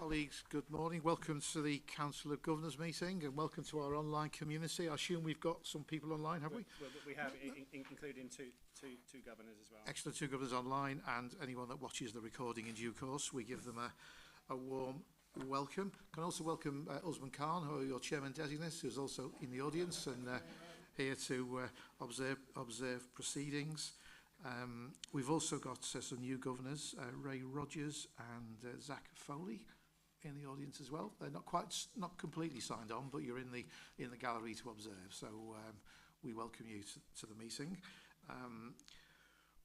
Colleagues, good morning. Welcome to the Council of Governors meeting and welcome to our online community. I assume we've got some people online, have we? We have, including two governors as well. Excellent, 2 governors online, and anyone that watches the recording in due course, we give them a warm welcome. Can also welcome Usman Khan, who are your chairman designate, who's also in the audience and here to observe proceedings. We've also got some new governors, Ray Rogers and Zach Foley, in the audience as well. They're not completely signed on, but you're in the gallery to observe. So we welcome you to the meeting.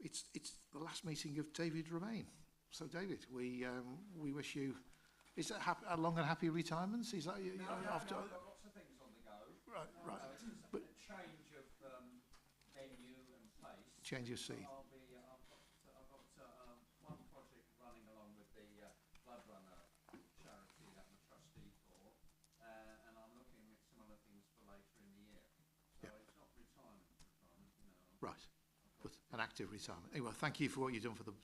It's the last meeting of David Romain. So David, we wish you. Is that a long and happy retirement? Is that you? No, after I've got lots of things on the go. Right. But a change of venue and place. Change of scene. I've got one project running along with the Blood Runner charity that I'm a trustee for, and I'm looking at some other things for later in the year. So it's not retirement, you know. Right. But an active retirement. Anyway, thank you for what you've done for the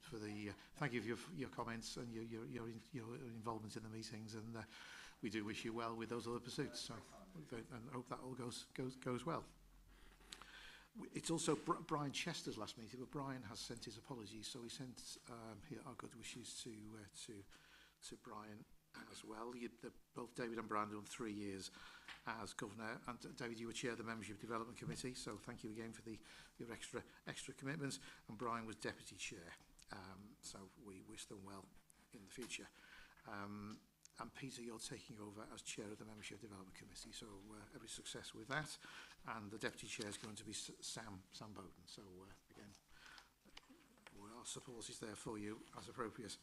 thank you for your comments and your involvement in the meetings, and we do wish you well with those other pursuits. So, and hope that all goes well. It's also Brian Chester's last meeting, but Brian has sent his apologies, so we sent here our good wishes to Brian as well. Both David and Brian have done 3 years as governor, and David, you were chair of the Membership Development Committee, so thank you again for your extra commitments. And Brian was deputy chair, so we wish them well in the future. And Peter, you're taking over as chair of the Membership Development Committee, so every success with that. And the deputy chair is going to be Sam Bowden. So again, our support is there for you as appropriate.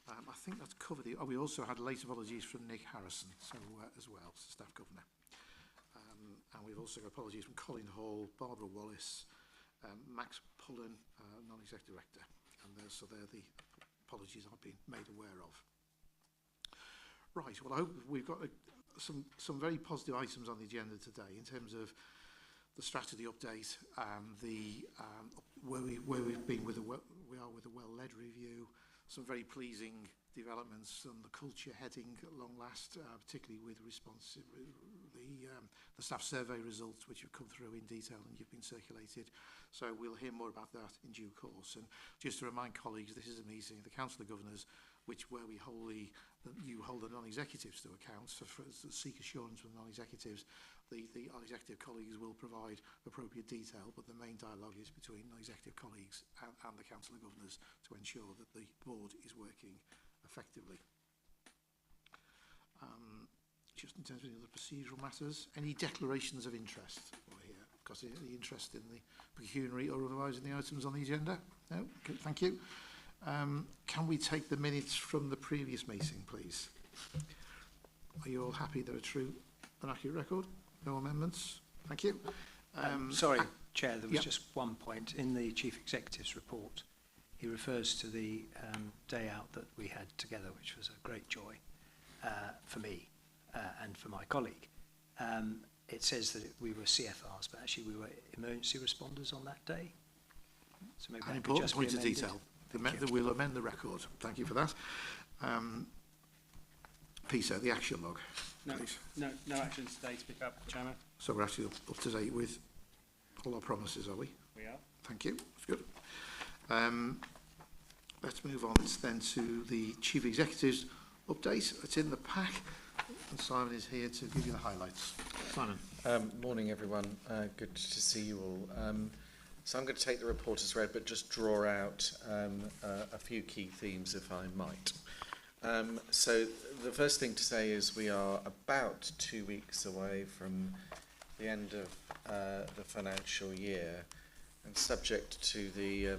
I think that's covered. We also had late apologies from Nick Harrison, so as well, staff governor. And we've also got apologies from Colin Hall, Barbara Wallace, Max Pullen, non-executive director. And so they're the apologies I've been made aware of. Right, well, I hope we've got some very positive items on the agenda today in terms of the strategy update, where we've been with we are with a well-led review, some very pleasing developments on the culture heading at long last, particularly with response the staff survey results, which have come through in detail and you've been circulated. So we'll hear more about that in due course. And just to remind colleagues, this is a meeting of the Council of Governors, where you hold the non-executives to account. So for seek assurance from non-executives, the executive colleagues will provide appropriate detail, but the main dialogue is between non-executive colleagues and the Council of Governors to ensure that the board is working effectively. Just in terms of the other procedural matters, any declarations of interest here? Got any interest in the pecuniary or otherwise in the items on the agenda? No? Okay, thank you. Can we take the minutes from the previous meeting, please? Are you all happy they're a true and accurate record? No amendments? Thank you. Sorry, Chair, there was just one point. In the Chief Executive's report, he refers to the day out that we had together, which was a great joy for me and for my colleague. It says that we were CFRs, but actually we were emergency responders on that day. So maybe an important point of detail. We'll amend the record. Thank you for that. Peter, the action log. No actions today to pick up, Chairman. So we're actually up to date with all our promises, are we? We are. Thank you. That's good. Let's move on then to the Chief Executive's update. It's in the pack, and Simon is here to give you the highlights. Simon. Morning, everyone. Good to see you all. So I'm going to take the report as read, but just draw out a few key themes, if I might. So the first thing to say is we are about 2 weeks away from the end of the financial year, and subject to the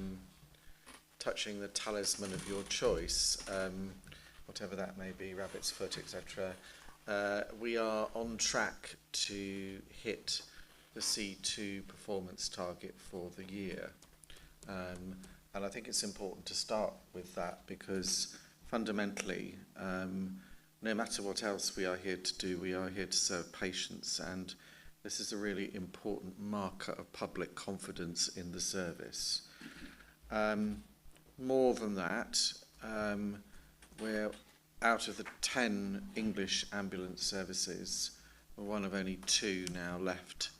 touching the talisman of your choice, whatever that may be, rabbit's foot, etc. We are on track to hit the C2 performance target for the year. And I think it's important to start with that because fundamentally, no matter what else we are here to do, we are here to serve patients, and this is a really important marker of public confidence in the service. More than that, we're out of the 10 English ambulance services, we're one of only 2 now left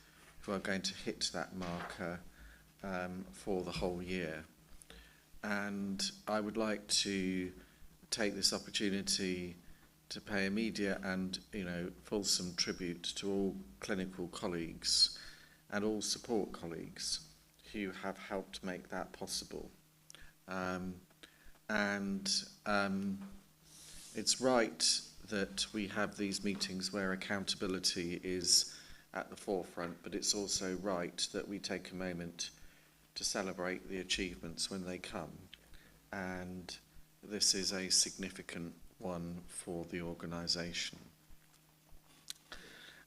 who are going to hit that marker for the whole year. And I would like to take this opportunity to pay immediate and fulsome tribute to all clinical colleagues and all support colleagues who have helped make that possible. It's right that we have these meetings where accountability is at the forefront, but it's also right that we take a moment to celebrate the achievements when they come. And this is a significant one for the organisation.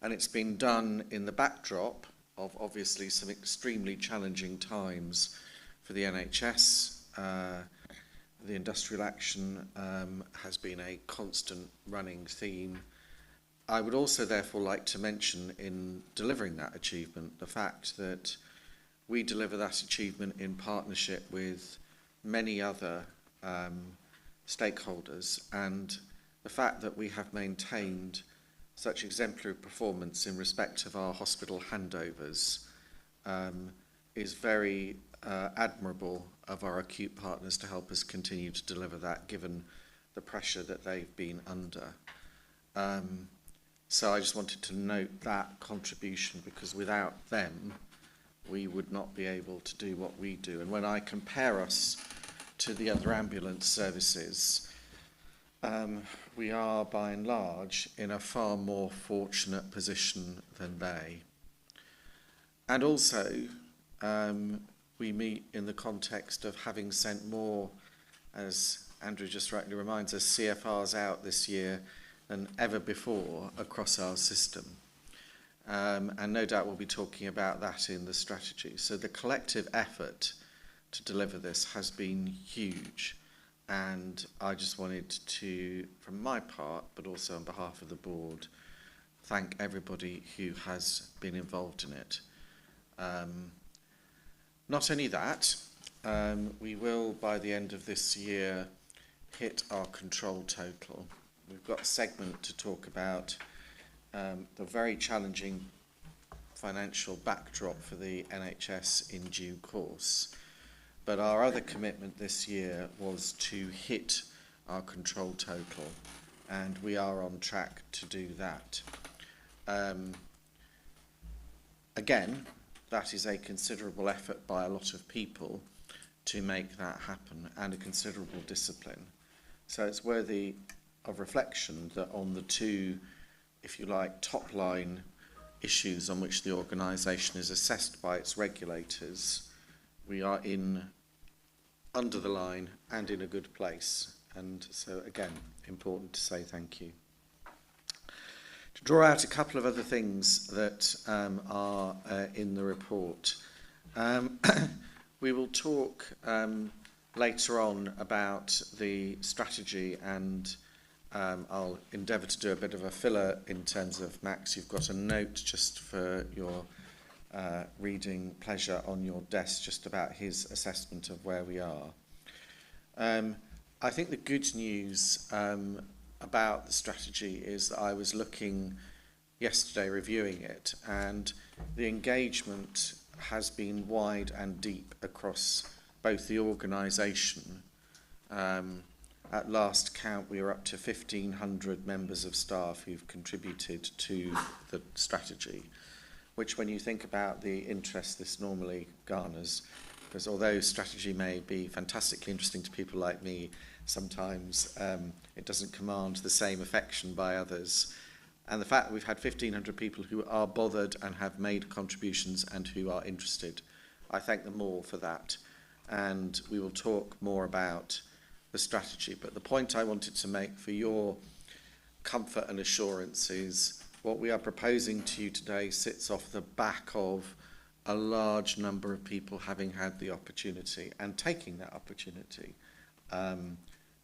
And it's been done in the backdrop of obviously some extremely challenging times for the NHS. The industrial action has been a constant running theme. I would also therefore like to mention in delivering that achievement the fact that we deliver that achievement in partnership with many other stakeholders, and the fact that we have maintained such exemplary performance in respect of our hospital handovers is very admirable of our acute partners to help us continue to deliver that, given the pressure that they've been under. So I just wanted to note that contribution, because without them we would not be able to do what we do. And when I compare us to the other ambulance services, we are by and large in a far more fortunate position than they. And also we meet in the context of having sent more, as Andrew just rightly reminds us, CFRs out this year than ever before across our system. And no doubt we'll be talking about that in the strategy. So the collective effort to deliver this has been huge. And I just wanted to, from my part, but also on behalf of the board, thank everybody who has been involved in it. Not only that, we will, by the end of this year, hit our control total. We've got a segment to talk about the very challenging financial backdrop for the NHS in due course. But our other commitment this year was to hit our control total, and we are on track to do that. Again, that is a considerable effort by a lot of people to make that happen, and a considerable discipline. So it's worthy of reflection that on the 2, if you like, top line issues on which the organisation is assessed by its regulators, we are under the line and in a good place. And so again, important to say thank you. To draw out a couple of other things that are in the report. We will talk later on about the strategy, and I'll endeavour to do a bit of a filler in terms of Max. You've got a note just for your reading pleasure on your desk just about his assessment of where we are. I think the good news about the strategy is that I was looking yesterday, reviewing it, and the engagement has been wide and deep across both the organisation. At last count, we are up to 1,500 members of staff who've contributed to the strategy, which, when you think about the interest this normally garners, because although strategy may be fantastically interesting to people like me, sometimes it doesn't command the same affection by others. And the fact that we've had 1,500 people who are bothered and have made contributions and who are interested, I thank them all for that. And we will talk more about the strategy. But the point I wanted to make for your comfort and assurance is what we are proposing to you today sits off the back of a large number of people having had the opportunity and taking that opportunity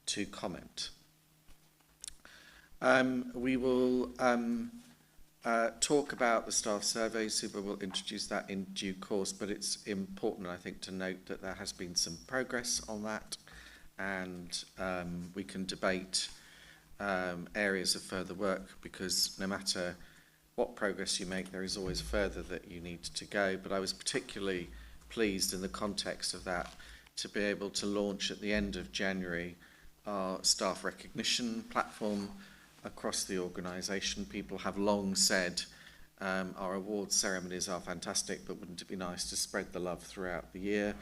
to comment. We will talk about the staff survey. Suba will introduce that in due course, but it's important, I think, to note that there has been some progress on that, and we can debate areas of further work, because no matter what progress you make, there is always further that you need to go. But I was particularly pleased in the context of that to be able to launch at the end of January our staff recognition platform across the organisation. People have long said our awards ceremonies are fantastic, but wouldn't it be nice to spread the love throughout the year?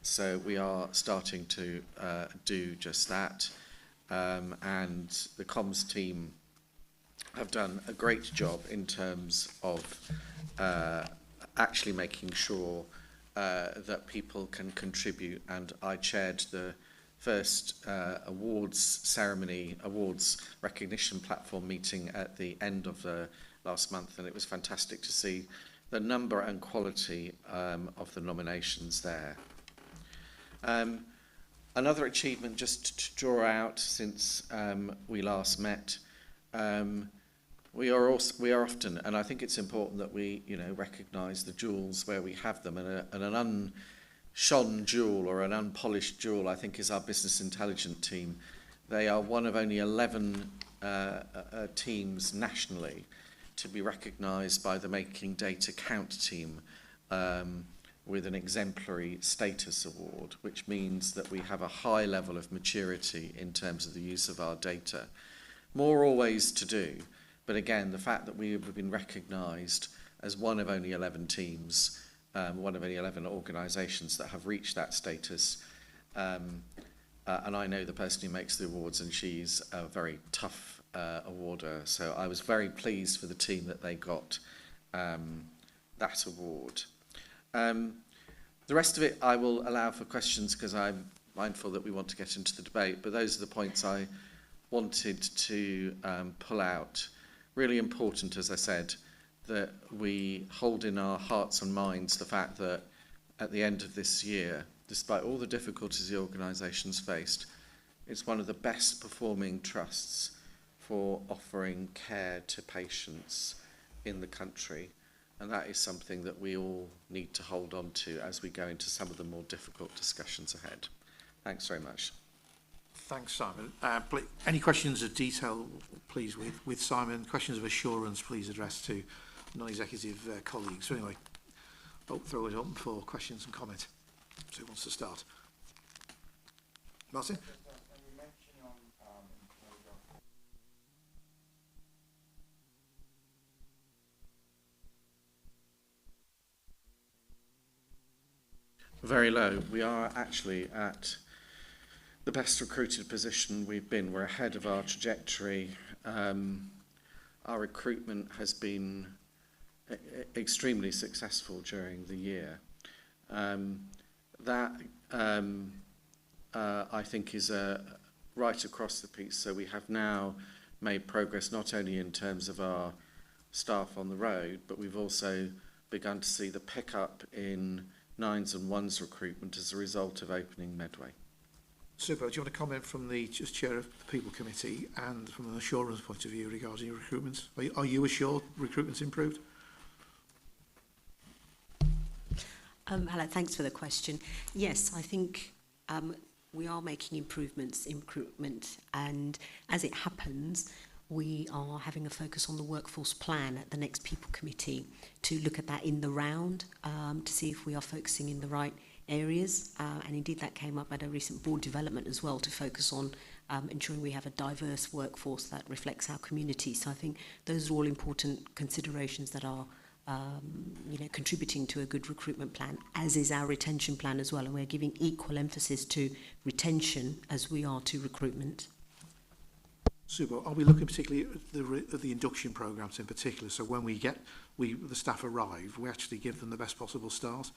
So we are starting to do just that. And the comms team have done a great job in terms of actually making sure that people can contribute. And I chaired the first awards recognition platform meeting at the end of last month, and it was fantastic to see the number and quality of the nominations there. Another achievement just to draw out since we last met, we are often, and I think it's important that we recognise the jewels where we have them, and an unshone jewel or an unpolished jewel I think is our business intelligence team. They are one of only 11 teams nationally to be recognised by the Making Data Count team with an exemplary status award, which means that we have a high level of maturity in terms of the use of our data. More always to do, but again, the fact that we have been recognised as one of only 11 teams, one of only 11 organisations that have reached that status, and I know the person who makes the awards, and she's a very tough awarder, so I was very pleased for the team that they got that award. The rest of it I will allow for questions because I'm mindful that we want to get into the debate, but those are the points I wanted to pull out. Really important, as I said, that we hold in our hearts and minds the fact that at the end of this year, despite all the difficulties the organisation's faced, it's one of the best performing trusts for offering care to patients in the country. And that is something that we all need to hold on to as we go into some of the more difficult discussions ahead. Thanks very much. Thanks, Simon. Any questions of detail, please, with Simon? Questions of assurance, please address to non-executive colleagues. So anyway, I'll throw it open for questions and comments. So who wants to start? Martin? Very low. We are actually at the best recruited position we've been. We're ahead of our trajectory. Our recruitment has been extremely successful during the year. That I think is right across the piece. So we have now made progress not only in terms of our staff on the road, but we've also begun to see the pickup in 9s and 1s recruitment as a result of opening Medway. Super. Do you want to comment from the chair of the People Committee and from an assurance point of view regarding recruitment? Are you assured recruitment's improved? Hello, thanks for the question. Yes, I think we are making improvements in recruitment, and as it happens, we are having a focus on the workforce plan at the next People Committee to look at that in the round, to see if we are focusing in the right areas. And indeed that came up at a recent board development as well, to focus on ensuring we have a diverse workforce that reflects our community. So I think those are all important considerations that are contributing to a good recruitment plan, as is our retention plan as well. And we're giving equal emphasis to retention as we are to recruitment. Super. Are we looking particularly at the induction programmes in particular? So when the staff arrive, we actually give them the best possible start?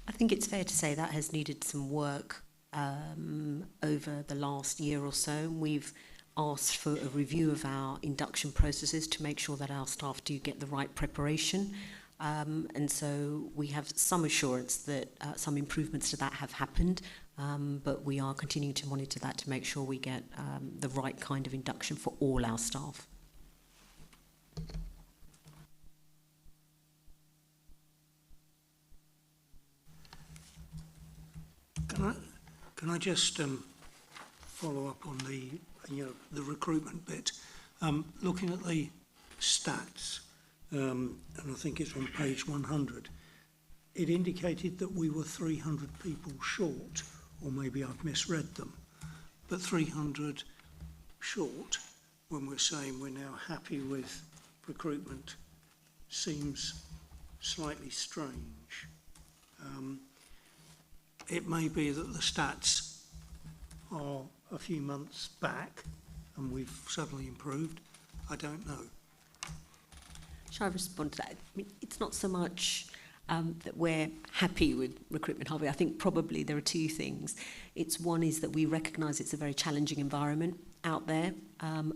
I think it's fair to say that has needed some work over the last year or so. We've asked for a review of our induction processes to make sure that our staff do get the right preparation. And so we have some assurance that some improvements to that have happened, but we are continuing to monitor that to make sure we get the right kind of induction for all our staff. Can I just follow up on the recruitment bit. Looking at the stats, and I think it's on page 100, it indicated that we were 300 people short, or maybe I've misread them, but 300 short when we're saying we're now happy with recruitment seems slightly strange. It may be that the stats are a few months back and we've suddenly improved. I don't know. Shall I respond to that? I mean, it's not so much that we're happy with recruitment, Harvey. I think probably there are two things. It's one is that we recognise it's a very challenging environment out there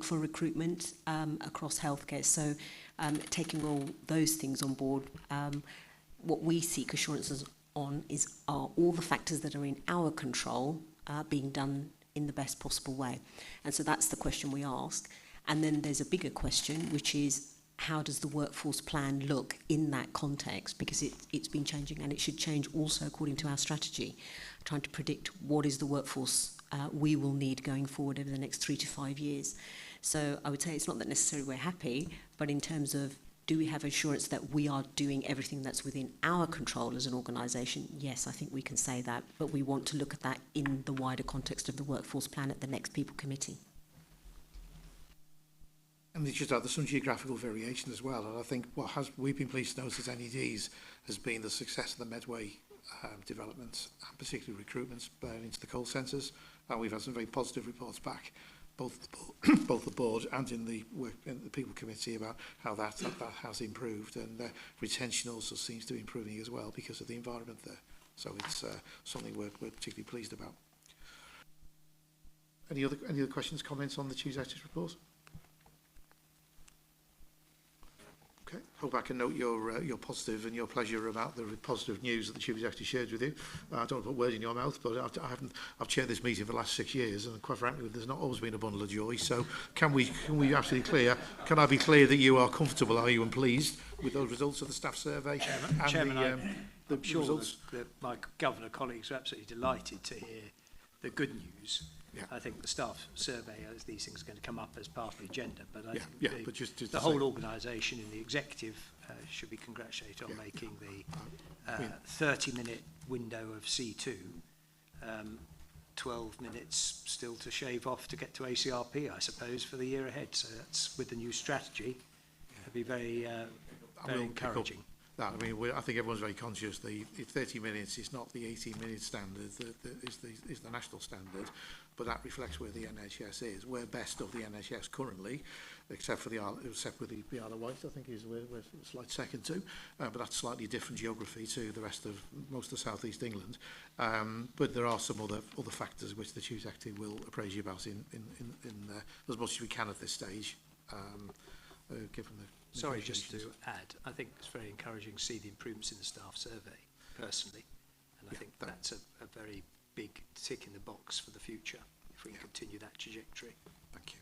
for recruitment across healthcare. So taking all those things on board, what we seek assurances on are all the factors that are in our control being done in the best possible way. And so that's the question we ask. And then there's a bigger question, which is, how does the workforce plan look in that context? Because it's been changing, and it should change also according to our strategy, trying to predict what is the workforce we will need going forward over the next 3 to 5 years. So I would say it's not that necessarily we're happy, but in terms of do we have assurance that we are doing everything that's within our control as an organisation? Yes, I think we can say that, but we want to look at that in the wider context of the workforce plan at the next People Committee. And there's some geographical variation as well. And I think we've been pleased to notice as NEDs has been the success of the Medway development, and particularly recruitments into the call centres. And we've had some very positive reports back, both the board and in the People Committee, about how that has improved. And retention also seems to be improving as well because of the environment there. So it's something we're particularly pleased about. Any other questions, comments on the Chief Executive's report? Okay. Hope I can note your positive and your pleasure about the positive news that the Chief Executive shared with you. I don't want to put words in your mouth, but I've chaired this meeting for the last 6 years, and quite frankly, there's not always been a bundle of joy. So can we absolutely clear? Can I be clear that you are comfortable, are you, and pleased with those results of the staff survey? Chairman, the I'm sure results? that my governor colleagues are absolutely delighted to hear the good news. Yeah. I think the staff survey, as these things are going to come up as part of the agenda, but I think but just the whole organisation in the executive should be congratulated on making the 30-minute window of C2, 12 minutes still to shave off to get to ACRP, I suppose, for the year ahead. So that's with the new strategy. It'll be very encouraging. I mean, I think everyone's very conscious. The 30 minutes is not the 18-minute standard. Is the national standard, but that reflects where the NHS is. We're best of the NHS currently, except for the Isle of Wight, I think, is where we're slight second to. But that's slightly different geography to the rest of most of South East England. But there are some other factors which the Chief Executive will appraise you about in as much as we can at this stage, given the. Sorry, just to add, I think it's very encouraging to see the improvements in the staff survey, personally, and I think that's a very big tick in the box for the future, if we can continue that trajectory. Thank you.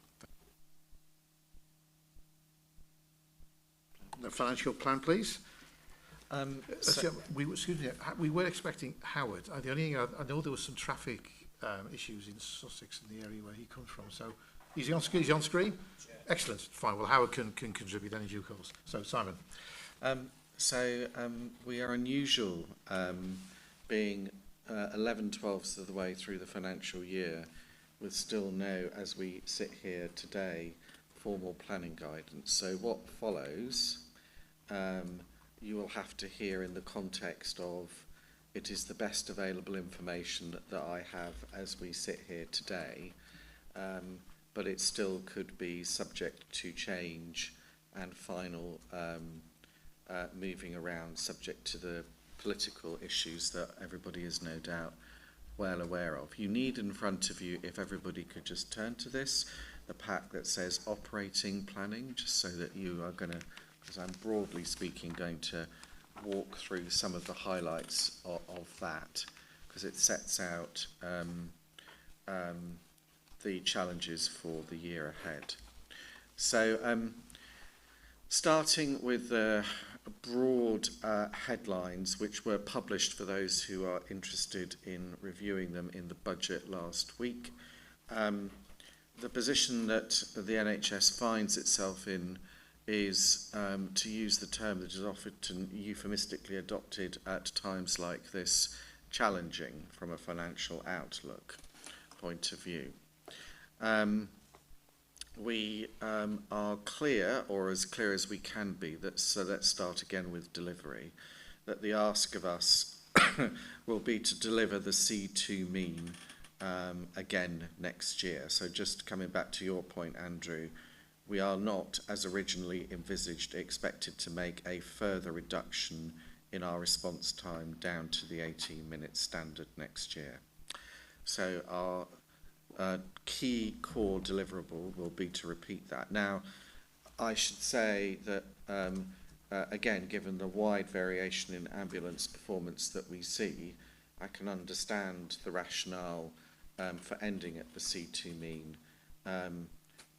The financial plan, please. We were expecting Howard. The only thing I know, there was some traffic issues in Sussex, in the area where he comes from, so is he on screen? Is he on screen? Yeah. Excellent. Fine. Well, Howard can contribute then in due course. So, Simon. We are unusual, being 11/12ths of the way through the financial year, with still no, as we sit here today, formal planning guidance. So what follows, you will have to hear in the context of, it is the best available information that I have as we sit here today. But it still could be subject to change and final moving around, subject to the political issues that everybody is no doubt well aware of. You need in front of you, if everybody could just turn to this, the pack that says operating planning, just so that you are going to, because I'm broadly speaking going to walk through some of the highlights of that, because it sets out the challenges for the year ahead. So starting with the broad headlines, which were published for those who are interested in reviewing them in the budget last week. the position that the NHS finds itself in is, to use the term that is often euphemistically adopted at times like this, challenging from a financial outlook point of view. We are clear, or as clear as we can be, that, so let's start again with delivery, that the ask of us will be to deliver the C2 mean again next year. So just coming back to your point, Andrew, we are not, as originally envisaged, expected to make a further reduction in our response time down to the 18-minute standard next year. So our key core deliverable will be to repeat that. Now, I should say that, again, given the wide variation in ambulance performance that we see, I can understand the rationale for ending at the C2 mean.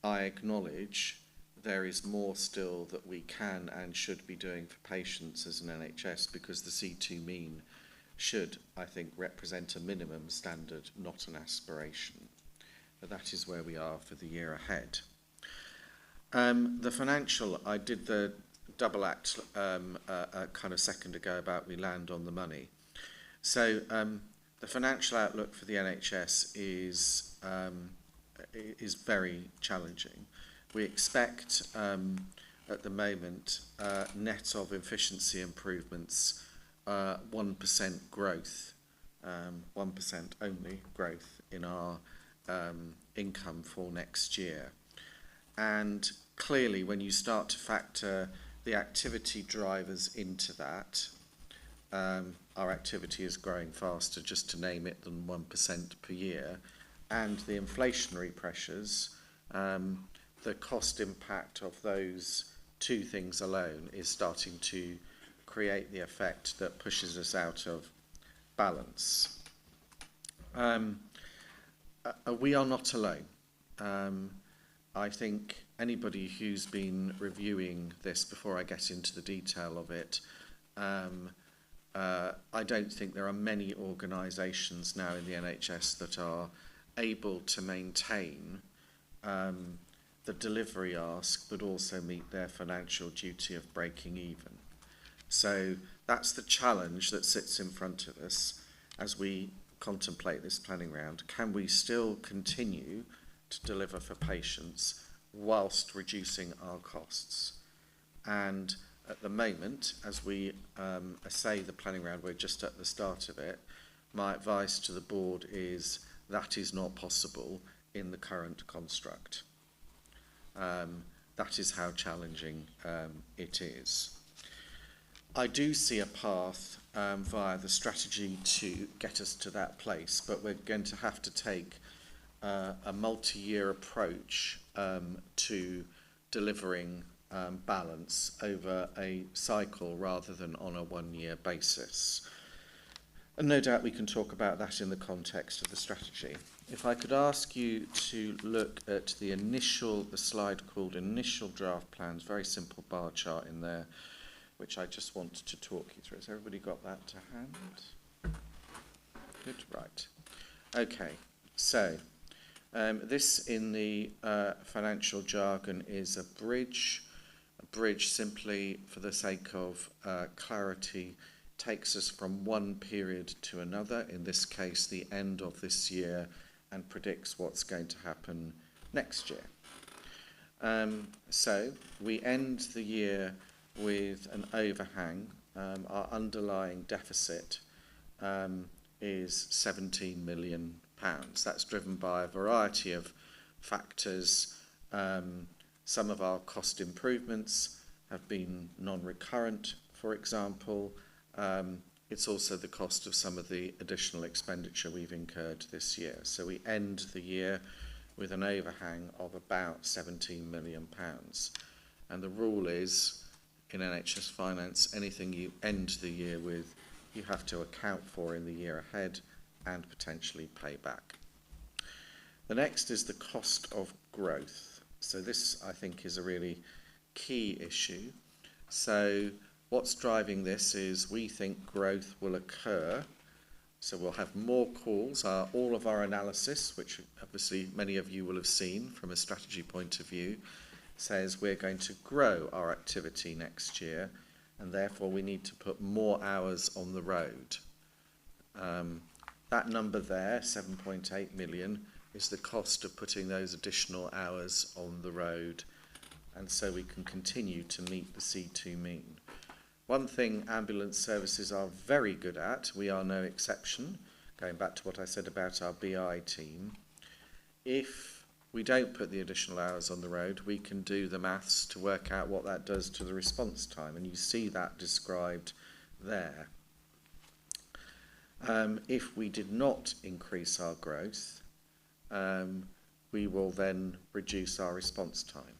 I acknowledge there is more still that we can and should be doing for patients as an NHS, because the C2 mean should, I think, represent a minimum standard, not an aspiration. But that is where we are for the year ahead. The financial, I did the double act kind of second ago about we land on the money. So the financial outlook for the NHS is very challenging. We expect at the moment net of efficiency improvements 1% growth, 1% only growth in our income for next year. And clearly when you start to factor the activity drivers into that, our activity is growing faster, just to name it, than 1% per year, and the inflationary pressures, the cost impact of those two things alone is starting to create the effect that pushes us out of balance. We are not alone. I think anybody who's been reviewing this, before I get into the detail of it, I don't think there are many organisations now in the NHS that are able to maintain the delivery ask, but also meet their financial duty of breaking even. So that's the challenge that sits in front of us as we contemplate this planning round. Can we still continue to deliver for patients whilst reducing our costs? And at the moment, as we assay the planning round, we're just at the start of it, my advice to the board is that is not possible in the current construct. That is how challenging it is. I do see a path via the strategy to get us to that place, but we're going to have to take a multi-year approach to delivering balance over a cycle rather than on a one-year basis. And no doubt we can talk about that in the context of the strategy. If I could ask you to look at the slide called Initial Draft Plans, very simple bar chart in there, which I just wanted to talk you through. Has everybody got that to hand? Good, right. Okay, so this in the financial jargon is a bridge. A bridge, simply for the sake of clarity, takes us from one period to another, in this case the end of this year, and predicts what's going to happen next year. So we end the year with an overhang. Our underlying deficit is £17 million. That's driven by a variety of factors. Some of our cost improvements have been non-recurrent, for example. It's also the cost of some of the additional expenditure we've incurred this year. So we end the year with an overhang of about £17 million. And the rule is, in NHS finance, anything you end the year with, you have to account for in the year ahead and potentially pay back. The next is the cost of growth. So this, I think, is a really key issue. So what's driving this is we think growth will occur So we'll have more calls. All of our analysis, which obviously many of you will have seen from a strategy point of view, says we're going to grow our activity next year, and therefore we need to put more hours on the road. That number there, 7.8 million, is the cost of putting those additional hours on the road, and so we can continue to meet the C2 mean. One thing ambulance services are very good at, we are no exception, going back to what I said about our BI team, if we don't put the additional hours on the road, we can do the maths to work out what that does to the response time, and you see that described there. If we did not increase our growth, we will then reduce our response time,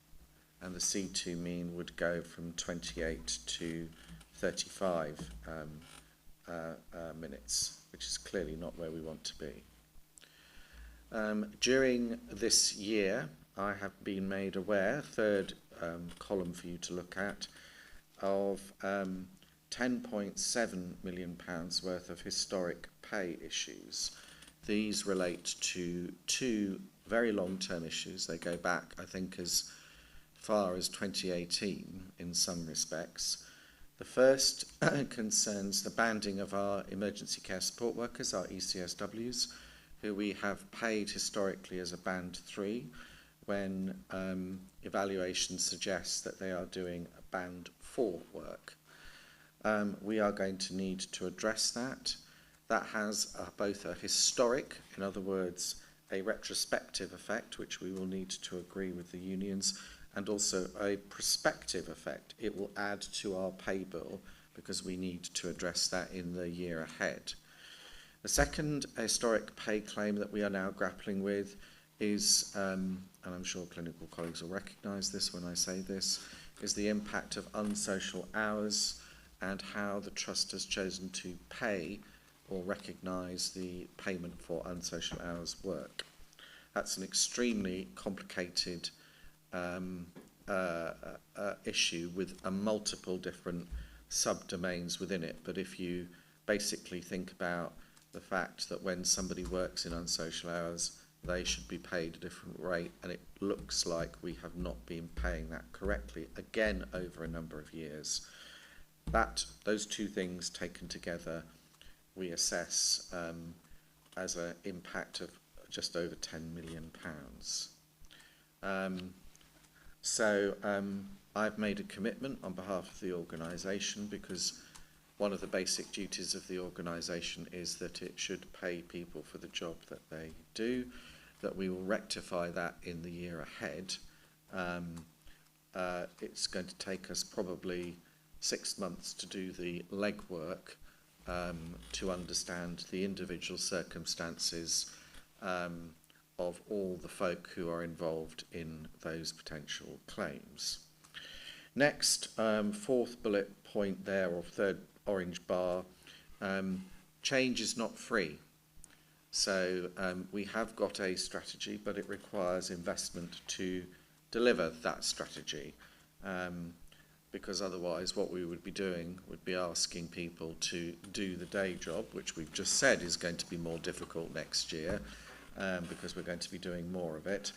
and the C2 mean would go from 28 to 35 minutes, which is clearly not where we want to be. During this year, I have been made aware, third column for you to look at, of £10.7 million worth of historic pay issues. These relate to two very long-term issues. They go back, I think, as far as 2018 in some respects. The first concerns the banding of our emergency care support workers, our ECSWs, who we have paid historically as a band 3 when evaluation suggests that they are doing a band 4 work. We are going to need to address that. That has both a historic, in other words, a retrospective effect, which we will need to agree with the unions, and also a prospective effect. It will add to our pay bill because we need to address that in the year ahead. The second historic pay claim that we are now grappling with is, and I'm sure clinical colleagues will recognise this when I say this, is the impact of unsocial hours and how the Trust has chosen to pay or recognise the payment for unsocial hours work. That's an extremely complicated issue with multiple different subdomains within it. But if you basically think about the fact that when somebody works in unsocial hours, they should be paid a different rate, and it looks like we have not been paying that correctly, again, over a number of years. Those two things taken together, we assess as an impact of just over £10 million. I've made a commitment on behalf of the organisation, because one of the basic duties of the organisation is that it should pay people for the job that they do, that we will rectify that in the year ahead. It's going to take us probably 6 months to do the legwork to understand the individual circumstances of all the folk who are involved in those potential claims. Next, fourth bullet point there, or third orange bar, change is not free. So we have got a strategy, but it requires investment to deliver that strategy, because otherwise what we would be doing would be asking people to do the day job, which we've just said is going to be more difficult next year, because we're going to be doing more of it,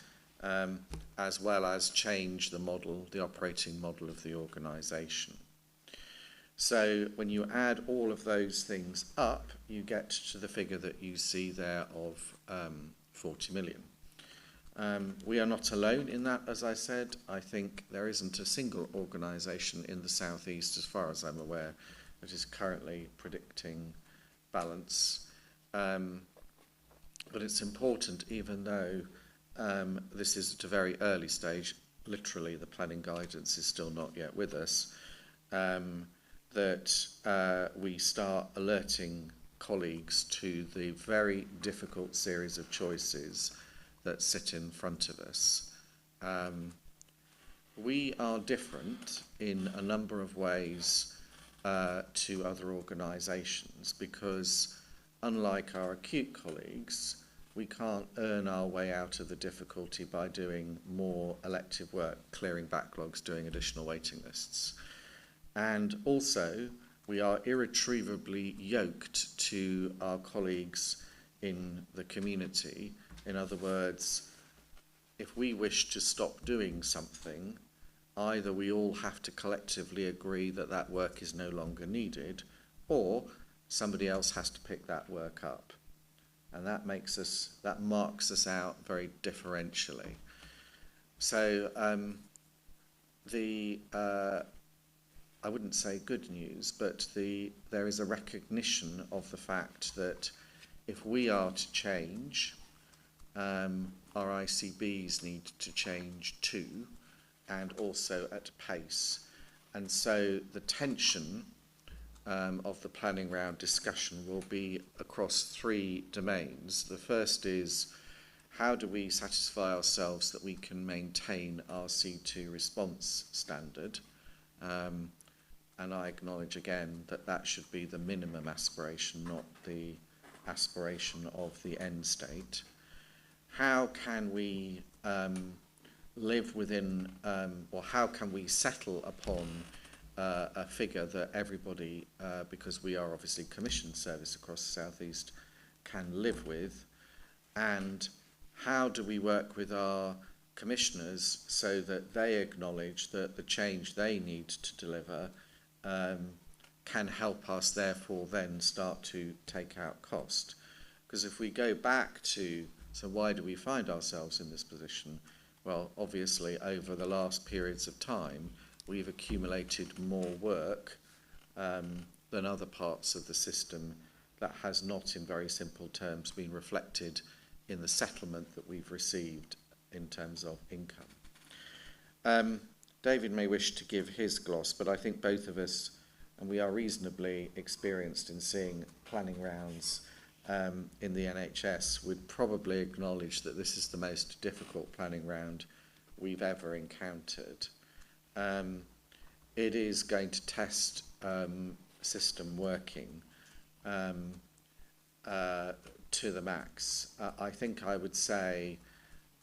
as well as change the model, the operating model of the organisation. So when you add all of those things up, you get to the figure that you see there of 40 million. We are not alone in that, as I said. I think there isn't a single organisation in the South East, as far as I'm aware, that is currently predicting balance. But it's important, even though this is at a very early stage, literally the planning guidance is still not yet with us, that we start alerting colleagues to the very difficult series of choices that sit in front of us. We are different in a number of ways to other organisations, because unlike our acute colleagues, we can't earn our way out of the difficulty by doing more elective work, clearing backlogs, doing additional waiting lists. And also, we are irretrievably yoked to our colleagues in the community. In other words, if we wish to stop doing something, either we all have to collectively agree that that work is no longer needed, or somebody else has to pick that work up. And that marks us out very differentially. So I wouldn't say good news, but there is a recognition of the fact that if we are to change, our ICBs need to change too, and also at pace. And so the tension of the planning round discussion will be across three domains. The first is, how do we satisfy ourselves that we can maintain our C2 response standard? And I acknowledge again that that should be the minimum aspiration, not the aspiration of the end state. How can we live within, or how can we settle upon a figure that everybody, because we are obviously commissioned service across the South East, can live with? And how do we work with our commissioners so that they acknowledge that the change they need to deliver can help us therefore then start to take out cost? Because if we go back to, so why do we find ourselves in this position? Well, obviously over the last periods of time we've accumulated more work than other parts of the system that has not, in very simple terms, been reflected in the settlement that we've received in terms of income. David may wish to give his gloss, but I think both of us, and we are reasonably experienced in seeing planning rounds in the NHS, would probably acknowledge that this is the most difficult planning round we've ever encountered. It is going to test system working to the max. I think I would say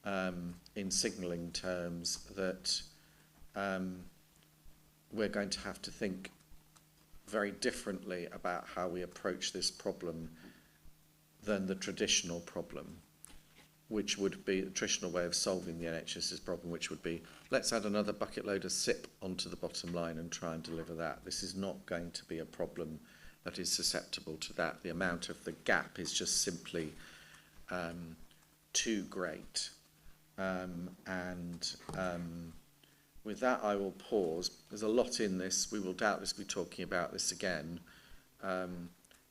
in signalling terms that we're going to have to think very differently about how we approach this problem than the traditional problem, which would be the traditional way of solving the NHS's problem, which would be, let's add another bucket load of SIP onto the bottom line and try and deliver that. This is not going to be a problem that is susceptible to that. The amount of the gap is just simply too great. With that, I will pause. There's a lot in this. We will doubtless be talking about this again.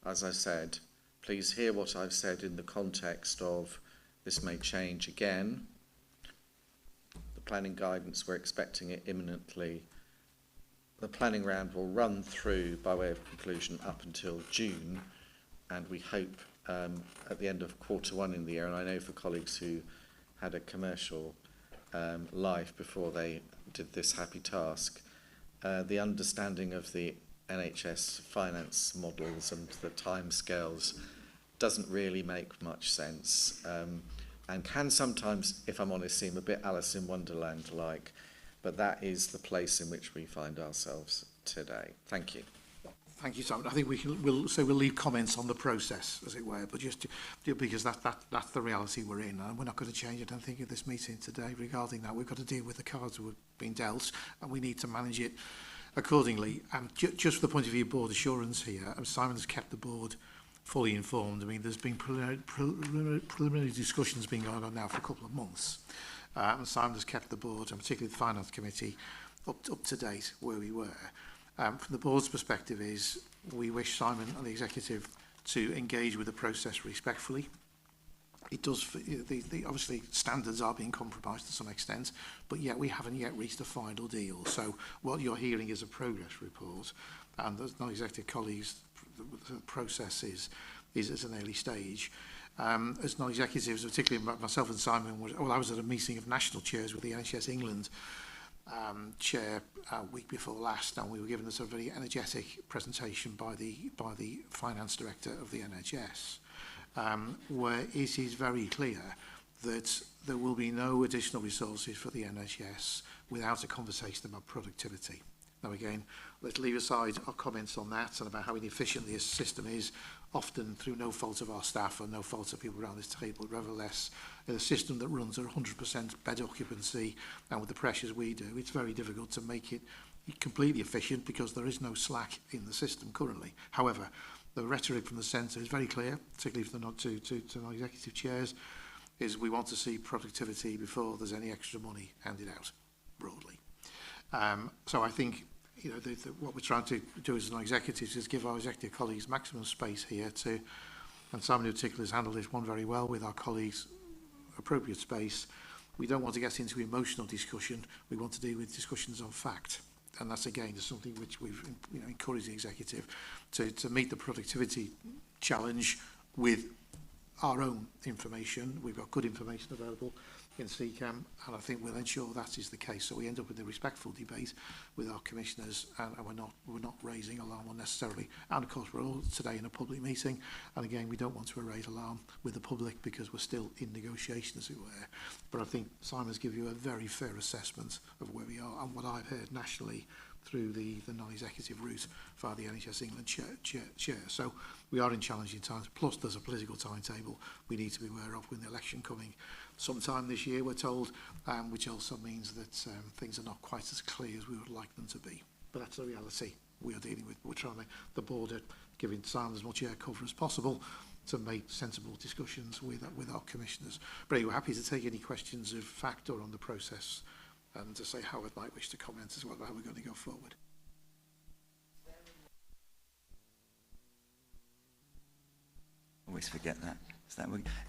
As I said, please hear what I've said in the context of this may change again. The planning guidance, we're expecting it imminently. The planning round will run through, by way of conclusion, up until June, and we hope at the end of Q1 in the year, and I know for colleagues who had a commercial life before they did this happy task, the understanding of the NHS finance models and the timescales doesn't really make much sense, and can sometimes, if I'm honest, seem a bit Alice in Wonderland-like, but that is the place in which we find ourselves today. Thank you. Thank you, Simon. I think we'll leave comments on the process, as it were, but just because that's the reality we're in, and we're not going to change it. I think at this meeting today regarding that, we've got to deal with the cards that have been dealt, and we need to manage it accordingly. Just from the point of view of board assurance here, Simon has kept the board fully informed. I mean, there's been preliminary discussions been going on now for a couple of months, and Simon has kept the board, and particularly the Finance Committee, up to date where we were. From the board's perspective is we wish Simon and the executive to engage with the process respectfully. It does, obviously standards are being compromised to some extent, but yet we haven't yet reached a final deal. So what you're hearing is a progress report, and as non-executive colleagues, the process is at an early stage. As non-executives, particularly myself and Simon, I was at a meeting of national chairs with the NHS England chair a week before last, and we were given a sort of very energetic presentation by the finance director of the NHS, where it is very clear that there will be no additional resources for the NHS without a conversation about productivity. Now again, let's leave aside our comments on that and about how inefficient this system is, often through no fault of our staff or no fault of people around this table. Nevertheless, in a system that runs at 100% bed occupancy and with the pressures we do, it's very difficult to make it completely efficient because there is no slack in the system currently. However, the rhetoric from the centre is very clear, particularly for the non-executive chairs, is we want to see productivity before there's any extra money handed out, broadly. So I think, you know, what we're trying to do as non-executives is give our executive colleagues maximum space here to, and Simon in particular has handled this one very well with our colleagues, appropriate space. We don't want to get into emotional discussion. We want to deal with discussions on fact. And that's again just something which we've encouraged the executive to meet the productivity challenge with our own information. We've got good information available in CCAM, and I think we'll ensure that is the case. So we end up with a respectful debate with our commissioners, and we're not raising alarm unnecessarily. And of course, we're all today in a public meeting, and again, we don't want to raise alarm with the public because we're still in negotiation, as it were. But I think Simon's given you a very fair assessment of where we are and what I've heard nationally through the non-executive route via the NHS England chair. So we are in challenging times, plus there's a political timetable we need to be aware of with the election coming sometime this year, we're told, which also means that things are not quite as clear as we would like them to be. But that's the reality we are dealing with. We're trying to, the board are giving Simon as much air cover as possible to make sensible discussions with our commissioners. But anyway, we're happy to take any questions of fact or on the process, and to say Howard might wish to comment as well about how we're going to go forward. Always forget that.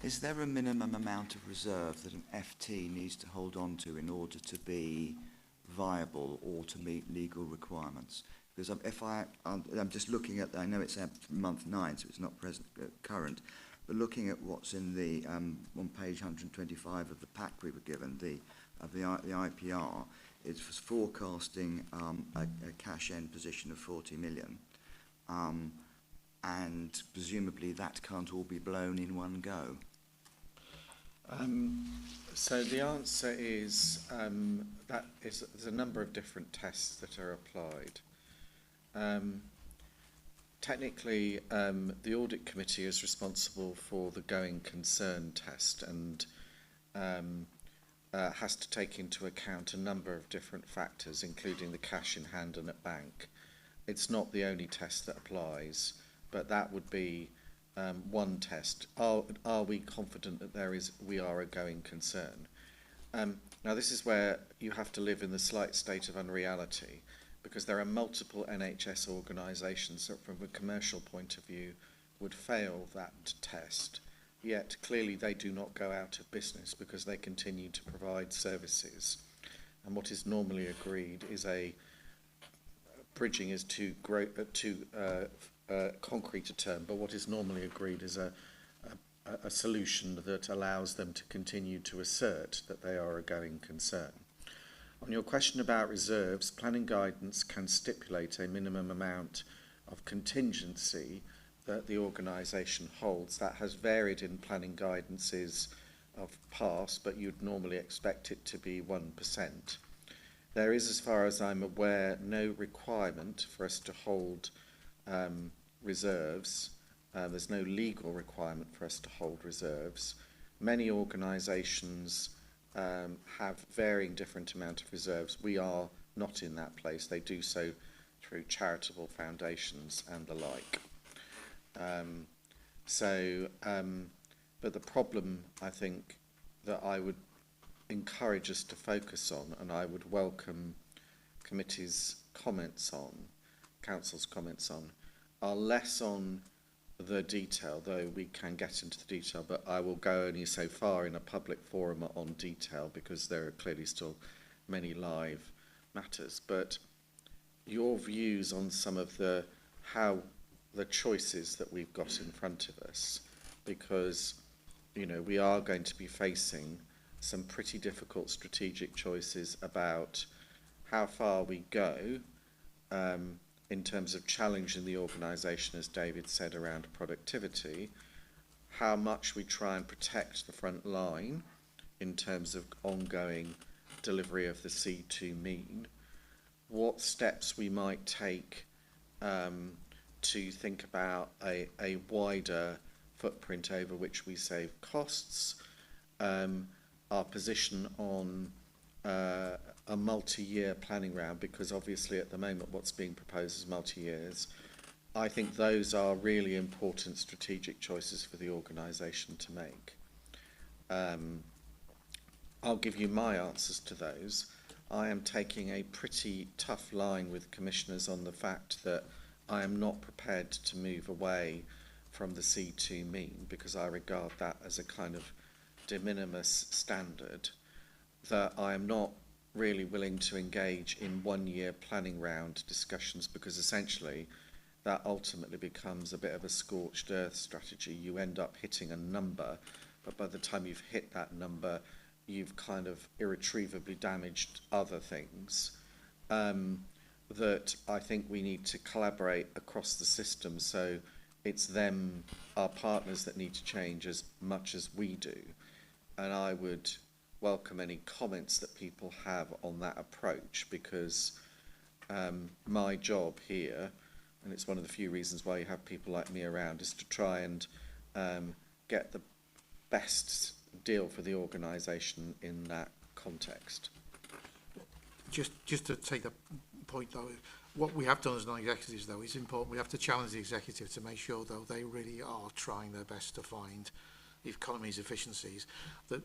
Is there a minimum amount of reserve that an FT needs to hold on to in order to be viable or to meet legal requirements? Because I'm just looking at, I know it's month 9, so it's not current, but looking at what's in the on page 125 of the pack we were given, the IPR, it's forecasting a cash end position of 40 million. And presumably that can't all be blown in one go. So the answer is there's a number of different tests that are applied. Technically, the audit committee is responsible for the going concern test and has to take into account a number of different factors, including the cash in hand and at bank. It's not the only test that applies, but that would be one test. Are we confident that we are a going concern? Now this is where you have to live in the slight state of unreality, because there are multiple NHS organisations that from a commercial point of view would fail that test, yet clearly they do not go out of business because they continue to provide services. And what is normally agreed is bridging is too concrete a term, but what is normally agreed is a solution that allows them to continue to assert that they are a going concern. On your question about reserves, planning guidance can stipulate a minimum amount of contingency that the organisation holds. That has varied in planning guidances of past, but you'd normally expect it to be 1%. There is, as far as I'm aware, no requirement for us to hold reserves. There's no legal requirement for us to hold reserves. Many organisations have varying different amount of reserves. We are not in that place. They do so through charitable foundations and the like. But the problem, I think, that I would encourage us to focus on, and I would welcome committee's comments on, council's comments on, are less on the detail, though we can get into the detail, but I will go only so far in a public forum on detail because there are clearly still many live matters. But your views on some of the choices that we've got in front of us, because we are going to be facing some pretty difficult strategic choices about how far we go in terms of challenging the organisation, as David said, around productivity, how much we try and protect the front line in terms of ongoing delivery of the C2 mean, what steps we might take to think about a wider footprint over which we save costs, our position on a multi-year planning round, because obviously at the moment what's being proposed is multi-years. I think those are really important strategic choices for the organisation to make. I'll give you my answers to those. I am taking a pretty tough line with commissioners on the fact that I am not prepared to move away from the C2 mean, because I regard that as a kind of de minimis standard, that I am not really willing to engage in 1 year planning round discussions, because essentially that ultimately becomes a bit of a scorched earth strategy. You end up hitting a number, but by the time you've hit that number, you've kind of irretrievably damaged other things. That I think we need to collaborate across the system, so it's them, our partners, that need to change as much as we do. And I would welcome any comments that people have on that approach, because my job here, and it's one of the few reasons why you have people like me around, is to try and get the best deal for the organisation in that context. Just to take that point though, what we have done as non-executives though is important. We have to challenge the executive to make sure though they really are trying their best to find economies, efficiencies. The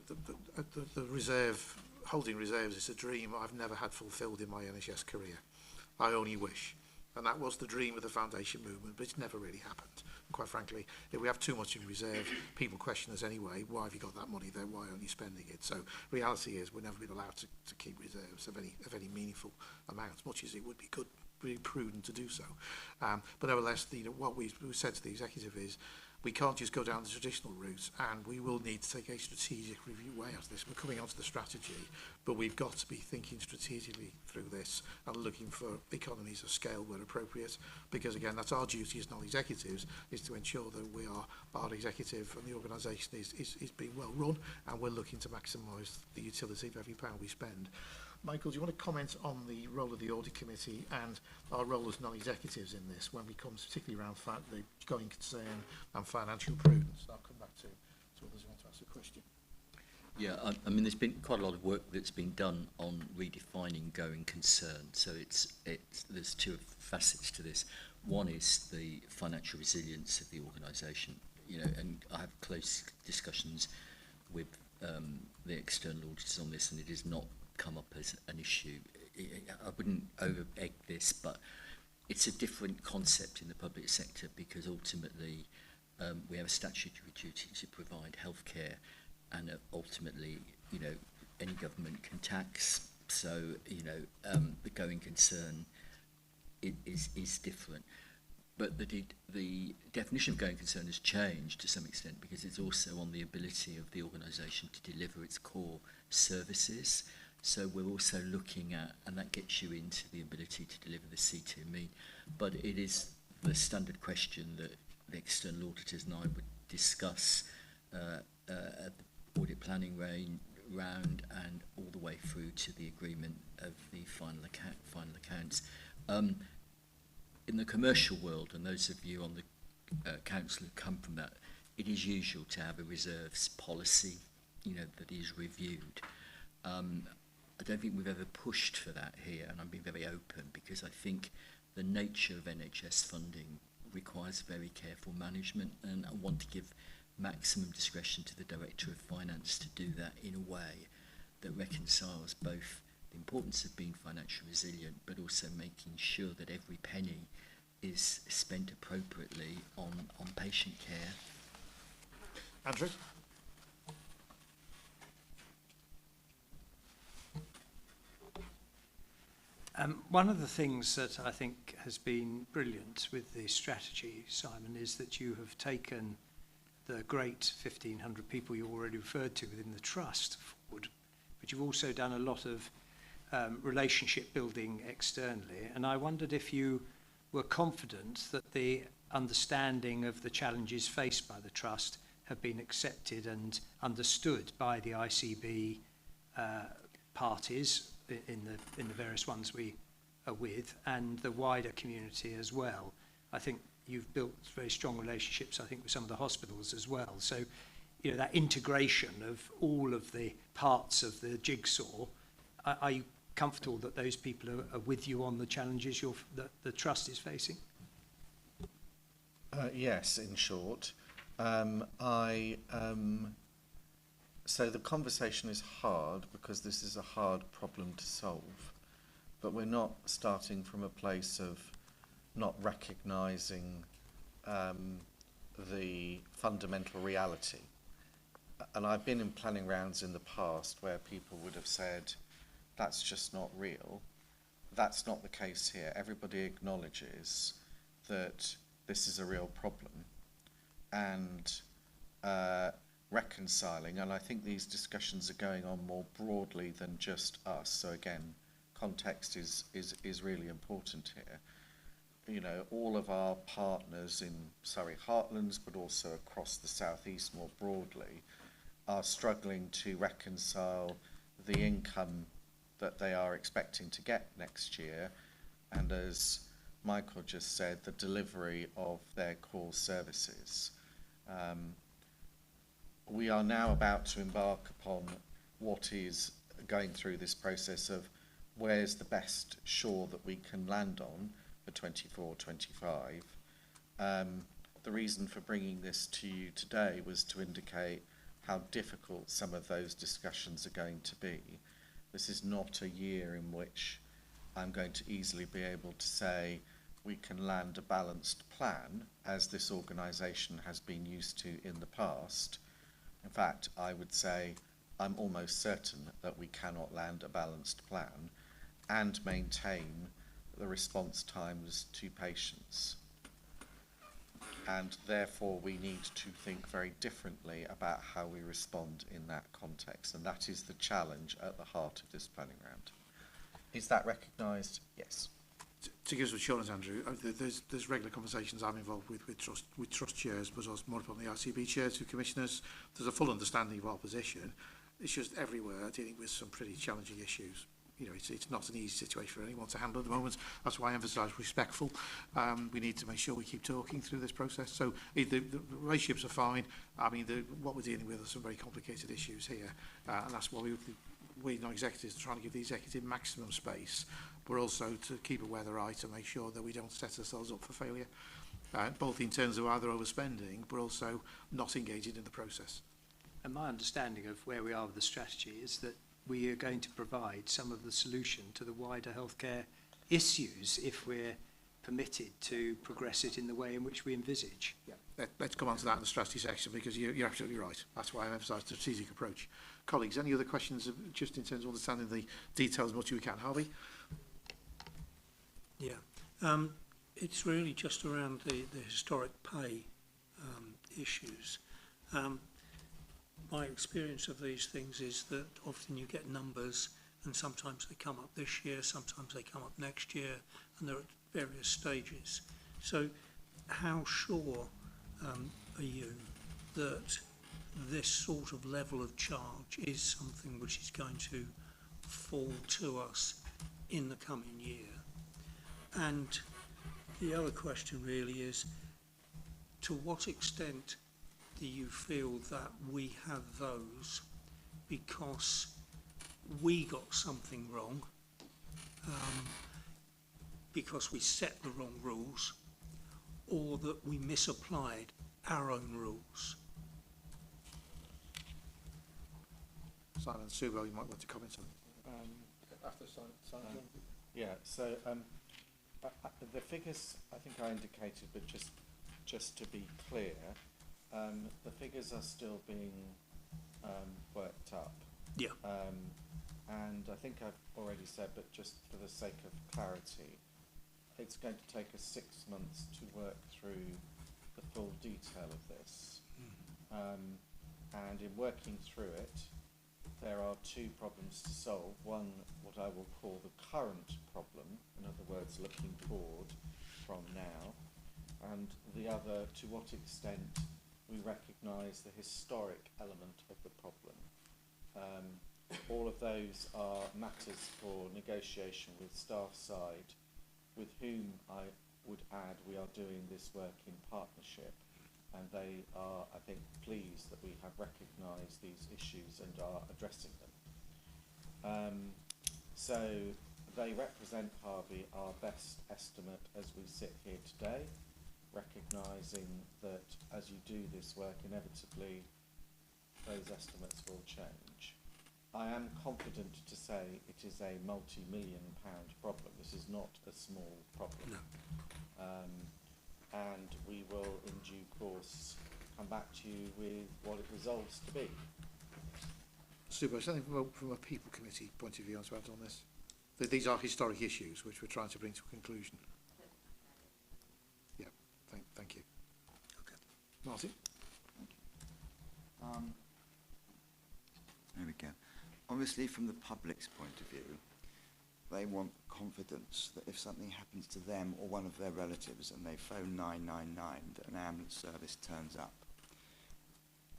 reserve, holding reserves is a dream I've never had fulfilled in my NHS career. I only wish. And that was the dream of the foundation movement, but it's never really happened. And quite frankly, if we have too much in reserve, people question us anyway, why have you got that money there, why aren't you spending it? So reality is we're never been allowed to keep reserves of any meaningful amounts, much as it would be good, really prudent to do so. But nevertheless, what we said to the executive is, we can't just go down the traditional route, and we will need to take a strategic review way out of this. We're coming onto the strategy, but we've got to be thinking strategically through this and looking for economies of scale where appropriate, because again, that's our duty as non-executives, is to ensure that our executive and the organisation is being well run, and we're looking to maximise the utility of every pound we spend. Michael, do you want to comment on the role of the Audit Committee and our role as non-executives in this when we come particularly around the going concern and financial prudence? I'll come back to others who want to ask a question. Yeah, I mean, there's been quite a lot of work that's been done on redefining going concern. So there's two facets to this. One is the financial resilience of the organisation, and I have close discussions with the external auditors on this, and it has not come up as an issue. I wouldn't over-egg this, but it's a different concept in the public sector, because ultimately we have a statutory duty to provide healthcare, and ultimately, any government can tax. So, the going concern is different. But the definition of going concern has changed to some extent, because it's also on the ability of the organisation to deliver its core services. So we're also looking at, and that gets you into the ability to deliver the C2 mean. But it is the standard question that the external auditors and I would discuss at the audit planning round and all the way through to the agreement of the final accounts. In the commercial world, and those of you on the council who come from that, it is usual to have a reserves policy, that is reviewed. I don't think we've ever pushed for that here, and I'm being very open, because I think the nature of NHS funding requires very careful management, and I want to give maximum discretion to the Director of Finance to do that in a way that reconciles both the importance of being financially resilient, but also making sure that every penny is spent appropriately on patient care. Andrew? One of the things that I think has been brilliant with the strategy, Simon, is that you have taken the great 1,500 people you already referred to within the trust forward, but you've also done a lot of relationship building externally. And I wondered if you were confident that the understanding of the challenges faced by the trust have been accepted and understood by the ICB parties in the various ones we are with and the wider community as well. I think you've built very strong relationships, I think, with some of the hospitals as well. So, you know, that integration of all of the parts of the jigsaw, are you comfortable that those people are with you on the challenges that the Trust is facing? Yes, in short. So the conversation is hard because this is a hard problem to solve, but we're not starting from a place of not recognising the fundamental reality. And I've been in planning rounds in the past where people would have said, that's just not real. That's not the case here. Everybody acknowledges that this is a real problem, and reconciling, and I think these discussions are going on more broadly than just us. So again, context is really important here. You know, all of our partners in Surrey Heartlands, but also across the southeast more broadly, are struggling to reconcile the income that they are expecting to get next year, and as Michael just said, the delivery of their core services. We are now about to embark upon what is going through this process of where's the best shore that we can land on for 24-25. The reason for bringing this to you today was to indicate how difficult some of those discussions are going to be. This is not a year in which I'm going to easily be able to say we can land a balanced plan, as this organisation has been used to in the past. In fact, I would say I'm almost certain that we cannot land a balanced plan and maintain the response times to patients. And therefore we need to think very differently about how we respond in that context. And that is the challenge at the heart of this planning round. Is that recognised? Yes. To give us assurance, Andrew, there's regular conversations I'm involved with trust chairs, but also more importantly RCB chairs, with commissioners. There's a full understanding of our position. It's just everywhere dealing with some pretty challenging issues. You know, it's not an easy situation for anyone to handle at the moment. That's why I emphasise respectful. We need to make sure we keep talking through this process. So the relationships are fine. I mean, what we're dealing with are some very complicated issues here, and that's why we non-executives are trying to give the executive maximum space, but also to keep a weather eye to make sure that we don't set ourselves up for failure, both in terms of either overspending, but also not engaging in the process. And my understanding of where we are with the strategy is that we are going to provide some of the solution to the wider healthcare issues if we're permitted to progress it in the way in which we envisage. Yeah. Let's come on to that in the strategy section, because you're absolutely right. That's why I emphasise the strategic approach. Colleagues, any other questions just in terms of understanding the details as much as we can? Harvey? Yeah. It's really just around the historic pay issues. My experience of these things is that often you get numbers and sometimes they come up this year, sometimes they come up next year, and they're at various stages. So how sure are you that this sort of level of charge is something which is going to fall to us in the coming year? And the other question really is, to what extent do you feel that we have those because we got something wrong, because we set the wrong rules, or that we misapplied our own rules? Simon Subo, you might want to comment on after Simon. Yeah, so the figures I think I indicated, but just to be clear, the figures are still being worked up. Yeah. And I think I've already said, but just for the sake of clarity, it's going to take us 6 months to work through the full detail of this. And in working through it, there are two problems to solve. One, what I will call the current problem, in other words, looking forward from now, and the other, to what extent we recognise the historic element of the problem. all of those are matters for negotiation with staff side, with whom I would add we are doing this work in partnership, and they are, I think, pleased that we have recognised these issues and are addressing them. So they represent, Harvey, our best estimate as we sit here today, recognising that as you do this work, inevitably those estimates will change. I am confident to say it is a multi-million pound problem. This is not a small problem. No. And we will, in due course, come back to you with what it resolves to be. Super. Something from a people committee point of view to add on this? These are historic issues which we're trying to bring to a conclusion. Yeah, thank you. Okay. Martin? There we go. Obviously, from the public's point of view, they want confidence that if something happens to them or one of their relatives and they phone 999, that an ambulance service turns up.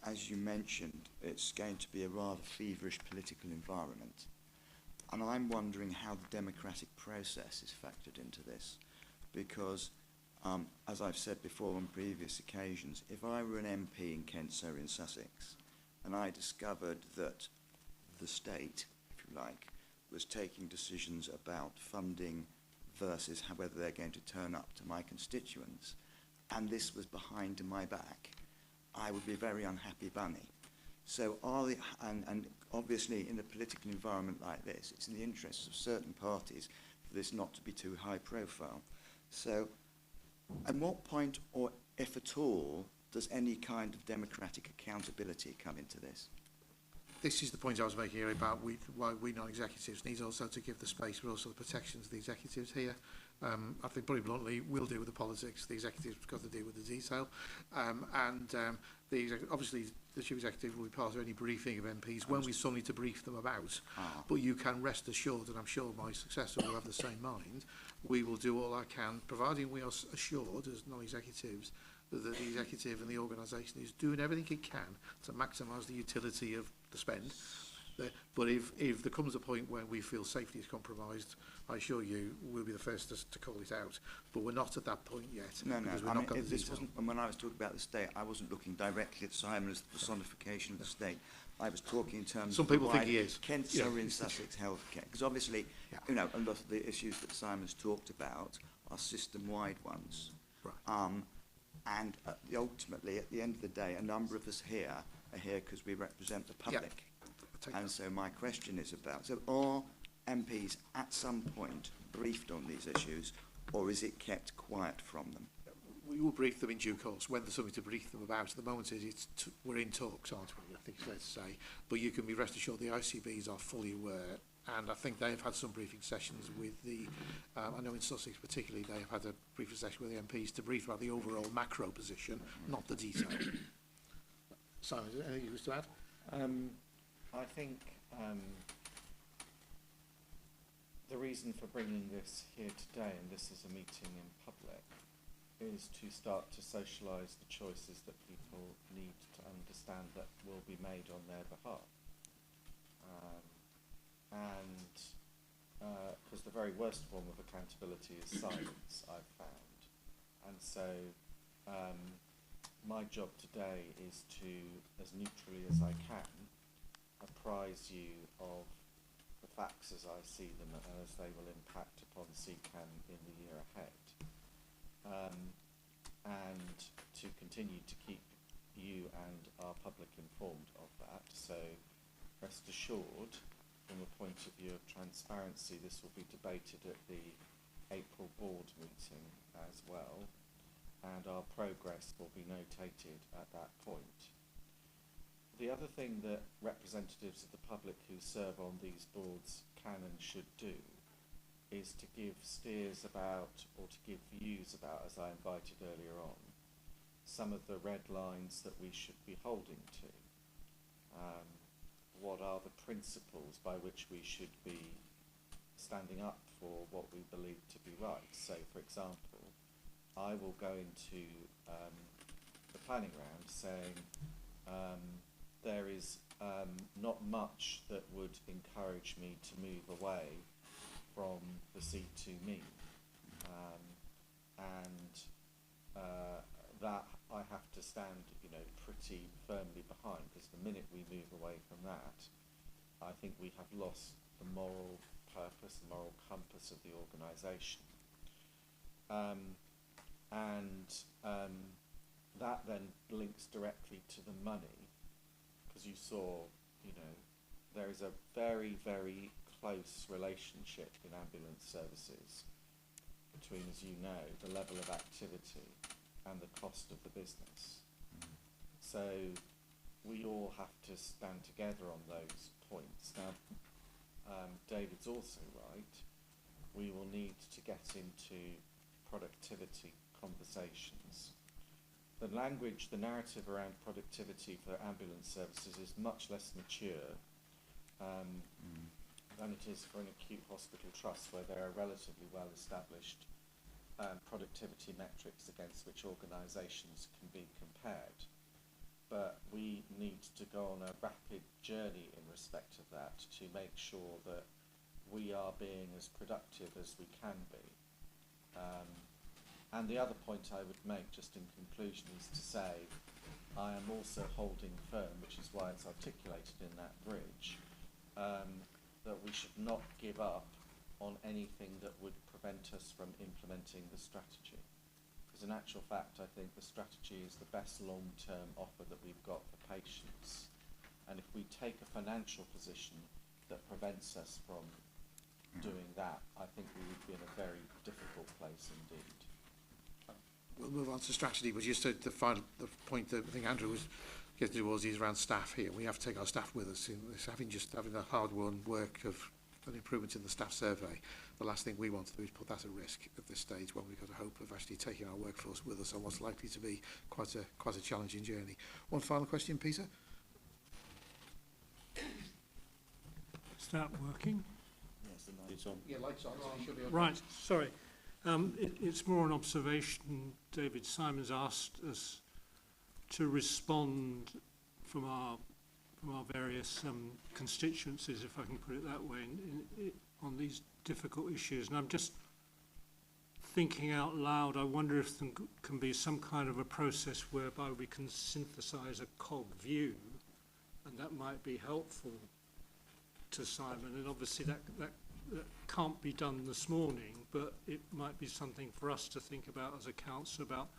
As you mentioned, it's going to be a rather feverish political environment. And I'm wondering how the democratic process is factored into this. Because, as I've said before on previous occasions, if I were an MP in Kent, Surrey and Sussex, and I discovered that the state, if you like, was taking decisions about funding versus whether they're going to turn up to my constituents, and this was behind my back, I would be a very unhappy bunny. So and obviously in a political environment like this, it's in the interests of certain parties for this not to be too high profile. So at what point, or if at all, does any kind of democratic accountability come into this? This is the point I was making here about why we non-executives need also to give the space, but also the protection to the executives here. I think pretty bluntly, we'll deal with the politics. The executives have got to deal with the detail. Obviously, the chief executive will be part of any briefing of MPs when we still need to brief them about. But you can rest assured, and I'm sure my successor will have the same mind, we will do all I can, providing we are assured as non-executives that the executive and the organisation is doing everything it can to maximise the utility of the spend. But if there comes a point where we feel safety is compromised, I assure you we'll be the first to call it out. But we're not at that point yet. No, we're I not mean, this wasn't, and when I was talking about the state, I wasn't looking directly at Simon as the personification of the state. I was talking in terms Some of people think he is. Kent, Surrey and Sussex healthcare. Because obviously, you know, a lot of the issues that Simon's talked about are system-wide ones. Right. And ultimately, at the end of the day, a number of us here are here because we represent the public. And so my question is about, so are MPs at some point briefed on these issues, or is it kept quiet from them? We will brief them in due course when there's something to brief them about. At the moment, we're in talks, aren't we? I think it's fair to say. But you can be rest assured the ICBs are fully aware, and I think they have had some briefing sessions with the, I know in Sussex particularly, they have had a briefing session with the MPs to brief about the overall macro position, not the detail. Simon, is there anything you wish to add? I think the reason for bringing this here today, and this is a meeting in public, is to start to socialise the choices that people need to understand that will be made on their behalf. Because the very worst form of accountability is silence, I've found. And so my job today is to, as neutrally as I can, apprise you of the facts as I see them and as they will impact upon CCAN in the year ahead. And to continue to keep you and our public informed of that. So rest assured, from a point of view of transparency, this will be debated at the April board meeting as well, and our progress will be notated at that point. The other thing that representatives of the public who serve on these boards can and should do is to give steers about, or to give views about, as I invited earlier on, some of the red lines that we should be holding to. What are the principles by which we should be standing up for what we believe to be right? So, for example, I will go into the planning round saying there is not much that would encourage me to move away from the C2 mean. That I have to stand, pretty firmly behind, because the minute we move away from that, I think we have lost the moral purpose, the moral compass of the organisation. That then links directly to the money, because you saw, there is a very, very close relationship in ambulance services between, as you know, the level of activity and the cost of the business. So we all have to stand together on those points. Now, David's also right. We will need to get into productivity conversations. The language, the narrative around productivity for ambulance services is much less mature than it is for an acute hospital trust, where there are relatively well-established productivity metrics against which organisations can be compared. But we need to go on a rapid journey in respect of that to make sure that we are being as productive as we can be. And the other point I would make, just in conclusion, is to say I am also holding firm, which is why it's articulated in that bridge, that we should not give up on anything that would prevent us from implementing the strategy. Because in actual fact, I think the strategy is the best long-term offer that we've got for patients. And if we take a financial position that prevents us from doing that, I think we would be in a very difficult place indeed. We'll move on to strategy, but just the point that I think Andrew was getting towards is around staff here. We have to take our staff with us in this, having the hard-won work of an improvement in the staff survey. The last thing we want to do is put that at risk at this stage, when we've got a hope of actually taking our workforce with us on what's likely to be quite a challenging journey. One final question, Peter. Start working. Yes, the light's on. Yeah, lights on. So you should be on. Right, sorry. It's more an observation. David Simons asked us to respond from our various constituencies, if I can put it that way, on these difficult issues. And I'm just thinking out loud, I wonder if there can be some kind of a process whereby we can synthesise a COG view, and that might be helpful to Simon. And obviously that can't be done this morning, but it might be something for us to think about as a council, about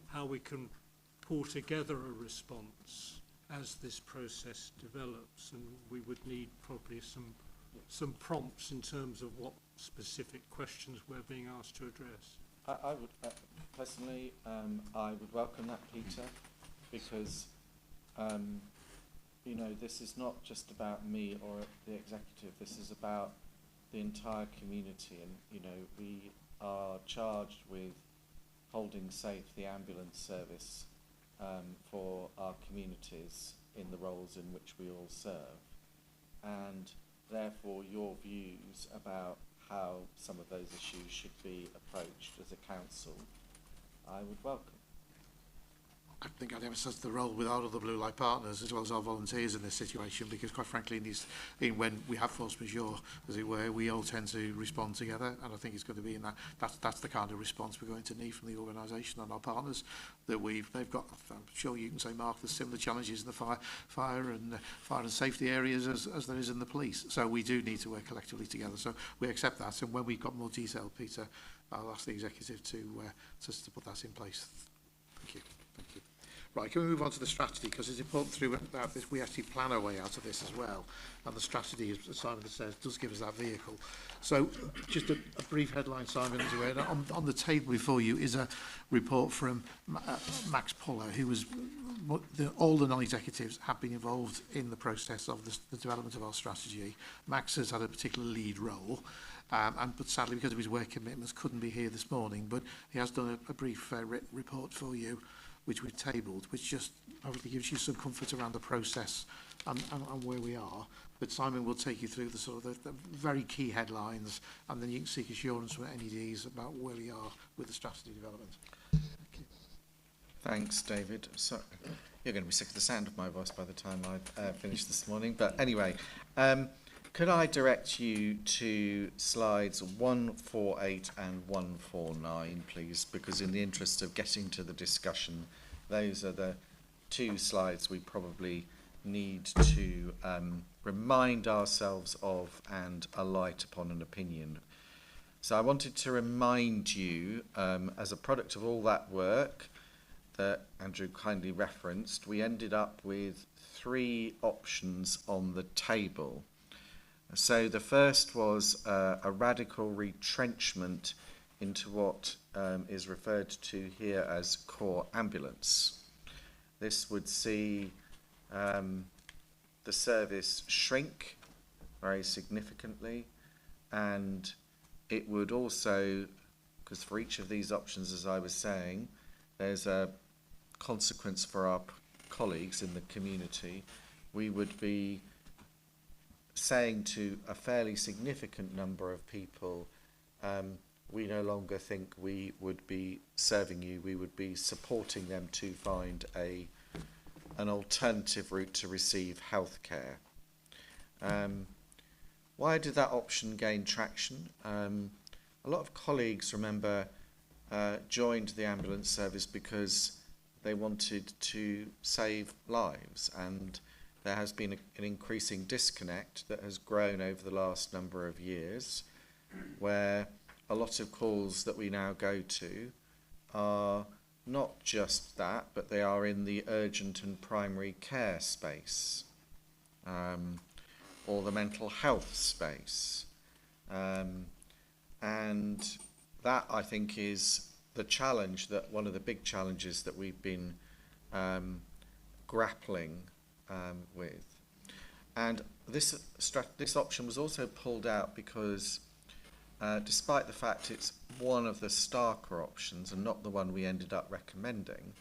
how we can pull together a response as this process develops. And we would need probably some prompts in terms of what specific questions we're being asked to address. I would personally, I would welcome that, Peter, because this is not just about me or the executive. This is about the entire community, and we are charged with holding safe the ambulance service for our communities in the roles in which we all serve, and therefore your views about how some of those issues should be approached as a council, I would welcome. I think I'd emphasise the role with our other Blue Light partners as well as our volunteers in this situation, because quite frankly when we have force majeure, as it were, we all tend to respond together, and I think it's going to be in that's the kind of response we're going to need from the organisation and our partners that they've got. I'm sure you can say, Mark, there's similar challenges in the fire and safety areas as there is in the police, so we do need to work collectively together. So we accept that, and when we've got more detail, Peter, I'll ask the executive to put that in place. Thank you. Thank you. Right, can we move on to the strategy, because it's important through this we actually plan our way out of this as well, and the strategy, as Simon says, does give us that vehicle. So just a brief headline, Simon, as aware. On the table before you is a report from Max Puller, who was all the non-executives have been involved in the process of the development of our strategy. Max has had a particular lead role, but sadly because of his work commitments couldn't be here this morning, but he has done a brief report for you, which we've tabled, which just hopefully gives you some comfort around the process and where we are. But Simon will take you through the very key headlines, and then you can seek assurance from NEDs about where we are with the strategy development. Thank you. Thanks, David. So, You're going to be sick of the sound of my voice by the time I finish this morning. But anyway, could I direct you to slides 148 and 149, please? Because in the interest of getting to the discussion, those are the two slides we probably need to remind ourselves of and alight upon an opinion. So I wanted to remind you, as a product of all that work that Andrew kindly referenced, we ended up with 3 options on the table. So the first was a radical retrenchment into what is referred to here as core ambulance. This would see the service shrink very significantly, and it would also, because for each of these options, as I was saying, there's a consequence for our colleagues in the community. We would be saying to a fairly significant number of people, we no longer think we would be serving you, we would be supporting them to find an alternative route to receive health care. Why did that option gain traction? A lot of colleagues, remember, joined the ambulance service because they wanted to save lives, and there has been an increasing disconnect that has grown over the last number of years, where a lot of calls that we now go to are not just that, but they are in the urgent and primary care space, or the mental health space. And that, I think, is the challenge, that one of the big challenges that we've been grappling with. And this option was also pulled out because despite the fact it's one of the starker options and not the one we ended up recommending,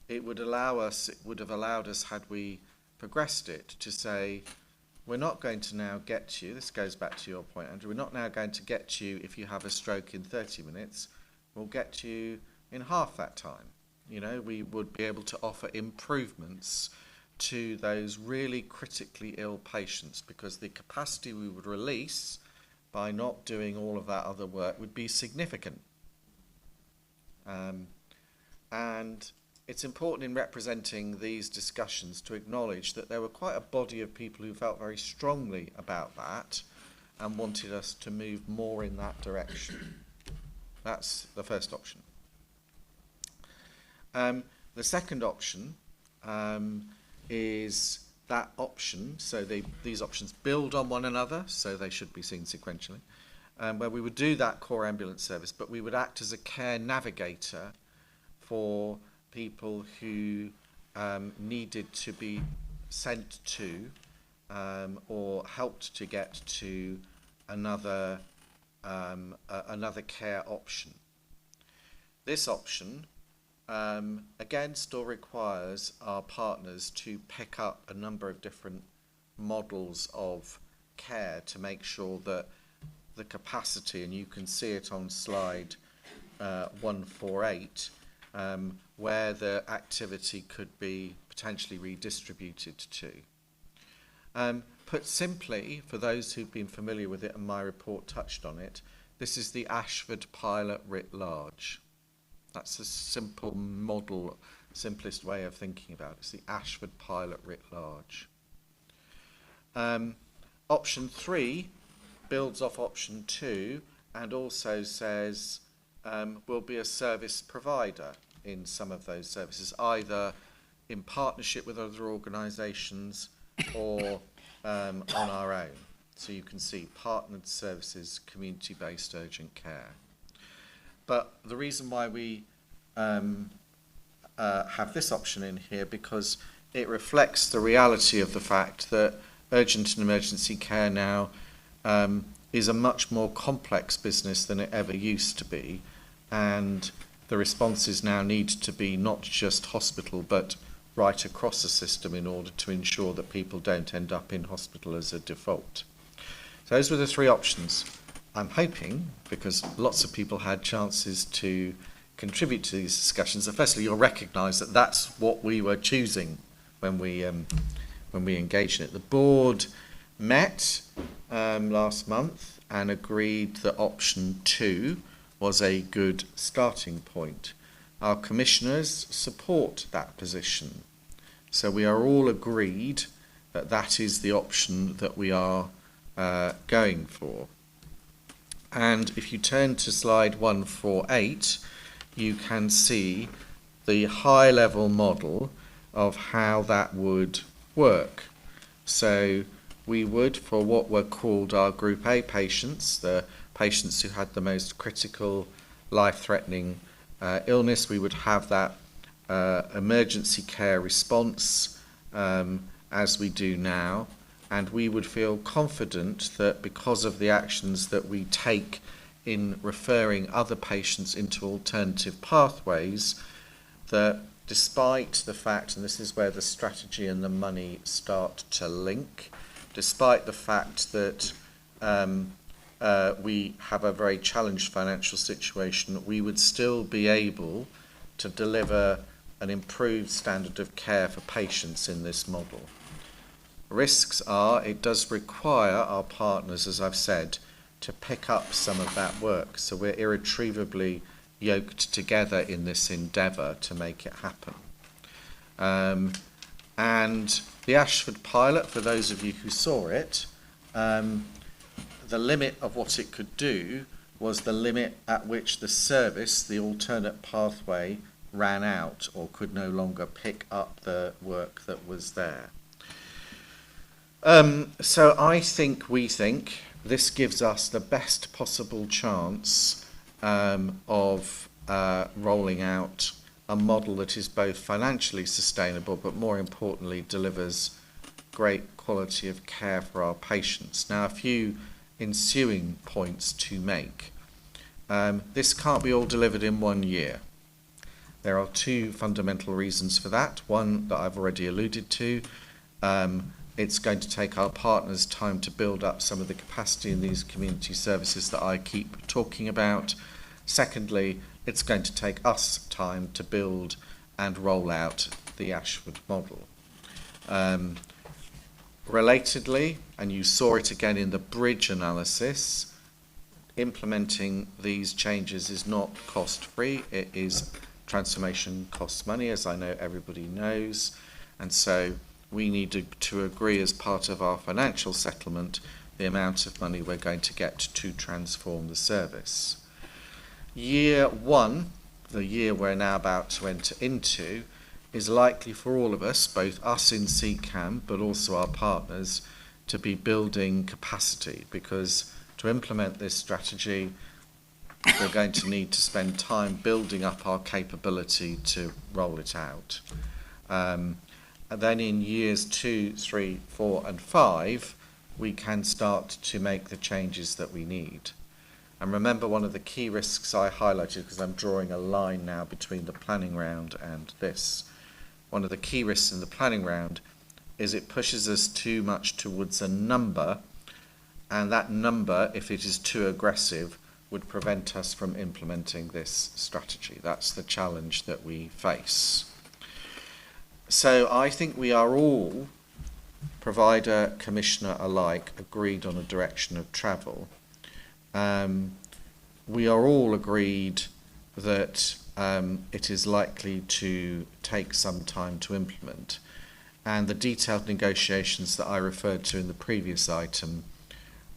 it would have allowed us, had we progressed it, to say, we're not going to now get you, this goes back to your point, Andrew, we're not now going to get you if you have a stroke in 30 minutes, we'll get you in half that time. You know, we would be able to offer improvements to those really critically ill patients, because the capacity we would release by not doing all of that other work would be significant. And it's important in representing these discussions to acknowledge that there were quite a body of people who felt very strongly about that and wanted us to move more in that direction. That's the first option. The second option is that option, so these options build on one another, so they should be seen sequentially, where we would do that core ambulance service, but we would act as a care navigator for people who needed to be sent to or helped to get to another care option. This option again still requires our partners to pick up a number of different models of care to make sure that the capacity, and you can see it on slide 148, where the activity could be potentially redistributed to. Put simply, for those who've been familiar with it, and my report touched on it, this is the Ashford pilot writ large. That's a simple model, simplest way of thinking about it. It's the Ashford pilot writ large. Option 3 builds off option 2 and also says we'll be a service provider in some of those services, either in partnership with other organisations or on our own. So you can see partnered services, community-based urgent care. But the reason why we have this option in here, because it reflects the reality of the fact that urgent and emergency care now is a much more complex business than it ever used to be, and the responses now need to be not just hospital but right across the system in order to ensure that people don't end up in hospital as a default. So those were the 3 options. I'm hoping, because lots of people had chances to contribute to these discussions. So firstly, you'll recognise that that's what we were choosing when we engaged in it. The board met last month and agreed that option 2 was a good starting point. Our commissioners support that position. So we are all agreed that that is the option that we are going for. And if you turn to slide 148, you can see the high-level model of how that would work. So we would, for what were called our Group A patients, the patients who had the most critical, life-threatening illness, we would have that emergency care response as we do now, and we would feel confident that because of the actions that we take in referring other patients into alternative pathways, that despite the fact, and this is where the strategy and the money start to link, despite the fact that we have a very challenged financial situation, we would still be able to deliver an improved standard of care for patients in this model. Risks are, it does require our partners, as I've said, to pick up some of that work. So we're irretrievably yoked together in this endeavour to make it happen. And the Ashford pilot, for those of you who saw it, the limit of what it could do was the limit at which the service, the alternate pathway, ran out or could no longer pick up the work that was there. So we think this gives us the best possible chance of rolling out a model that is both financially sustainable but more importantly delivers great quality of care for our patients. Now, a few ensuing points to make. This can't be all delivered in 1 year. There are 2 fundamental reasons for that. One that I've already alluded to. It's going to take our partners time to build up some of the capacity in these community services that I keep talking about. Secondly, it's going to take us time to build and roll out the Ashford model. Relatedly, and you saw it again in the bridge analysis, implementing these changes is not cost-free. It is transformation costs money, as I know everybody knows, and so we need to agree as part of our financial settlement the amount of money we're going to get to transform the service. Year 1, the year we're now about to enter into, is likely for all of us, both us in CCAM but also our partners, to be building capacity, because to implement this strategy we're going to need to spend time building up our capability to roll it out. And then in years 2, 3, 4 and 5 we can start to make the changes that we need. And remember, one of the key risks I highlighted, because I'm drawing a line now between the planning round and this, one of the key risks in the planning round is it pushes us too much towards a number, and that number, if it is too aggressive, would prevent us from implementing this strategy. That's the challenge that we face. So I think we are all, provider, commissioner alike, agreed on a direction of travel. We are all agreed that it is likely to take some time to implement. And the detailed negotiations that I referred to in the previous item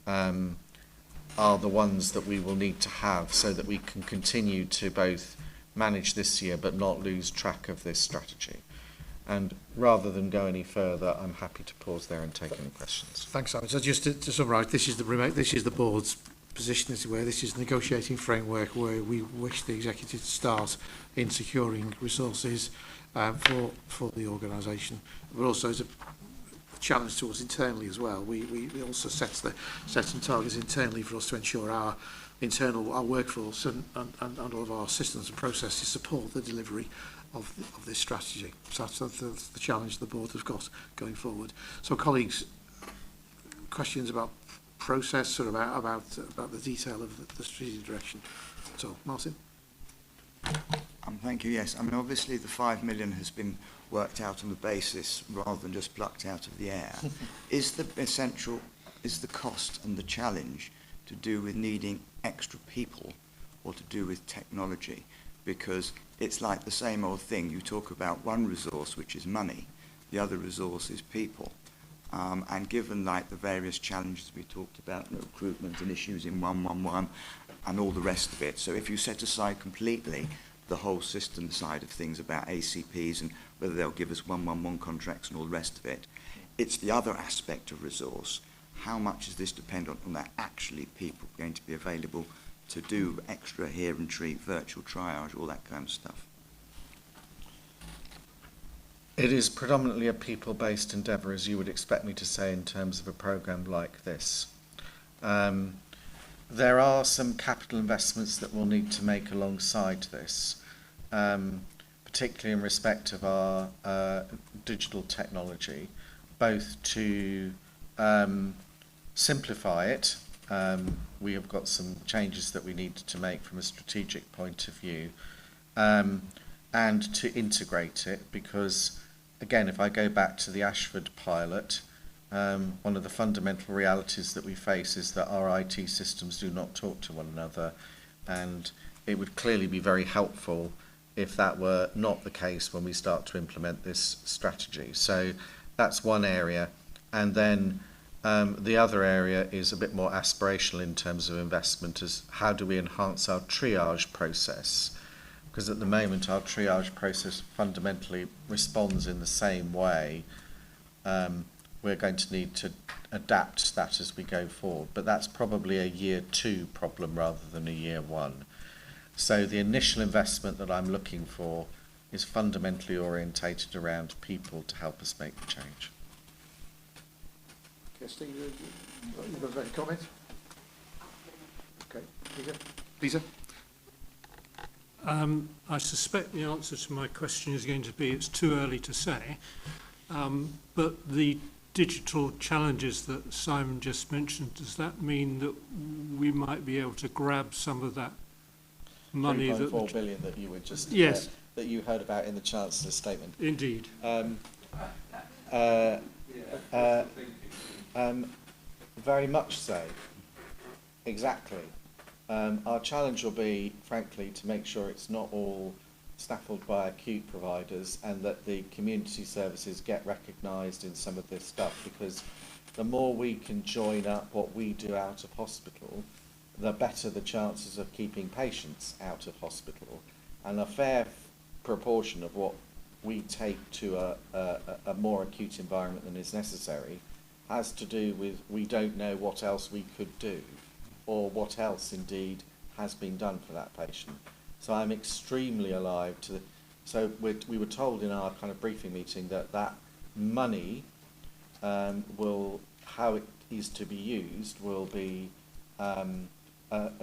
are the ones that we will need to have so that we can continue to both manage this year but not lose track of this strategy. And rather than go any further, I'm happy to pause there and take any questions. Thanks, Simon. So just to summarise, this is the board's position, as it were. This is the negotiating framework where we wish the executive to start in securing resources for the organisation. But also as a challenge to us internally as well. We also set some targets internally for us to ensure our workforce and all of our systems and processes support the delivery of this strategy. So that's the challenge the board has got going forward. So colleagues, questions about process or about the detail of the strategic direction? So Martin. Thank you. Yes, I mean, obviously the 5 million has been worked out on the basis rather than just plucked out of the air. Is the cost and the challenge to do with needing extra people or to do with technology? Because it's like the same old thing. You talk about one resource, which is money. The other resource is people. And given like the various challenges we talked about, recruitment and issues in 111 and all the rest of it. So if you set aside completely the whole system side of things about ACPs and whether they'll give us 111 contracts and all the rest of it, it's the other aspect of resource. How much is this dependent on that actually people going to be available to do extra hear and treat, virtual triage, all that kind of stuff? It is predominantly a people-based endeavour, as you would expect me to say, in terms of a programme like this. There are some capital investments that we'll need to make alongside this, particularly in respect of our digital technology, both to simplify it. We have got some changes that we need to make from a strategic point of view, and to integrate it, because again, if I go back to the Ashford pilot, one of the fundamental realities that we face is that our IT systems do not talk to one another, and it would clearly be very helpful if that were not the case when we start to implement this strategy. So that's one area. And then the other area is a bit more aspirational in terms of investment, is how do we enhance our triage process? Because at the moment our triage process fundamentally responds in the same way. We're going to need to adapt that as we go forward, but that's probably a year 2 problem rather than a year 1. So the initial investment that I'm looking for is fundamentally orientated around people to help us make the change. Kirsty, you've got any comments? Okay, Lisa? I suspect the answer to my question is going to be it's too early to say, but the digital challenges that Simon just mentioned, does that mean that we might be able to grab some of that money? 3.4 billion that you were just yes, that you heard about in the Chancellor's statement. Indeed. Very much so. Exactly. Our challenge will be, frankly, to make sure it's not all snaffled by acute providers and that the community services get recognised in some of this stuff, because the more we can join up what we do out of hospital, the better the chances of keeping patients out of hospital. And a fair proportion of what we take to a more acute environment than is necessary has to do with we don't know what else we could do or what else indeed has been done for that patient. So I'm extremely alive to so we were told in our kind of briefing meeting that that money will, how it is to be used, will be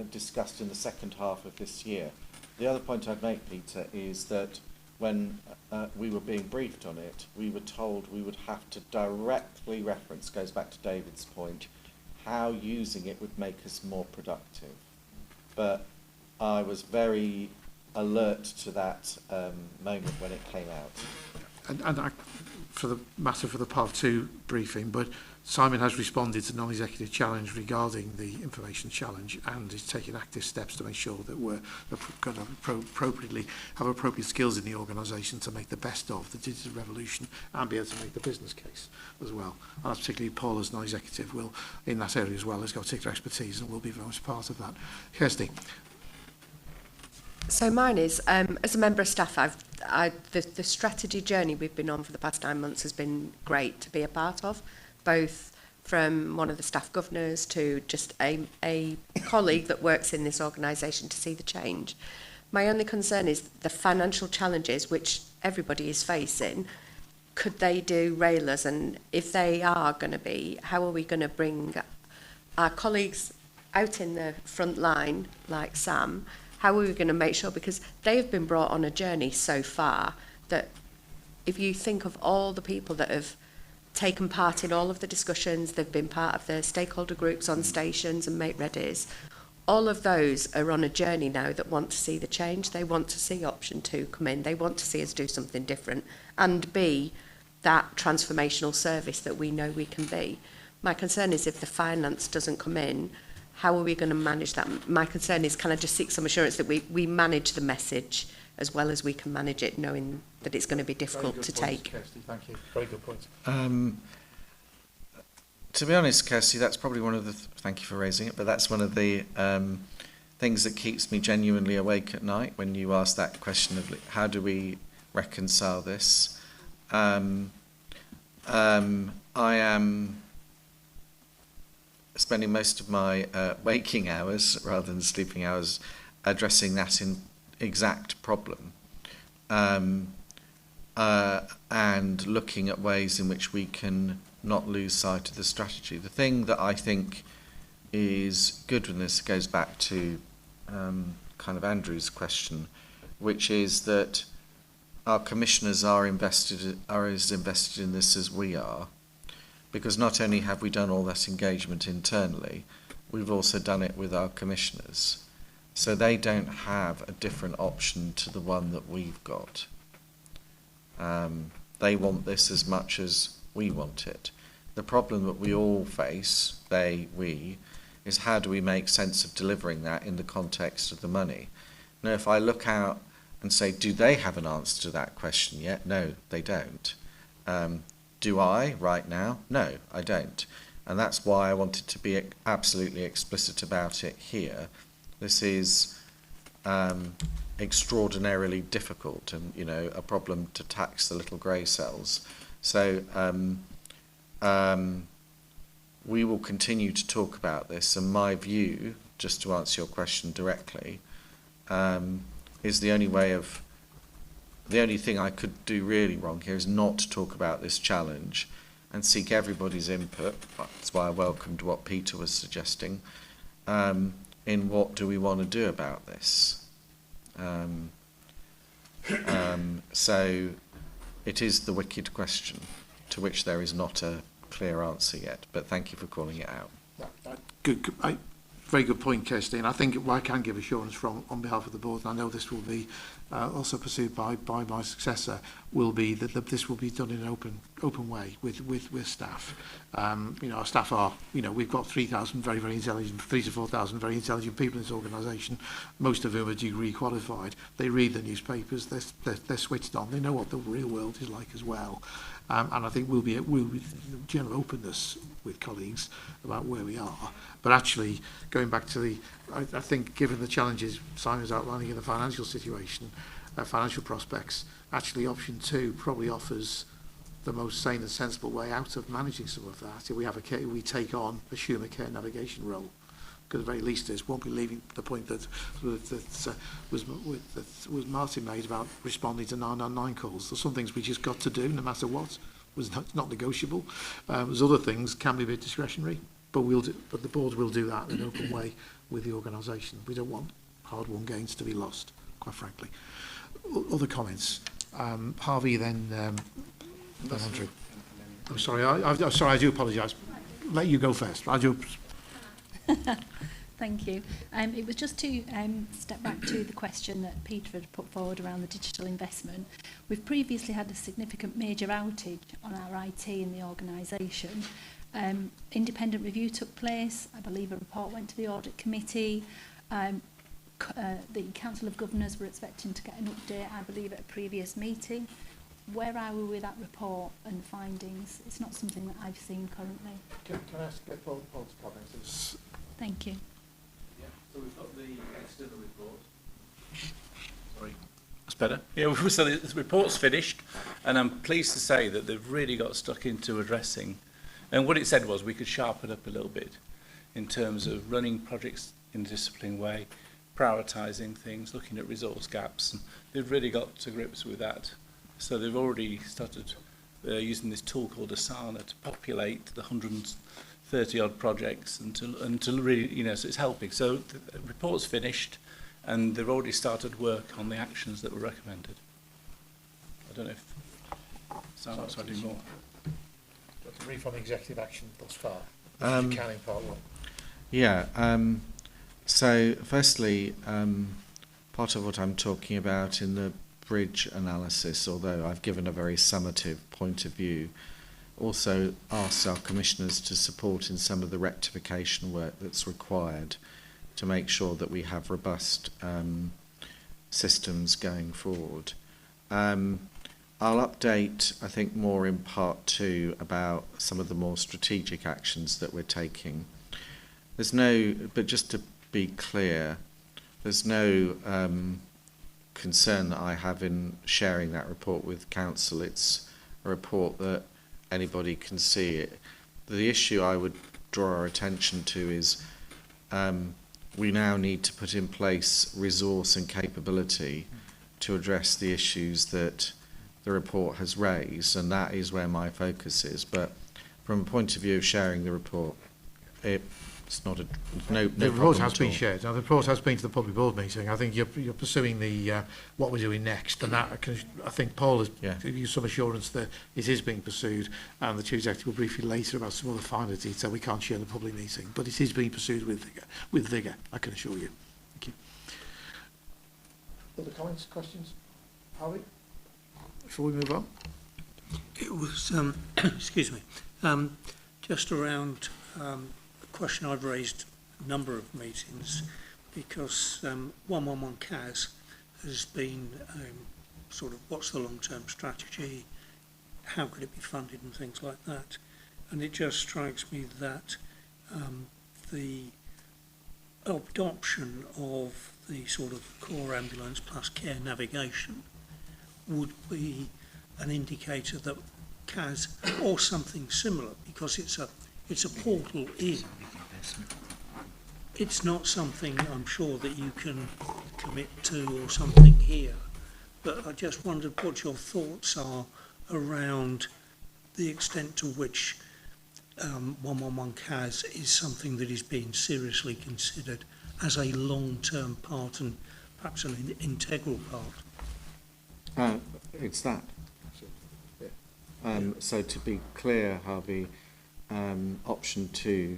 discussed in the second half of this year. The other point I'd make, Peter, is that when we were being briefed on it, we were told we would have to directly reference, goes back to David's point, how using it would make us more productive. But I was very alert to that moment when it came out. And for the matter for the part 2 briefing, but Simon has responded to non-executive challenge regarding the information challenge and is taking active steps to make sure that we're going to appropriately have appropriate skills in the organisation to make the best of the digital revolution and be able to make the business case as well. And that's particularly Paul as non-executive will, in that area as well, has got particular expertise and will be very much part of that. Kirsty. So mine is, as a member of staff, the strategy journey we've been on for the past 9 months has been great to be a part of, both from one of the staff governors to just a colleague that works in this organisation to see the change. My only concern is the financial challenges which everybody is facing. Could they derail us? And if they are going to be, how are we going to bring our colleagues out in the front line, like Sam? How are we going to make sure, because they've been brought on a journey so far that if you think of all the people that have taken part in all of the discussions, they've been part of the stakeholder groups on stations and make readies, all of those are on a journey now that want to see the change. They want to see option 2 come in. They want to see us do something different and be that transformational service that we know we can be. My concern is if the finance doesn't come in, how are we going to manage that? My concern is, can I just seek some assurance that we manage the message as well as we can manage it, knowing that it's going to be difficult to take. Kirsty, thank you. Very good point. To be honest, Kirsty, that's probably one of the, thank you for raising it, but that's one of the things that keeps me genuinely awake at night when you ask that question of how do we reconcile this. I am spending most of my waking hours rather than sleeping hours addressing that exact problem and looking at ways in which we can not lose sight of the strategy. The thing that I think is good when this goes back to kind of Andrew's question, which is that our commissioners are as invested in this as we are, because not only have we done all that engagement internally, we've also done it with our commissioners. So they don't have a different option to the one that we've got. They want this as much as we want it. The problem that we all face, we, is how do we make sense of delivering that in the context of the money? Now, if I look out and say, do they have an answer to that question yet? No, they don't. Do I right now? No, I don't. And that's why I wanted to be absolutely explicit about it here. This is extraordinarily difficult and, you know, a problem to tax the little grey cells. So we will continue to talk about this, and my view, just to answer your question directly, is the only thing I could do really wrong here is not to talk about this challenge and seek everybody's input. That's why I welcomed what Peter was suggesting, in what do we want to do about this. So it is the wicked question to which there is not a clear answer yet, but thank you for calling it out. Very good point, Kirsty, and I think what I can give assurance on behalf of the board, and I know this will be also pursued by my successor, will be that this will be done in an open way with staff. You know, our staff are, you know, we've got 3,000 very, very intelligent, 3,000 to 4,000 very intelligent people in this organisation, most of whom are degree qualified. They read the newspapers, they're switched on, they know what the real world is like as well. And I think we'll be general openness with colleagues about where we are. But actually, going back to I think given the challenges Simon's outlining in the financial situation, financial prospects, actually option 2 probably offers the most sane and sensible way out of managing some of that. If we take on, assume a care navigation role, because at the very least this won't be leaving the point that was Martin made about responding to 999 calls. There's some things we just got to do no matter what. Was not negotiable. There's other things can be a bit discretionary, but the board will do that in an open way with the organisation. We don't want hard-won gains to be lost, quite frankly. Other comments? Harvey, then Andrew. I'm sorry. I'm sorry. I do apologise. Let you go first. I do. Thank you. It was just to step back to the question that Peter had put forward around the digital investment. We've previously had a significant major outage on our IT in the organisation. Independent review took place. I believe a report went to the audit committee. The Council of Governors were expecting to get an update, I believe, at a previous meeting. Where are we with that report and findings? It's not something that I've seen currently. Can I ask Paul's comments? Thank you. So we've got the external report. Sorry, that's better. Yeah, so the report's finished, and I'm pleased to say that they've really got stuck into addressing. And what it said was we could sharpen up a little bit in terms of running projects in a disciplined way, prioritising things, looking at resource gaps. And they've really got to grips with that. So they've already started using this tool called Asana to populate the 130 odd projects and to really, you know, so it's helping. So the report's finished and they've already started work on the actions that were recommended. I don't know if someone wants to do more. To brief on the executive action thus far, which you can in part 1. Yeah. So, firstly, part of what I'm talking about in the bridge analysis, although I've given a very summative point of view, also asks our commissioners to support in some of the rectification work that's required to make sure that we have robust systems going forward. I'll update, I think, more in part 2 about some of the more strategic actions that we're taking. There's no, but just to be clear, there's no concern that I have in sharing that report with Council. It's a report that anybody can see it. The issue I would draw our attention to is we now need to put in place resource and capability to address the issues that the report has raised, and that is where my focus is. But from a point of view of sharing the report, it's not no the report has been shared. Now, the report has been to the public board meeting. I think you're pursuing the what we're doing next, and that I think Paul has given you some assurance that it is being pursued, and the Chief Executive will brief you later about some other finer detail we can't share in the public meeting, but it is being pursued with vigour, I can assure you. Thank you. Other comments, questions? Harvey? Before we move on? It was, excuse me, just around a question I've raised a number of meetings, because 111 CAS has been sort of what's the long-term strategy, how could it be funded and things like that. And it just strikes me that the adoption of the sort of core ambulance plus care navigation would be an indicator that CAS or something similar, because it's a portal in. It's not something I'm sure that you can commit to or something here, but I just wondered what your thoughts are around the extent to which 111 CAS is something that is being seriously considered as a long-term part and perhaps an integral part. It's that. So to be clear, Harvey, option 2,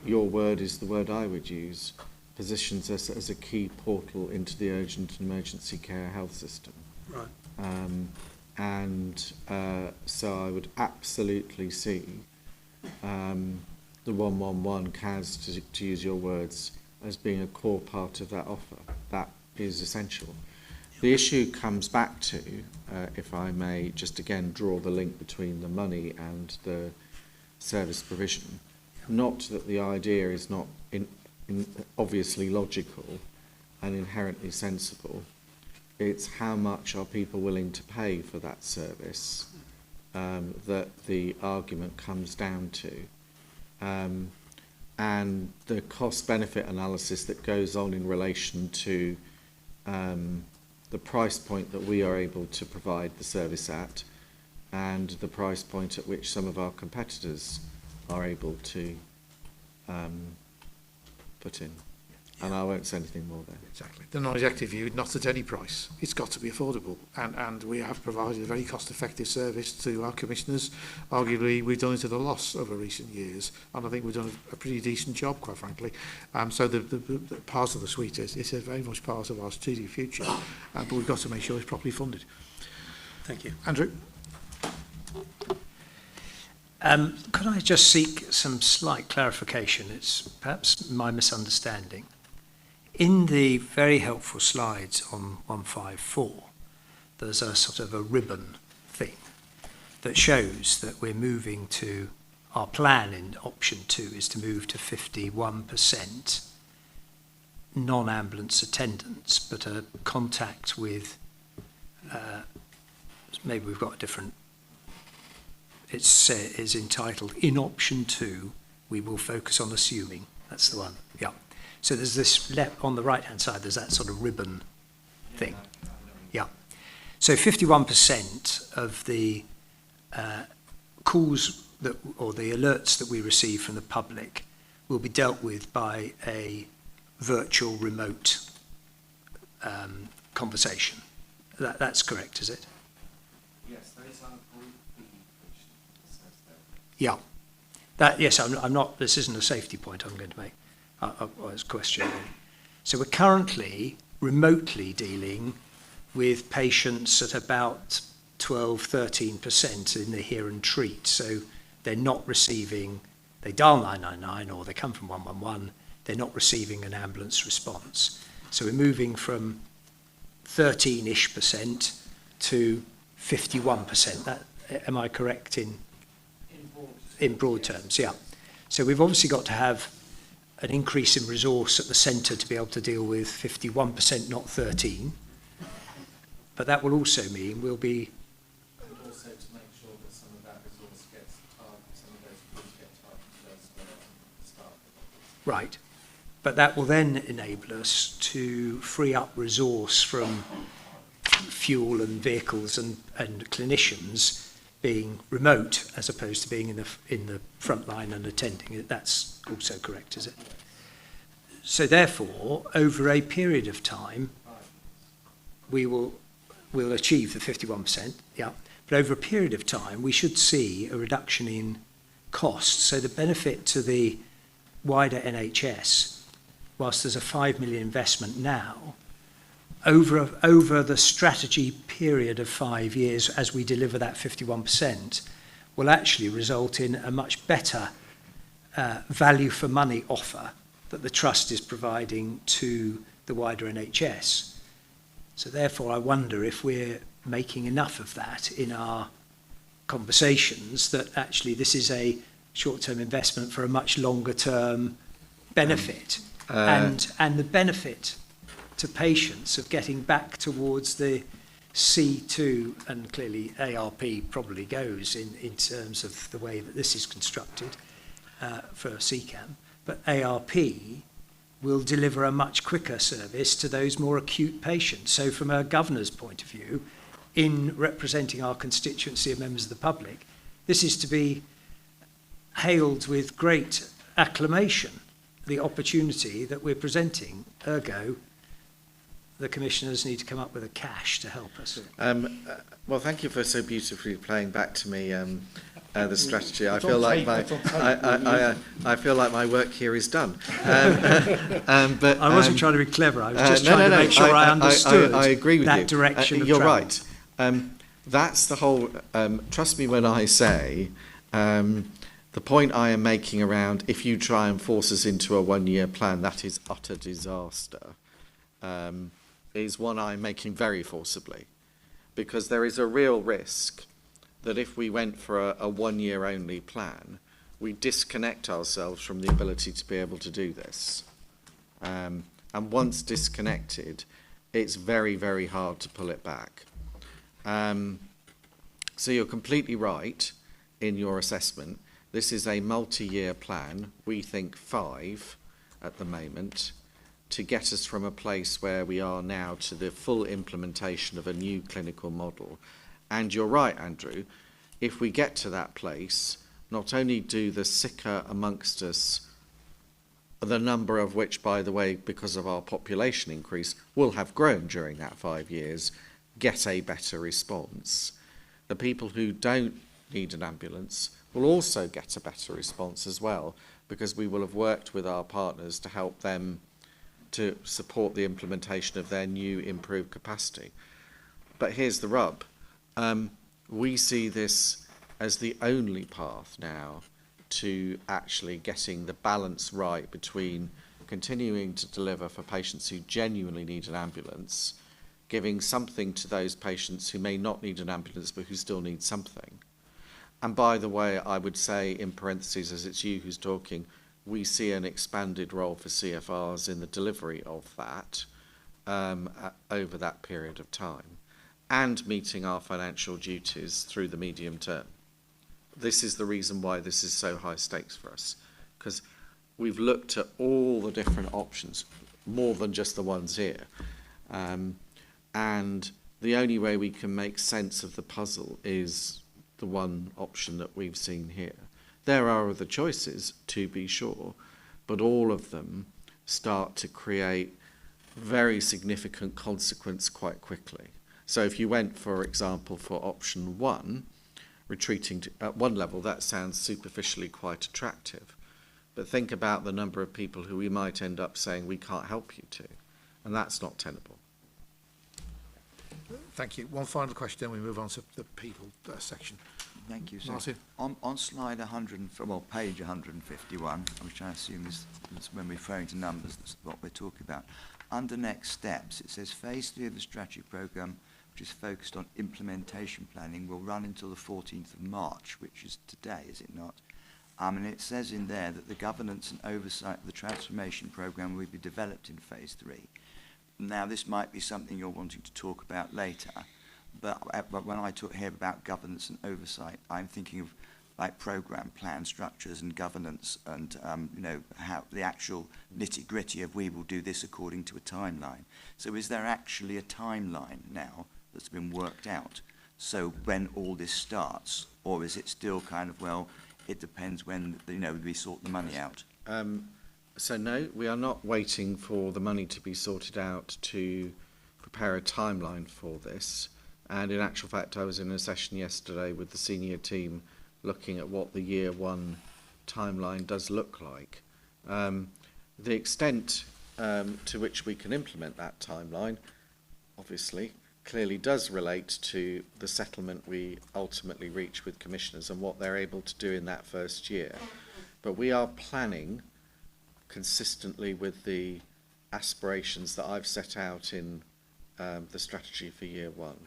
your word is the word I would use, positions us as a key portal into the urgent and emergency care health system. Right. So I would absolutely see the 111 CAS, to use your words, as being a core part of that offer. That is essential. The issue comes back to, if I may just again draw the link between the money and the service provision, not that the idea is not obviously logical and inherently sensible, it's how much are people willing to pay for that service that the argument comes down to. And the cost-benefit analysis that goes on in relation to the price point that we are able to provide the service at and the price point at which some of our competitors are able to put in. And I won't say anything more there. Exactly. The non-executive view, not at any price. It's got to be affordable. And we have provided a very cost-effective service to our commissioners. Arguably, we've done it at a loss over recent years. And I think we've done a pretty decent job, quite frankly. So the part of the suite is very much part of our strategic future. But we've got to make sure it's properly funded. Thank you. Andrew? Could I just seek some slight clarification? It's perhaps my misunderstanding. In the very helpful slides on 154, there's a sort of a ribbon thing that shows that we're moving to, our plan in option 2 is to move to 51% non-ambulance attendance, but a contact with, maybe we've got a different, it is entitled, in option 2, we will focus on assuming, that's the one, yeah. So there's this, on the right-hand side, there's that sort of ribbon thing. Yeah. So 51% of the calls that, or the alerts that we receive from the public will be dealt with by a virtual remote conversation. That's correct, is it? Yes, that is on Group B, which says that. Yeah. That, yes, I'm not, this isn't a safety point I'm going to make. As question. So we're currently remotely dealing with patients at about 12-13% in the hear and treat. So they're not receiving, they dial 999 or they come from 111, they're not receiving an ambulance response. So we're moving from 13-ish% to 51%. That, am I correct in broad terms? Yeah. So we've obviously got to have an increase in resource at the centre to be able to deal with 51%, not 13. But that will also mean we'll be... And also to make sure that some of that resource gets targeted, some of those crews get targeted elsewhere on the start. Right. But that will then enable us to free up resource from fuel and vehicles and clinicians being remote as opposed to being in the front line and attending. That's also correct, is it? So therefore, over a period of time, we'll achieve the 51%, yeah. But over a period of time, we should see a reduction in costs. So the benefit to the wider NHS, whilst there's a 5 million investment now, over the strategy period of 5 years as we deliver that 51%, will actually result in a much better value for money offer that the Trust is providing to the wider NHS. So therefore, I wonder if we're making enough of that in our conversations that actually this is a short-term investment for a much longer-term benefit. And the benefit to patients of getting back towards the C2, and clearly ARP probably goes in terms of the way that this is constructed for CCAM, but ARP will deliver a much quicker service to those more acute patients. So from a governor's point of view, in representing our constituency of members of the public, this is to be hailed with great acclamation, the opportunity that we're presenting. Ergo, the commissioners need to come up with a cash to help us. Well, thank you for so beautifully playing back to me the strategy. I feel like I feel like my work here is done. But I wasn't trying to be clever. I was just trying to make sure I understood I agree with that you. Direction of you're travel. right. That's the whole. Trust me when I say. The point I am making around if you try and force us into a one-year plan, that is utter disaster, is one I'm making very forcibly. Because there is a real risk that if we went for a one-year only plan, we disconnect ourselves from the ability to be able to do this. And once disconnected, it's very, very hard to pull it back. So you're completely right in your assessment. This is a multi-year plan, we think 5 at the moment, to get us from a place where we are now to the full implementation of a new clinical model. And you're right, Andrew, if we get to that place, not only do the sicker amongst us, the number of which, by the way, because of our population increase, will have grown during that 5 years, get a better response. The people who don't need an ambulance will also get a better response as well, because we will have worked with our partners to help them to support the implementation of their new improved capacity. But here's the rub. We see this as the only path now to actually getting the balance right between continuing to deliver for patients who genuinely need an ambulance, giving something to those patients who may not need an ambulance but who still need something. And by the way, I would say in parentheses, as it's you who's talking, we see an expanded role for CFRs in the delivery of that over that period of time, and meeting our financial duties through the medium term. This is the reason why this is so high stakes for us, because we've looked at all the different options, more than just the ones here. And the only way we can make sense of the puzzle is the one option that we've seen here. There are other choices, to be sure, but all of them start to create very significant consequence quite quickly. So if you went, for example, for option 1, retreating to, at one level, that sounds superficially quite attractive. but think about the number of people who we might end up saying we can't help you to, and that's not tenable. Thank you. One final question, then we move on to the people section. Thank you. So Martin. on slide 100, well, page 151, which I assume is when referring to numbers, that's what we're talking about. Under next steps, it says phase 3 of the strategy programme, which is focused on implementation planning, will run until the 14th of March, which is today, is it not? And it says in there that the governance and oversight of the transformation programme will be developed in phase 3. Now, this might be something you're wanting to talk about later, but when I hear about governance and oversight, I'm thinking of like programme plan structures and governance and, you know, how the actual nitty-gritty of we will do this according to a timeline. So is there actually a timeline now that's been worked out? So when all this starts, or is it still kind of, well, it depends when, you know, we sort the money out? So no, we are not waiting for the money to be sorted out to prepare a timeline for this. And in actual fact, I was in a session yesterday with the senior team looking at what the year one timeline does look like. The extent to which we can implement that timeline, obviously, clearly does relate to the settlement we ultimately reach with commissioners and what they're able to do in that first year. But we are planning consistently with the aspirations that I've set out in the strategy for year one.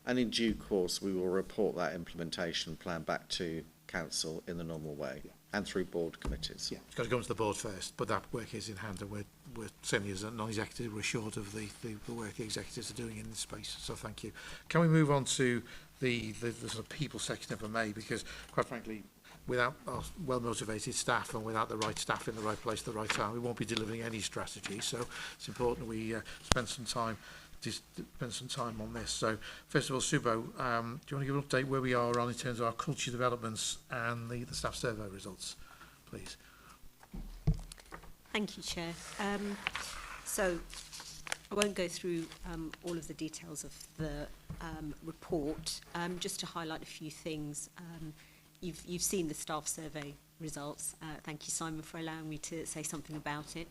And in due course, we will report that implementation plan back to Council in the normal way and through board committees. Yeah, it's got to go to the board first, but that work is in hand, and we're certainly as a non-executive, we're assured of the work the executives are doing in this space. So thank you. Can we move on to the sort of people section, if I may, because quite frankly, without our well-motivated staff and without the right staff in the right place at the right time, we won't be delivering any strategy. So it's important we spend some time on this. So first of all, Subo, do you want to give an update where we are on in terms of our culture developments and the staff survey results, please? Thank you, Chair. So I won't go through all of the details of the report, just to highlight a few things. You've seen the staff survey results. Thank you, Simon, for allowing me to say something about it.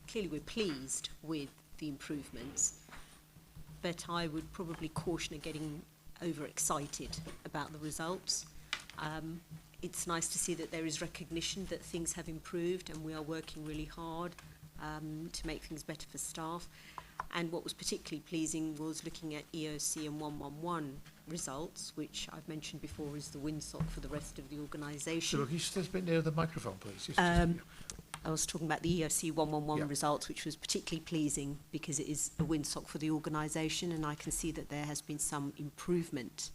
Clearly, we're pleased with the improvements, but I would probably caution at getting overexcited about the results. It's nice to see that there is recognition that things have improved and we are working really hard to make things better for staff. And what was particularly pleasing was looking at EOC and 111 results, which I've mentioned before is the windsock for the rest of the organisation. So, can you just a bit near the microphone, please? I was talking about the EOC 111 results, which was particularly pleasing because it is a windsock for the organisation, and I can see that there has been some improvement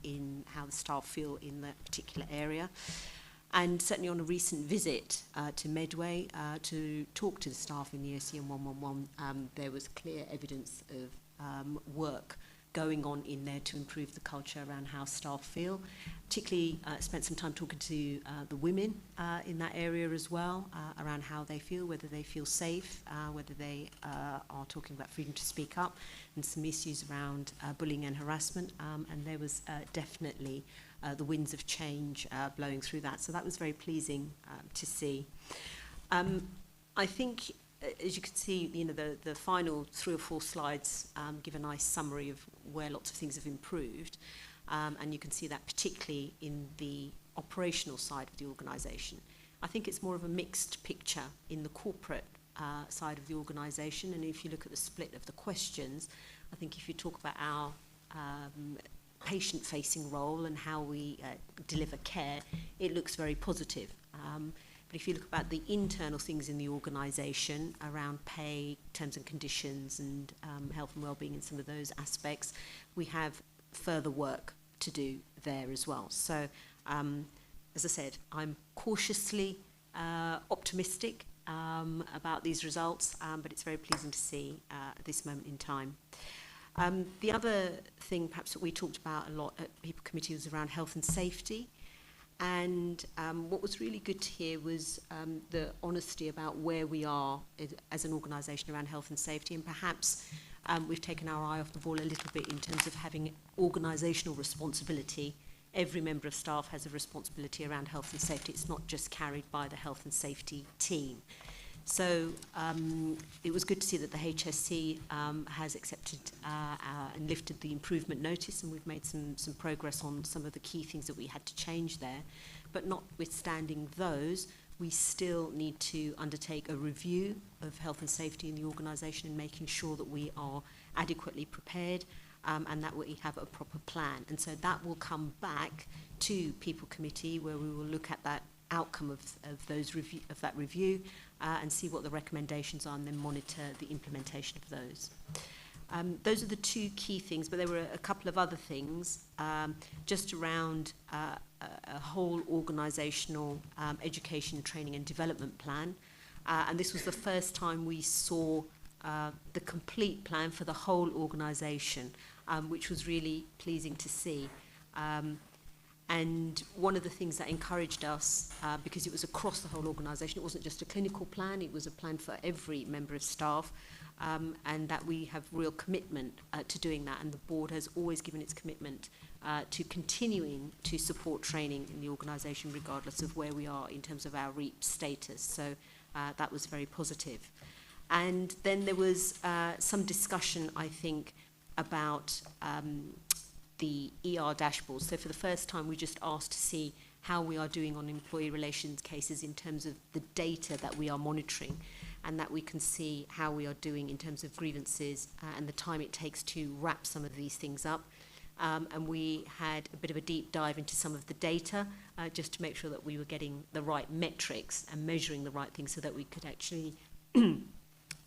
in how the staff feel in that particular area. And certainly on a recent visit to Medway to talk to the staff in the EOC and 111, there was clear evidence of work going on in there to improve the culture around how staff feel. Particularly spent some time talking to the women in that area as well, around how they feel, whether they feel safe, whether they are talking about freedom to speak up, and some issues around bullying and harassment. And there was definitely the winds of change blowing through that. So that was very pleasing to see. I think, as you can see, you know, the final 3 or 4 slides give a nice summary of where lots of things have improved. And you can see that particularly in the operational side of the organisation. I think it's more of a mixed picture in the corporate side of the organisation. And if you look at the split of the questions, I think if you talk about our patient facing role and how we deliver care, it looks very positive. But if you look about the internal things in the organisation around pay, terms and conditions and health and wellbeing and some of those aspects, we have further work to do there as well. So as I said, I'm cautiously optimistic about these results, but it's very pleasing to see at this moment in time. The other thing perhaps that we talked about a lot at People Committee was around health and safety. And what was really good to hear was the honesty about where we are as an organisation around health and safety. And perhaps we've taken our eye off the ball a little bit in terms of having organisational responsibility every member of staff has a responsibility around health and safety. It's not just carried by the health and safety team. So it was good to see that the HSC has accepted and lifted the improvement notice, and we've made some progress on some of the key things that we had to change there. But notwithstanding those, we still need to undertake a review of health and safety in the organisation and making sure that we are adequately prepared and that we have a proper plan. And so that will come back to People Committee, where we will look at that outcome of that review and see what the recommendations are, and then monitor the implementation of those. Those are the two key things, but there were a couple of other things just around a whole organisational education, training and development plan. And this was the first time we saw the complete plan for the whole organisation, which was really pleasing to see. And one of the things that encouraged us, because it was across the whole organisation, it wasn't just a clinical plan, it was a plan for every member of staff, and that we have real commitment to doing that, and the board has always given its commitment to continuing to support training in the organisation regardless of where we are in terms of our REAP status. So that was very positive. And then there was some discussion, I think, about the ER dashboard. So for the first time, we just asked to see how we are doing on employee relations cases in terms of the data that we are monitoring, and that we can see how we are doing in terms of grievances and the time it takes to wrap some of these things up. And we had a bit of a deep dive into some of the data just to make sure that we were getting the right metrics and measuring the right things so that we could actually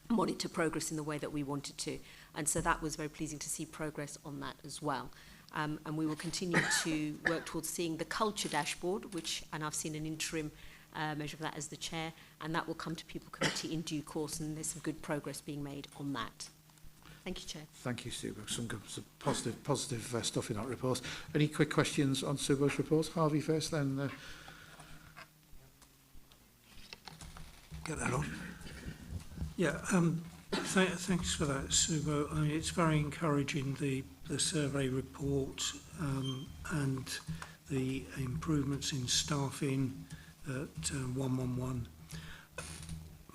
monitor progress in the way that we wanted to. And so that was very pleasing to see progress on that as well. And we will continue to work towards seeing the culture dashboard, and I've seen an interim measure of that as the chair, and that will come to People Committee in due course, and there's some good progress being made on that. Thank you, Chair. Thank you, Sue. Some positive stuff in that report. Any quick questions on Subo's report? Harvey first, then. Get that on. Yeah, thanks for that, Subo. I mean, it's very encouraging, the survey report and the improvements in staffing at 111.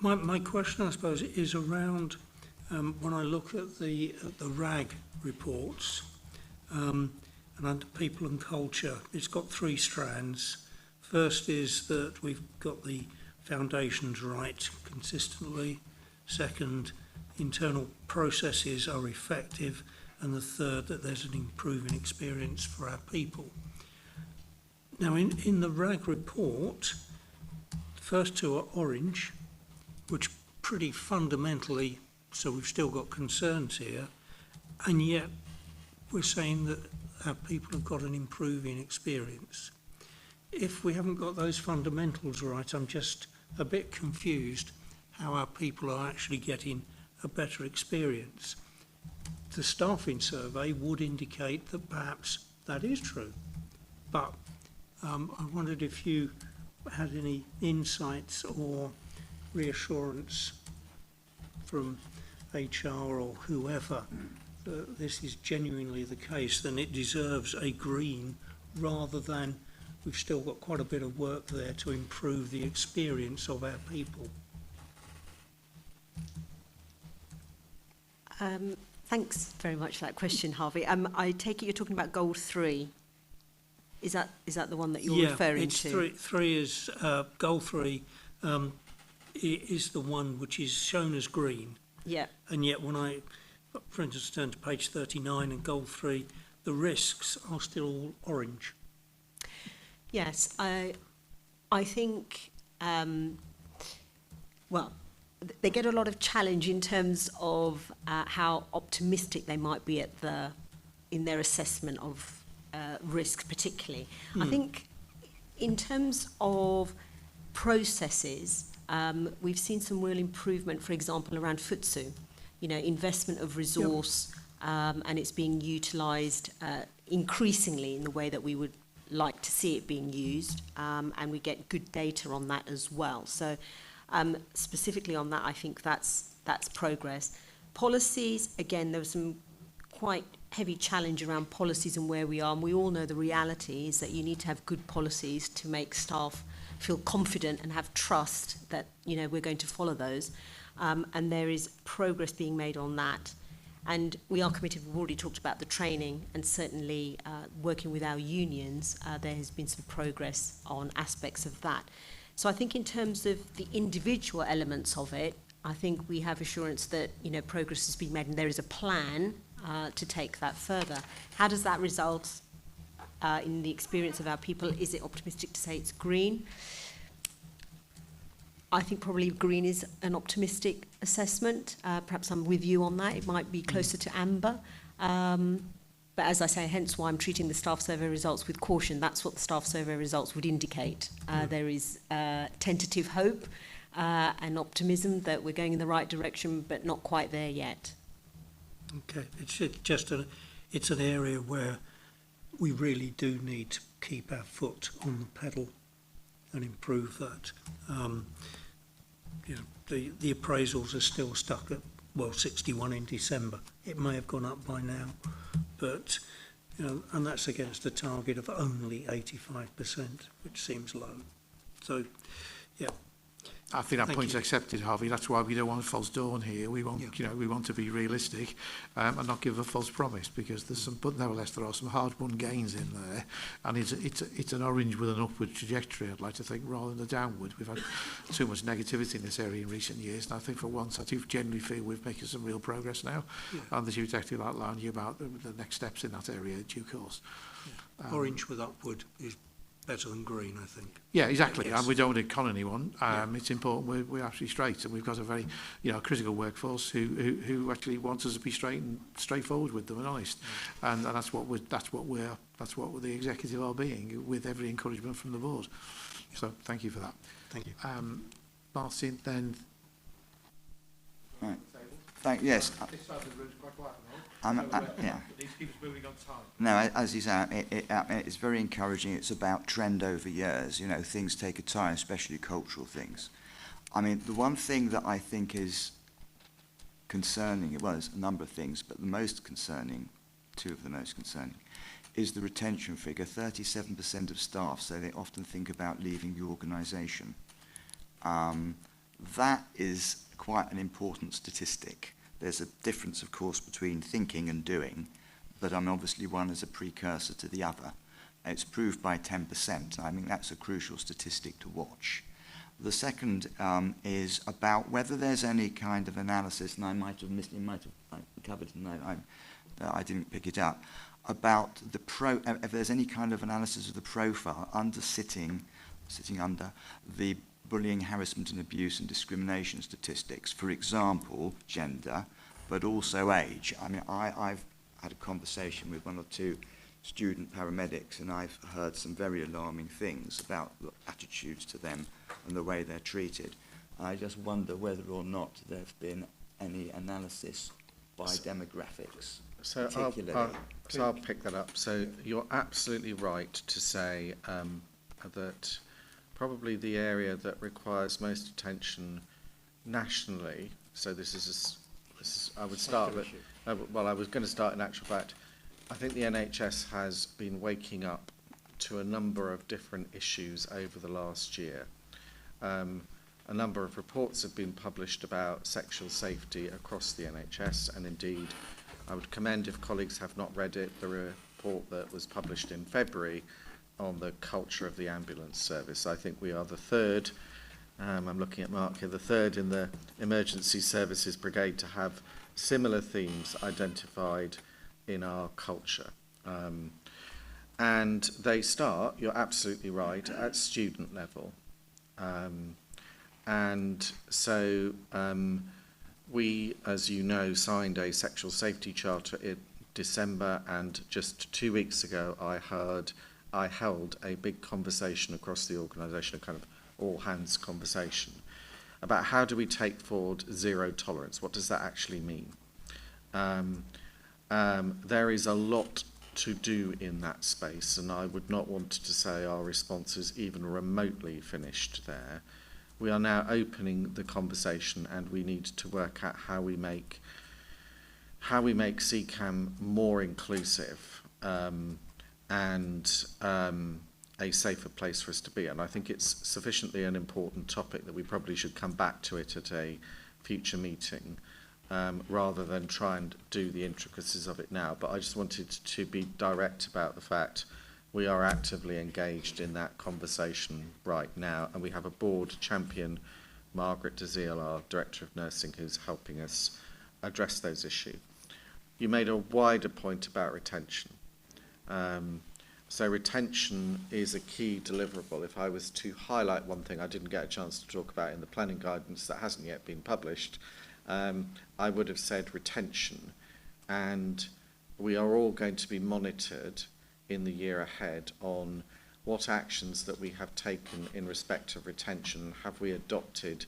My question, I suppose, is around when I look at the RAG reports and under people and culture, it's got three strands. First is that we've got the foundations right consistently. Second, internal processes are effective. And the third, that there's an improving experience for our people. Now, in the RAG report, the first two are orange, which pretty fundamentally, so we've still got concerns here, and yet we're saying that our people have got an improving experience. If we haven't got those fundamentals right, I'm just a bit confused how our people are actually getting a better experience. The staffing survey would indicate that perhaps that is true. But I wondered if you had any insights or reassurance from HR or whoever that this is genuinely the case, then it deserves a green rather than we've still got quite a bit of work there to improve the experience of our people. Thanks very much for that question, Harvey. I take it you're talking about goal 3. Is that the one that you're referring to? Yeah, three is goal 3 is the one which is shown as green. Yeah. And yet when I, for instance, turn to page 39 and goal 3, the risks are still all orange. Yes, I think, well, they get a lot of challenge in terms of how optimistic they might be in their assessment of risk, particularly. I think in terms of processes, we've seen some real improvement, for example, around FTSE, investment of resource, and it's being utilised increasingly in the way that we would like to see it being used, and we get good data on that as well. So specifically on that, I think that's progress. Policies, again, there were some quite heavy challenge around policies and where we are, and we all know the reality is that you need to have good policies to make staff feel confident and have trust that, you know, we're going to follow those. And there is progress being made on that. And we are committed, we've already talked about the training, and certainly working with our unions, there has been some progress on aspects of that. So I think in terms of the individual elements of it, I think we have assurance that, you know, progress has been made and there is a plan to take that further. How does that result in the experience of our people? Is it optimistic to say it's green? I think probably green is an optimistic assessment. Perhaps I'm with you on that. It might be closer to amber. But as I say, hence why I'm treating the staff survey results with caution. That's what the staff survey results would indicate. There is tentative hope and optimism that we're going in the right direction, but not quite there yet. Okay, it's an area where we really do need to keep our foot on the pedal and improve that. You know, the appraisals are still stuck at, well, 61 in December. It may have gone up by now, but, you know, and that's against a target of only 85%, which seems low. So, yeah. I think that point's accepted, Harvey. That's why we don't want a false dawn here. We want, you know, we want to be realistic and not give a false promise, because there's some, but nevertheless there are some hard-won gains in there, and it's an orange with an upward trajectory, I'd like to think, rather than a downward. We've had too much negativity in this area in recent years, and I think for once I do generally feel we're making some real progress now, and the Chief Executive outlined you about the next steps in that area in due course. Orange with upward is better than green, I think. Yeah, exactly. Yes. And we don't want to con anyone. It's important we're actually straight, and we've got a very, you know, critical workforce who actually wants us to be straight and straightforward with them and honest. And that's what the executive are being, with every encouragement from the board. So thank you for that. Thank you. Martin, then. Right. Yes. This side of the room's quite quiet. Yeah. These keep us moving on time. No, as you say, it's very encouraging. It's about trend over years. You know, things take a time, especially cultural things. I mean, the one thing that I think is concerning, well, there's a number of things, but the most concerning, two of the most concerning, is the retention figure. 37% of staff say they often think about leaving the organisation. That is quite an important statistic. There's a difference, of course, between thinking and doing, but obviously one is a precursor to the other. It's proved by 10%. I mean, that's a crucial statistic to watch. The second is about whether there's any kind of analysis, and I might have missed, you might have covered it, and I didn't pick it up, about if there's any kind of analysis of the profile sitting under the bullying, harassment and abuse and discrimination statistics, for example, gender, but also age. I mean, I've had a conversation with one or two student paramedics, and I've heard some very alarming things about the attitudes to them and the way they're treated. I just wonder whether or not there have been any analysis by demographics. So I'll pick that up. So you're absolutely right to say that probably the area that requires most attention nationally, so this is I would start with, well, I was going to start in actual fact, I think the NHS has been waking up to a number of different issues over the last year. A number of reports have been published about sexual safety across the NHS, and indeed I would commend, if colleagues have not read it, the report that was published in February on the culture of the ambulance service. I think we are the third, I'm looking at Mark here, the third in the emergency services brigade to have similar themes identified in our culture. And they start, you're absolutely right, at student level. And so we, as you know, signed a sexual safety charter in December, and just 2 weeks ago I held a big conversation across the organisation, a kind of all-hands conversation, about how do we take forward zero tolerance? What does that actually mean? There is a lot to do in that space, and I would not want to say our response is even remotely finished there. We are now opening the conversation, and we need to work out how we make how we make CCAM more inclusive and a safer place for us to be. And I think it's sufficiently an important topic that we probably should come back to it at a future meeting rather than try and do the intricacies of it now. But I just wanted to be direct about the fact we are actively engaged in that conversation right now, and we have a board champion, Margaret Dazil, our Director of Nursing, who's helping us address those issues. You made a wider point about retention. So retention is a key deliverable. If I was to highlight one thing I didn't get a chance to talk about in the planning guidance that hasn't yet been published, I would have said retention. And we are all going to be monitored in the year ahead on what actions that we have taken in respect of retention. Have we adopted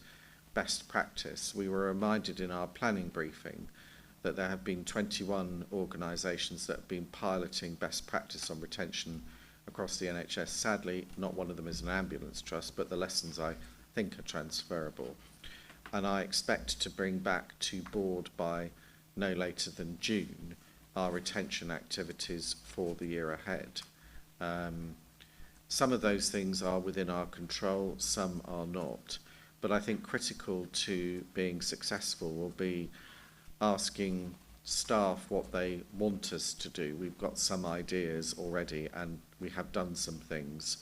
best practice? We were reminded in our planning briefing that there have been 21 organisations that have been piloting best practice on retention across the NHS. Sadly, not one of them is an ambulance trust, but the lessons I think are transferable. And I expect to bring back to board by no later than June our retention activities for the year ahead. Some of those things are within our control, some are not. But I think critical to being successful will be asking staff what they want us to do. We've got some ideas already and we have done some things.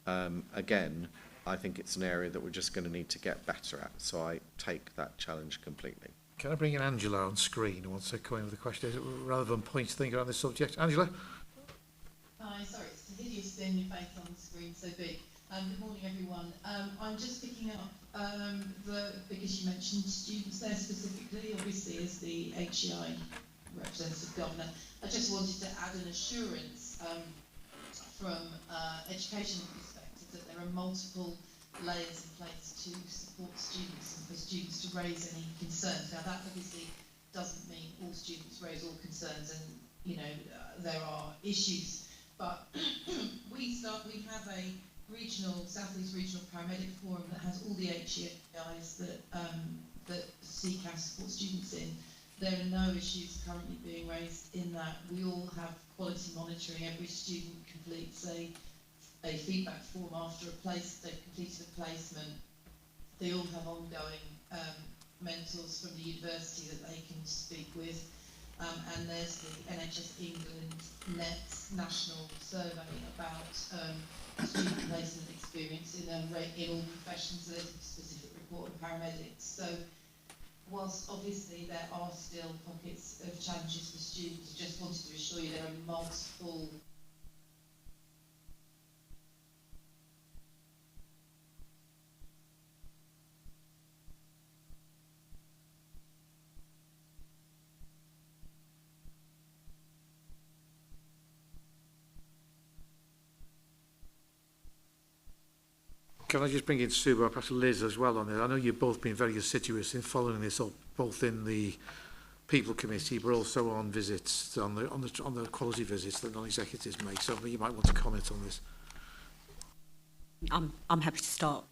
Again, I think it's an area that we're just going to need to get better at. So I take that challenge completely. Can I bring in Angela on screen who wants to come in with a question rather than point to think on this subject? Angela? Hi, sorry, it's hideous seeing your face on the screen so big. Good morning, everyone. I'm just picking up because you mentioned students there specifically, obviously as the HEI representative governor. I just wanted to add an assurance from education perspective that there are multiple layers in place to support students and for students to raise any concerns. Now that obviously doesn't mean all students raise all concerns, and you know there are issues, but we have a Southeast Regional Paramedic Forum that has all the HEIs that CCAS support students in. There are no issues currently being raised in that. We all have quality monitoring. Every student completes a feedback form after they've completed a placement. They all have ongoing mentors from the university that they can speak with. And there's the NHS England national survey about student placement experience in all professions. There's a specific report on paramedics. So whilst obviously there are still pockets of challenges for students, I just wanted to assure you there are multiple Can I just bring in Sue, or perhaps Liz as well on it? I know you've both been very assiduous in following this up, both in the People Committee, but also on visits, on the quality visits that non-executives make. So you might want to comment on this. I'm happy to start,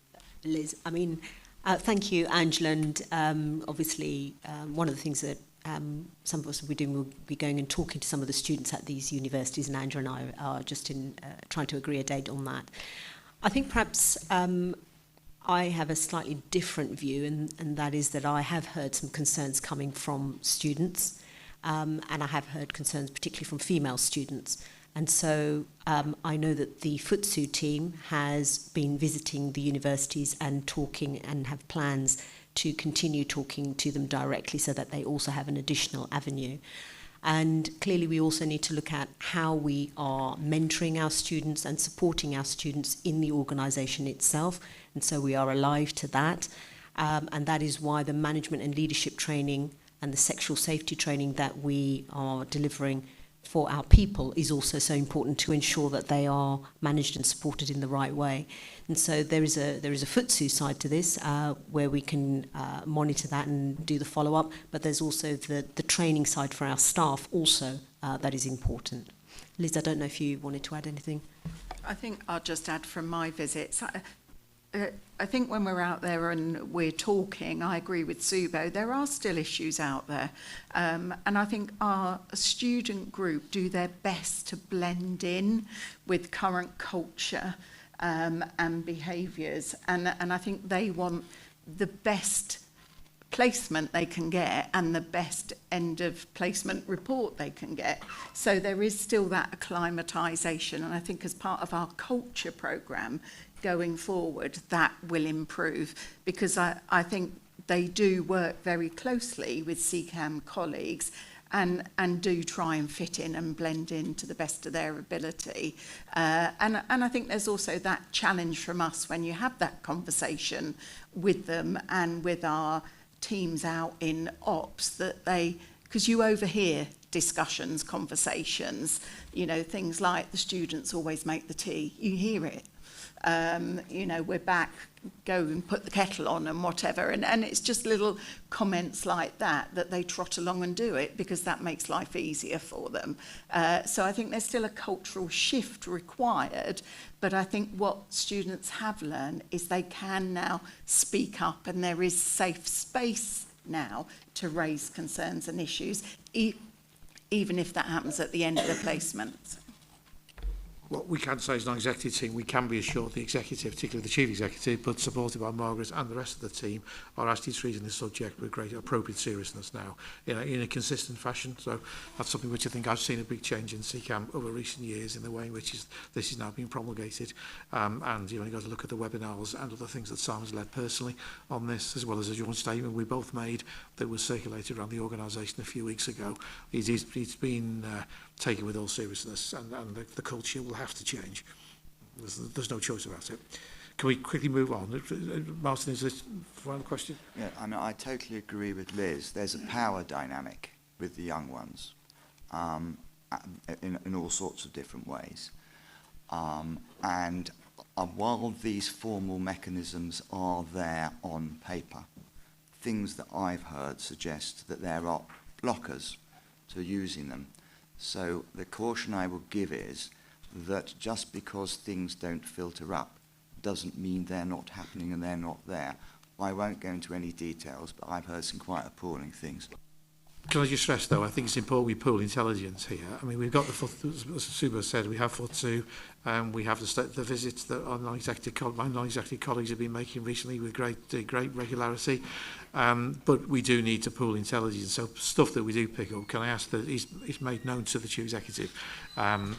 Liz. I mean, thank you, Angela. And obviously, one of the things that some of us will be doing will be going and talking to some of the students at these universities, and Angela and I are just trying to agree a date on that. I think perhaps I have a slightly different view, and that is that I have heard some concerns coming from students, and I have heard concerns particularly from female students. And so I know that the FTSU team has been visiting the universities and talking and have plans to continue talking to them directly so that they also have an additional avenue. And clearly we also need to look at how we are mentoring our students and supporting our students in the organisation itself. And so we are alive to that. And that is why the management and leadership training and the sexual safety training that we are delivering for our people is also so important to ensure that they are managed and supported in the right way. And so there is a FTSU side to this where we can monitor that and do the follow-up, but there's also the training side for our staff also that is important. Liz, I don't know if you wanted to add anything. I think I'll just add from my visits. I think when we're out there and we're talking, I agree with Subo, there are still issues out there. And I think our student group do their best to blend in with current culture and behaviours. And I think they want the best placement they can get and the best end of placement report they can get. So there is still that acclimatisation, and I think as part of our culture programme going forward, that will improve, because I think they do work very closely with CCAM colleagues and do try and fit in and blend in to the best of their ability. And I think there's also that challenge from us when you have that conversation with them and with our teams out in ops, that they, because you overhear discussions, conversations, you know, things like the students always make the tea, you hear it. You know, we're back, go and put the kettle on and whatever. And it's just little comments like that they trot along and do it because that makes life easier for them. So I think there's still a cultural shift required, but I think what students have learned is they can now speak up, and there is safe space now to raise concerns and issues, even if that happens at the end of the placement. What we can say as an executive team, we can be assured the executive, particularly the chief executive, but supported by Margaret and the rest of the team, are actually treating this subject with great appropriate seriousness now in a consistent fashion. So that's something which I think I've seen a big change in CCAM over recent years in the way in which this is now being promulgated. And you've got to look at the webinars and other things that Simon's led personally on this, as well as a joint statement we both made that was circulated around the organisation a few weeks ago. It's been taken with all seriousness, and the culture will have to change. There's no choice about it. Can we quickly move on? Martin, is this a final question? Yeah, I mean, I totally agree with Liz. There's a power dynamic with the young ones in all sorts of different ways. And while these formal mechanisms are there on paper, things that I've heard suggest that there are blockers to using them. So the caution I will give is that just because things don't filter up doesn't mean they're not happening and they're not there. I won't go into any details, but I've heard some quite appalling things. Can I just stress, though, I think it's important we pool intelligence here. I mean, we've got as Subo said, we have FOT2, we have the visits that our my non-executive colleagues have been making recently with great regularity. But we do need to pool intelligence. So stuff that we do pick up, can I ask that it's made known to the chief executive?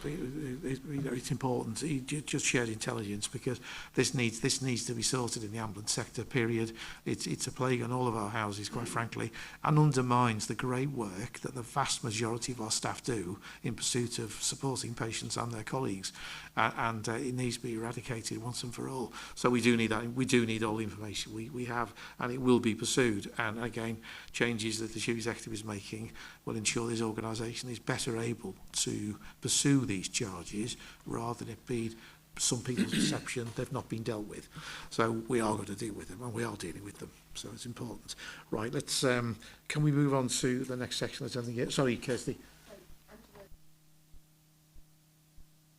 It's important. Just shared intelligence, because this needs to be sorted in the ambulance sector. Period. It's a plague on all of our houses, quite frankly, and undermines the great work that the vast majority of our staff do in pursuit of supporting patients and their colleagues. And it needs to be eradicated once and for all. So we do need that. We do need all the information we have, and it will be pursued. And again, changes that the chief executive is making will ensure this organisation is better able to pursue these charges, rather than it be some people's perception they've not been dealt with. So we are going to deal with them, and we are dealing with them. So it's important. Right, let's. Can we move on to the next section? There's anything. Sorry, Kirsty.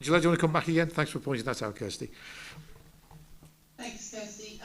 Angela, do you want to come back again? Thanks for pointing that out, Kirsty. Thanks, Kirsty.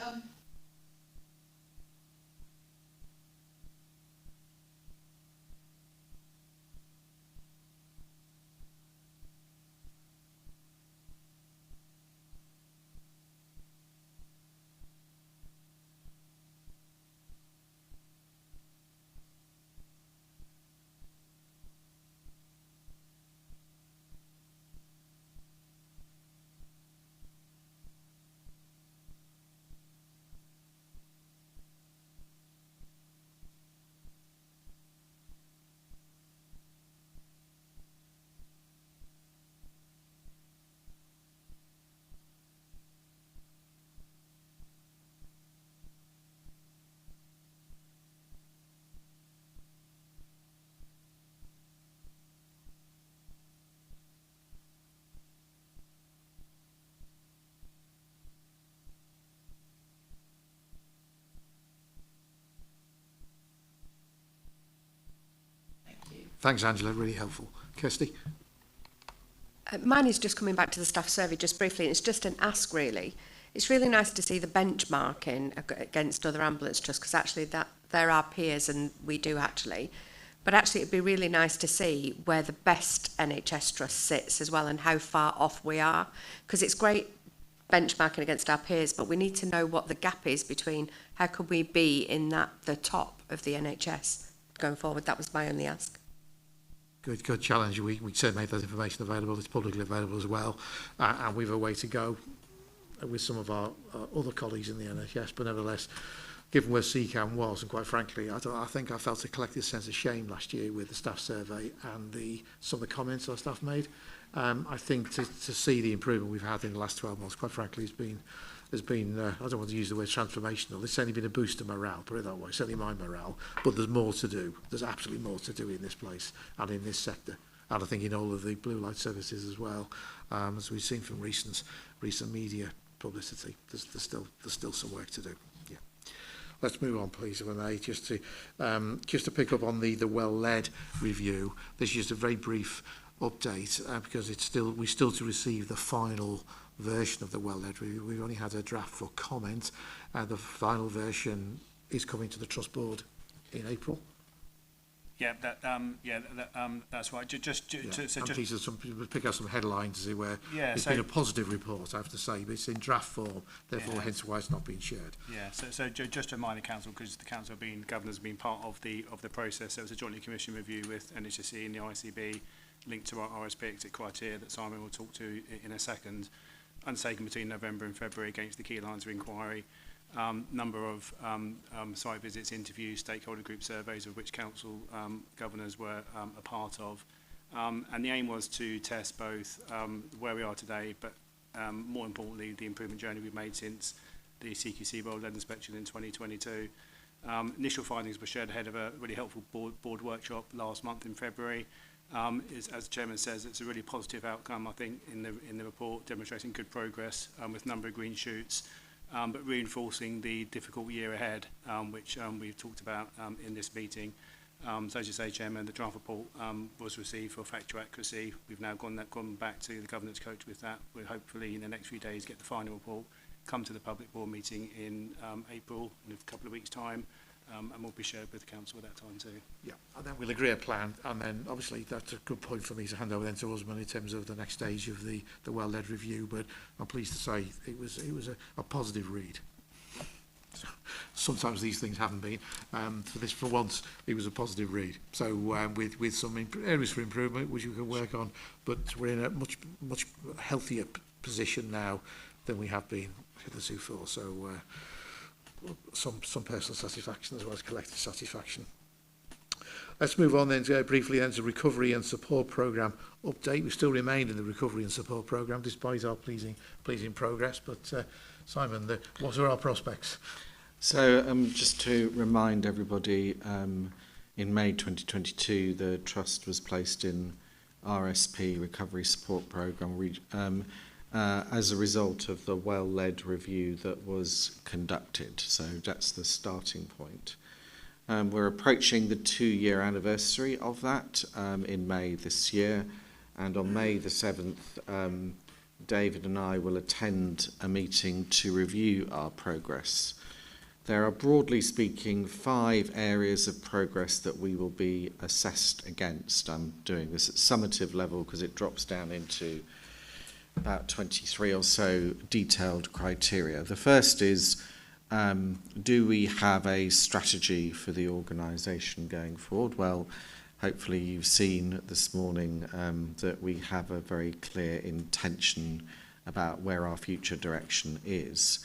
Thanks, Angela. Really helpful. Kirsty? Mine is just coming back to the staff survey just briefly. It's just an ask, really. it's really nice to see the benchmarking against other ambulance trusts, because actually that they're our peers and we do actually. But actually it'd be really nice to see where the best NHS trust sits as well and how far off we are, because it's great benchmarking against our peers, but we need to know what the gap is between how could we be in the top of the NHS going forward. That was my only ask. Good challenge. We certainly made that information available. It's publicly available as well, and we've a way to go with some of our other colleagues in the NHS. But nevertheless, given where CCAM was, and quite frankly, I think I felt a collective sense of shame last year with the staff survey and some of the comments our staff made. I think to see the improvement we've had in the last 12 months, quite frankly, has been I don't want to use the word transformational. It's certainly been a boost to morale, put it that way, certainly my morale. But there's more to do. There's absolutely more to do in this place and in this sector. And I think in all of the blue light services as well, as we've seen from recent media publicity, there's still some work to do. Yeah. Let's move on, please, if I may, just to pick up on the well-led review. This is just a very brief update because we're still to receive the final version of the well-led review. We've only had a draft for comment. The final version is coming to the Trust Board in April. Yeah, that's right. Please, some people pick out some headlines to see where it's been a positive report, I have to say, but it's in draft form, therefore hence why it's not being shared. Yeah, so just to remind the council, because the council governors have been part of the process. There was a jointly commissioned review with NHSE and the ICB linked to our RSP exit criteria that Simon will talk to in a second, undertaken between November and February against the key lines of inquiry. Number of site visits, interviews, stakeholder group surveys, of which council governors were a part of. And the aim was to test both where we are today, but more importantly, the improvement journey we've made since the CQC well-led inspection in 2022. Initial findings were shared ahead of a really helpful board workshop last month in February. As the Chairman says, it's a really positive outcome, I think, in the report, demonstrating good progress with a number of green shoots, but reinforcing the difficult year ahead, which we've talked about in this meeting. So as you say, Chairman, the draft report was received for factual accuracy. We've now gone back to the governance coach with that. We'll hopefully in the next few days get the final report, come to the public board meeting in April, in a couple of weeks' time. And will be shared with the council at that time too. Yeah, and then we'll agree a plan, and then obviously that's a good point for me to hand over then to Osman in terms of the next stage of the well-led review. But I'm pleased to say it was a positive read. So, sometimes these things haven't been. For once, it was a positive read. So with some areas for improvement which we can work on, but we're in a much healthier position now than we have been hitherto for. So. Some personal satisfaction as well as collective satisfaction. Let's move on then briefly to recovery and support programme update. We still remain in the recovery and support programme despite our pleasing progress. But Simon, what are our prospects? So just to remind everybody, in May 2022, the Trust was placed in RSP, Recovery Support Programme, as a result of the well-led review that was conducted. So that's the starting point. We're approaching the 2-year anniversary of that in May this year, and on May the 7th, David and I will attend a meeting to review our progress. There are, broadly speaking, 5 areas of progress that we will be assessed against. I'm doing this at summative level because it drops down into about 23 or so detailed criteria. The first is, do we have a strategy for the organisation going forward? Well, hopefully you've seen this morning that we have a very clear intention about where our future direction is.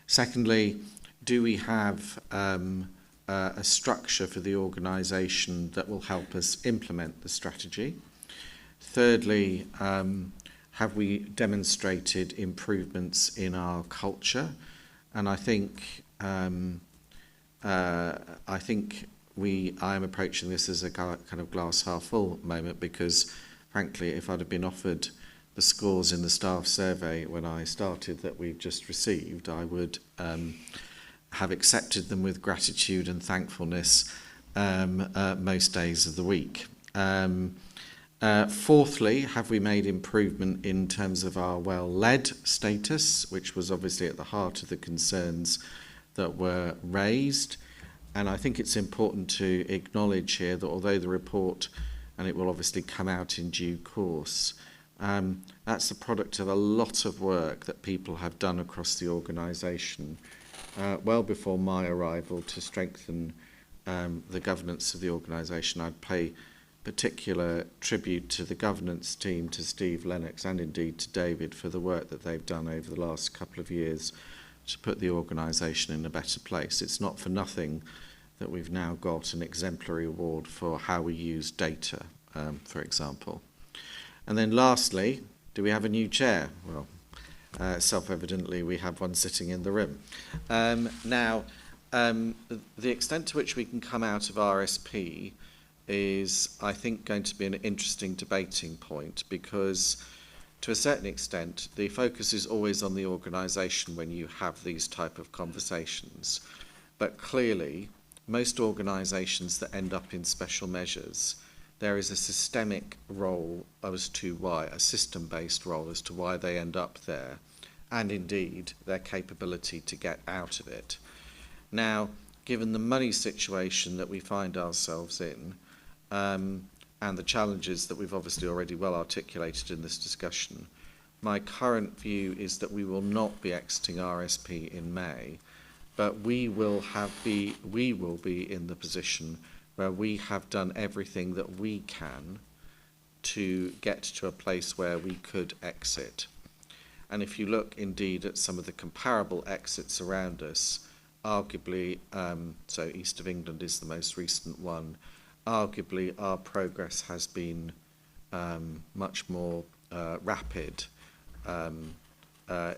Secondly, do we have a structure for the organisation that will help us implement the strategy? Thirdly, have we demonstrated improvements in our culture? And I think I am approaching this as a kind of glass half full moment, because frankly, if I'd have been offered the scores in the staff survey when I started that we've just received, I would have accepted them with gratitude and thankfulness most days of the week. Fourthly, have we made improvement in terms of our well-led status, which was obviously at the heart of the concerns that were raised. And I think it's important to acknowledge here that although the report, and it will obviously come out in due course, that's the product of a lot of work that people have done across the organisation well before my arrival to strengthen the governance of the organisation. I'd pay particular tribute to the governance team, to Steve Lennox and indeed to David for the work that they've done over the last couple of years to put the organisation in a better place. It's not for nothing that we've now got an exemplary award for how we use data, for example. And then lastly, do we have a new chair? Well, self-evidently we have one sitting in the room. Now, the extent to which we can come out of RSP is, I think, going to be an interesting debating point, because to a certain extent the focus is always on the organisation when you have these type of conversations, but clearly most organisations that end up in special measures, there is a systemic role as to why, a system-based role as to why they end up there, and indeed their capability to get out of it. Now, given the money situation that we find ourselves in, and the challenges that we've obviously already well articulated in this discussion, my current view is that we will not be exiting RSP in May, but we will be in the position where we have done everything that we can to get to a place where we could exit. And if you look indeed at some of the comparable exits around us, arguably, so East of England is the most recent one, arguably our progress has been much more rapid. For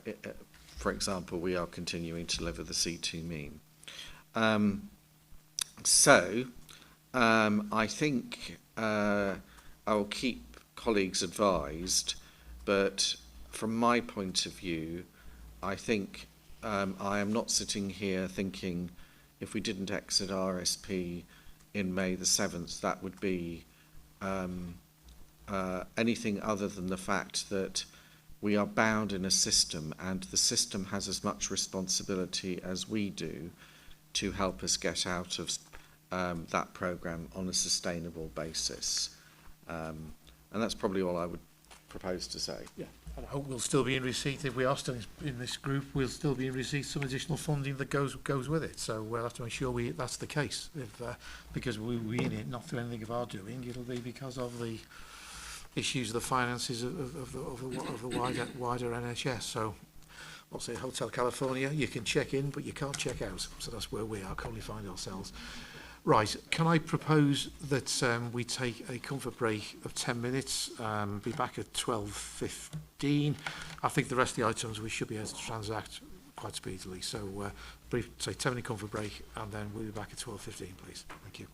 example, we are continuing to deliver the C2 mean. I think I will keep colleagues advised, but from my point of view, I think I am not sitting here thinking if we didn't exit RSP in May the 7th, that would be anything other than the fact that we are bound in a system, and the system has as much responsibility as we do to help us get out of that programme on a sustainable basis. And that's probably all I would propose to say. Yeah. And I hope we'll still be in receipt, if we are still in this group, we'll still be in receipt some additional funding that goes with it. So we'll have to make sure that's the case. Because we in it, not through anything of our doing, it'll be because of the issues of the finances of the wider NHS. So I'll say Hotel California, you can check in, but you can't check out. So that's where we are currently find ourselves. Right, can I propose that we take a comfort break of 10 minutes, be back at 12:15. I think the rest of the items we should be able to transact quite speedily. So brief, say 10-minute comfort break, and then we'll be back at 12:15, please. Thank you.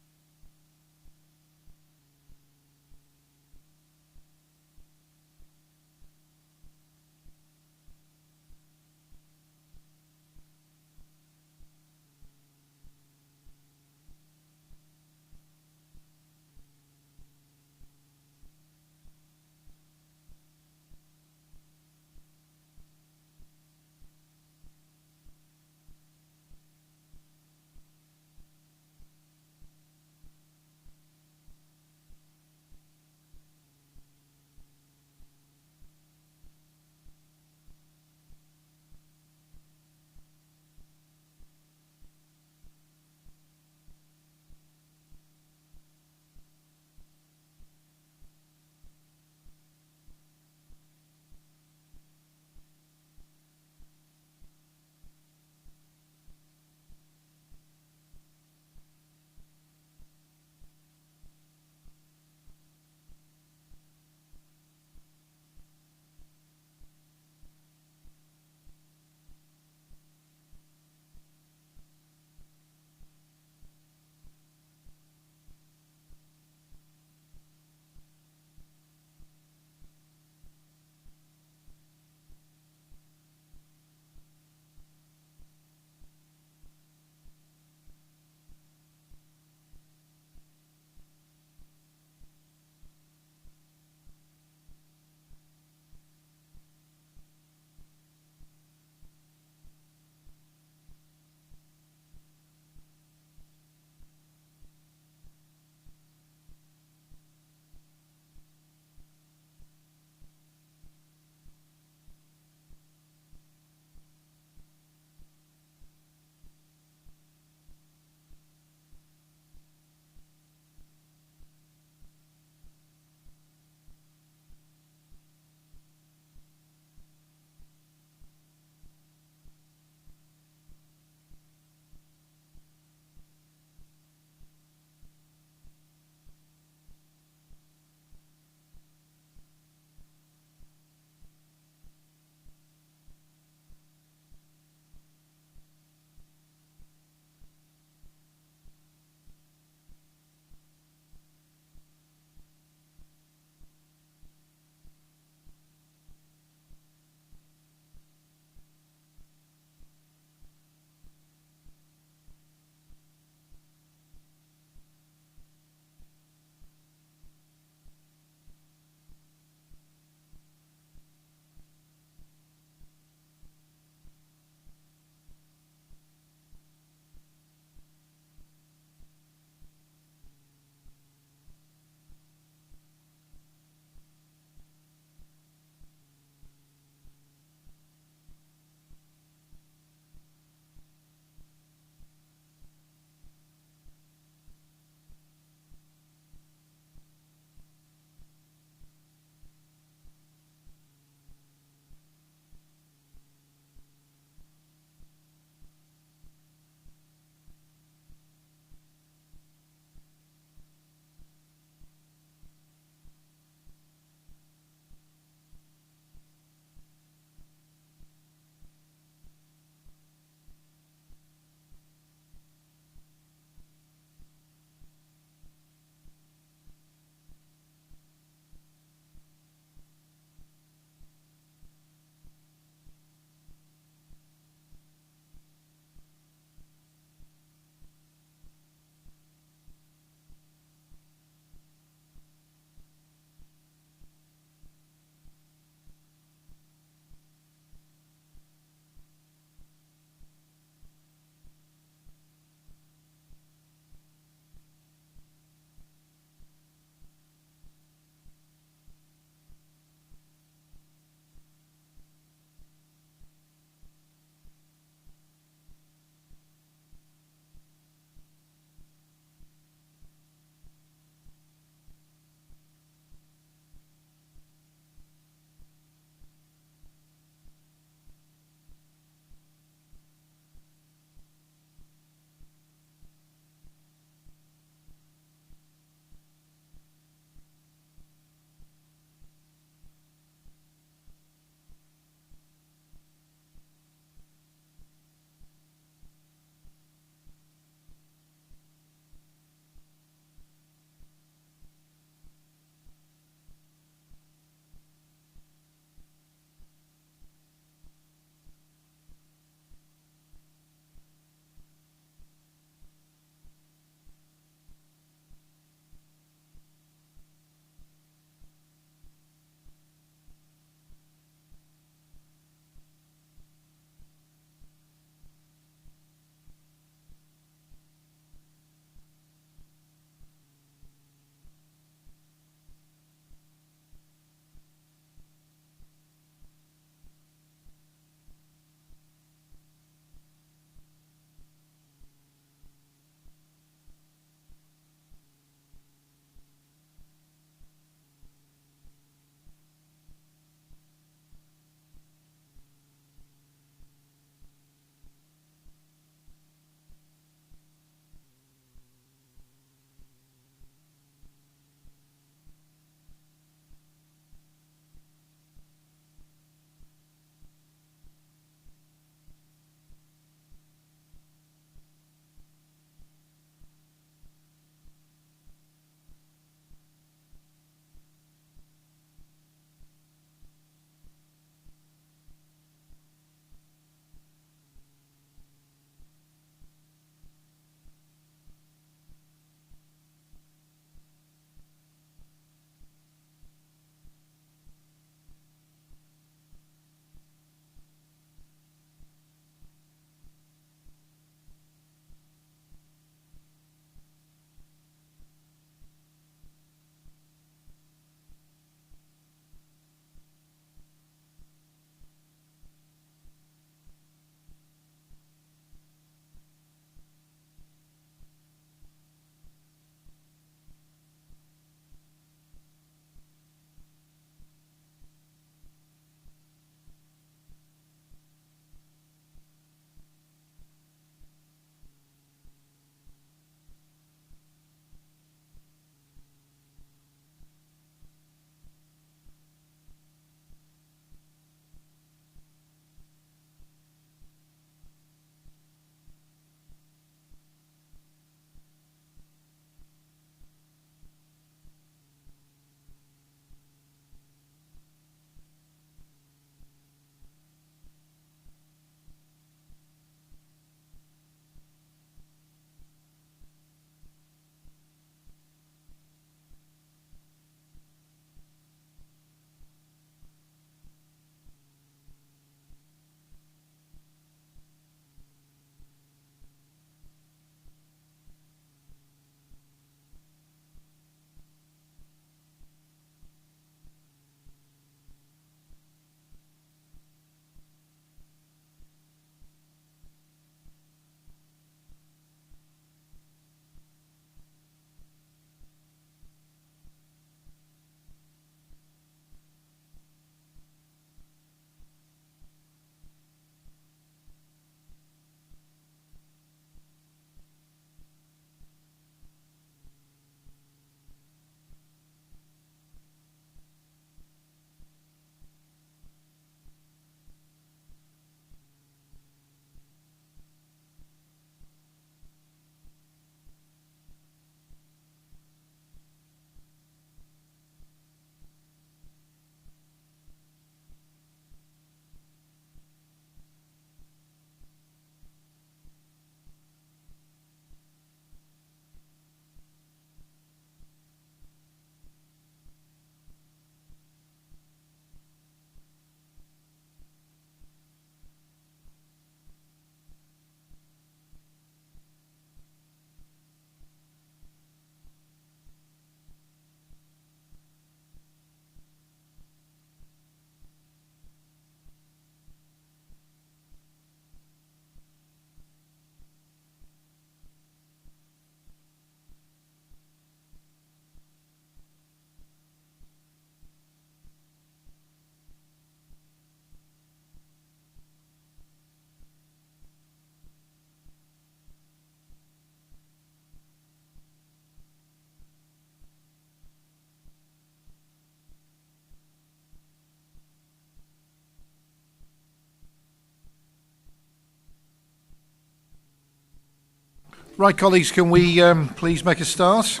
Right, colleagues, can we please make a start?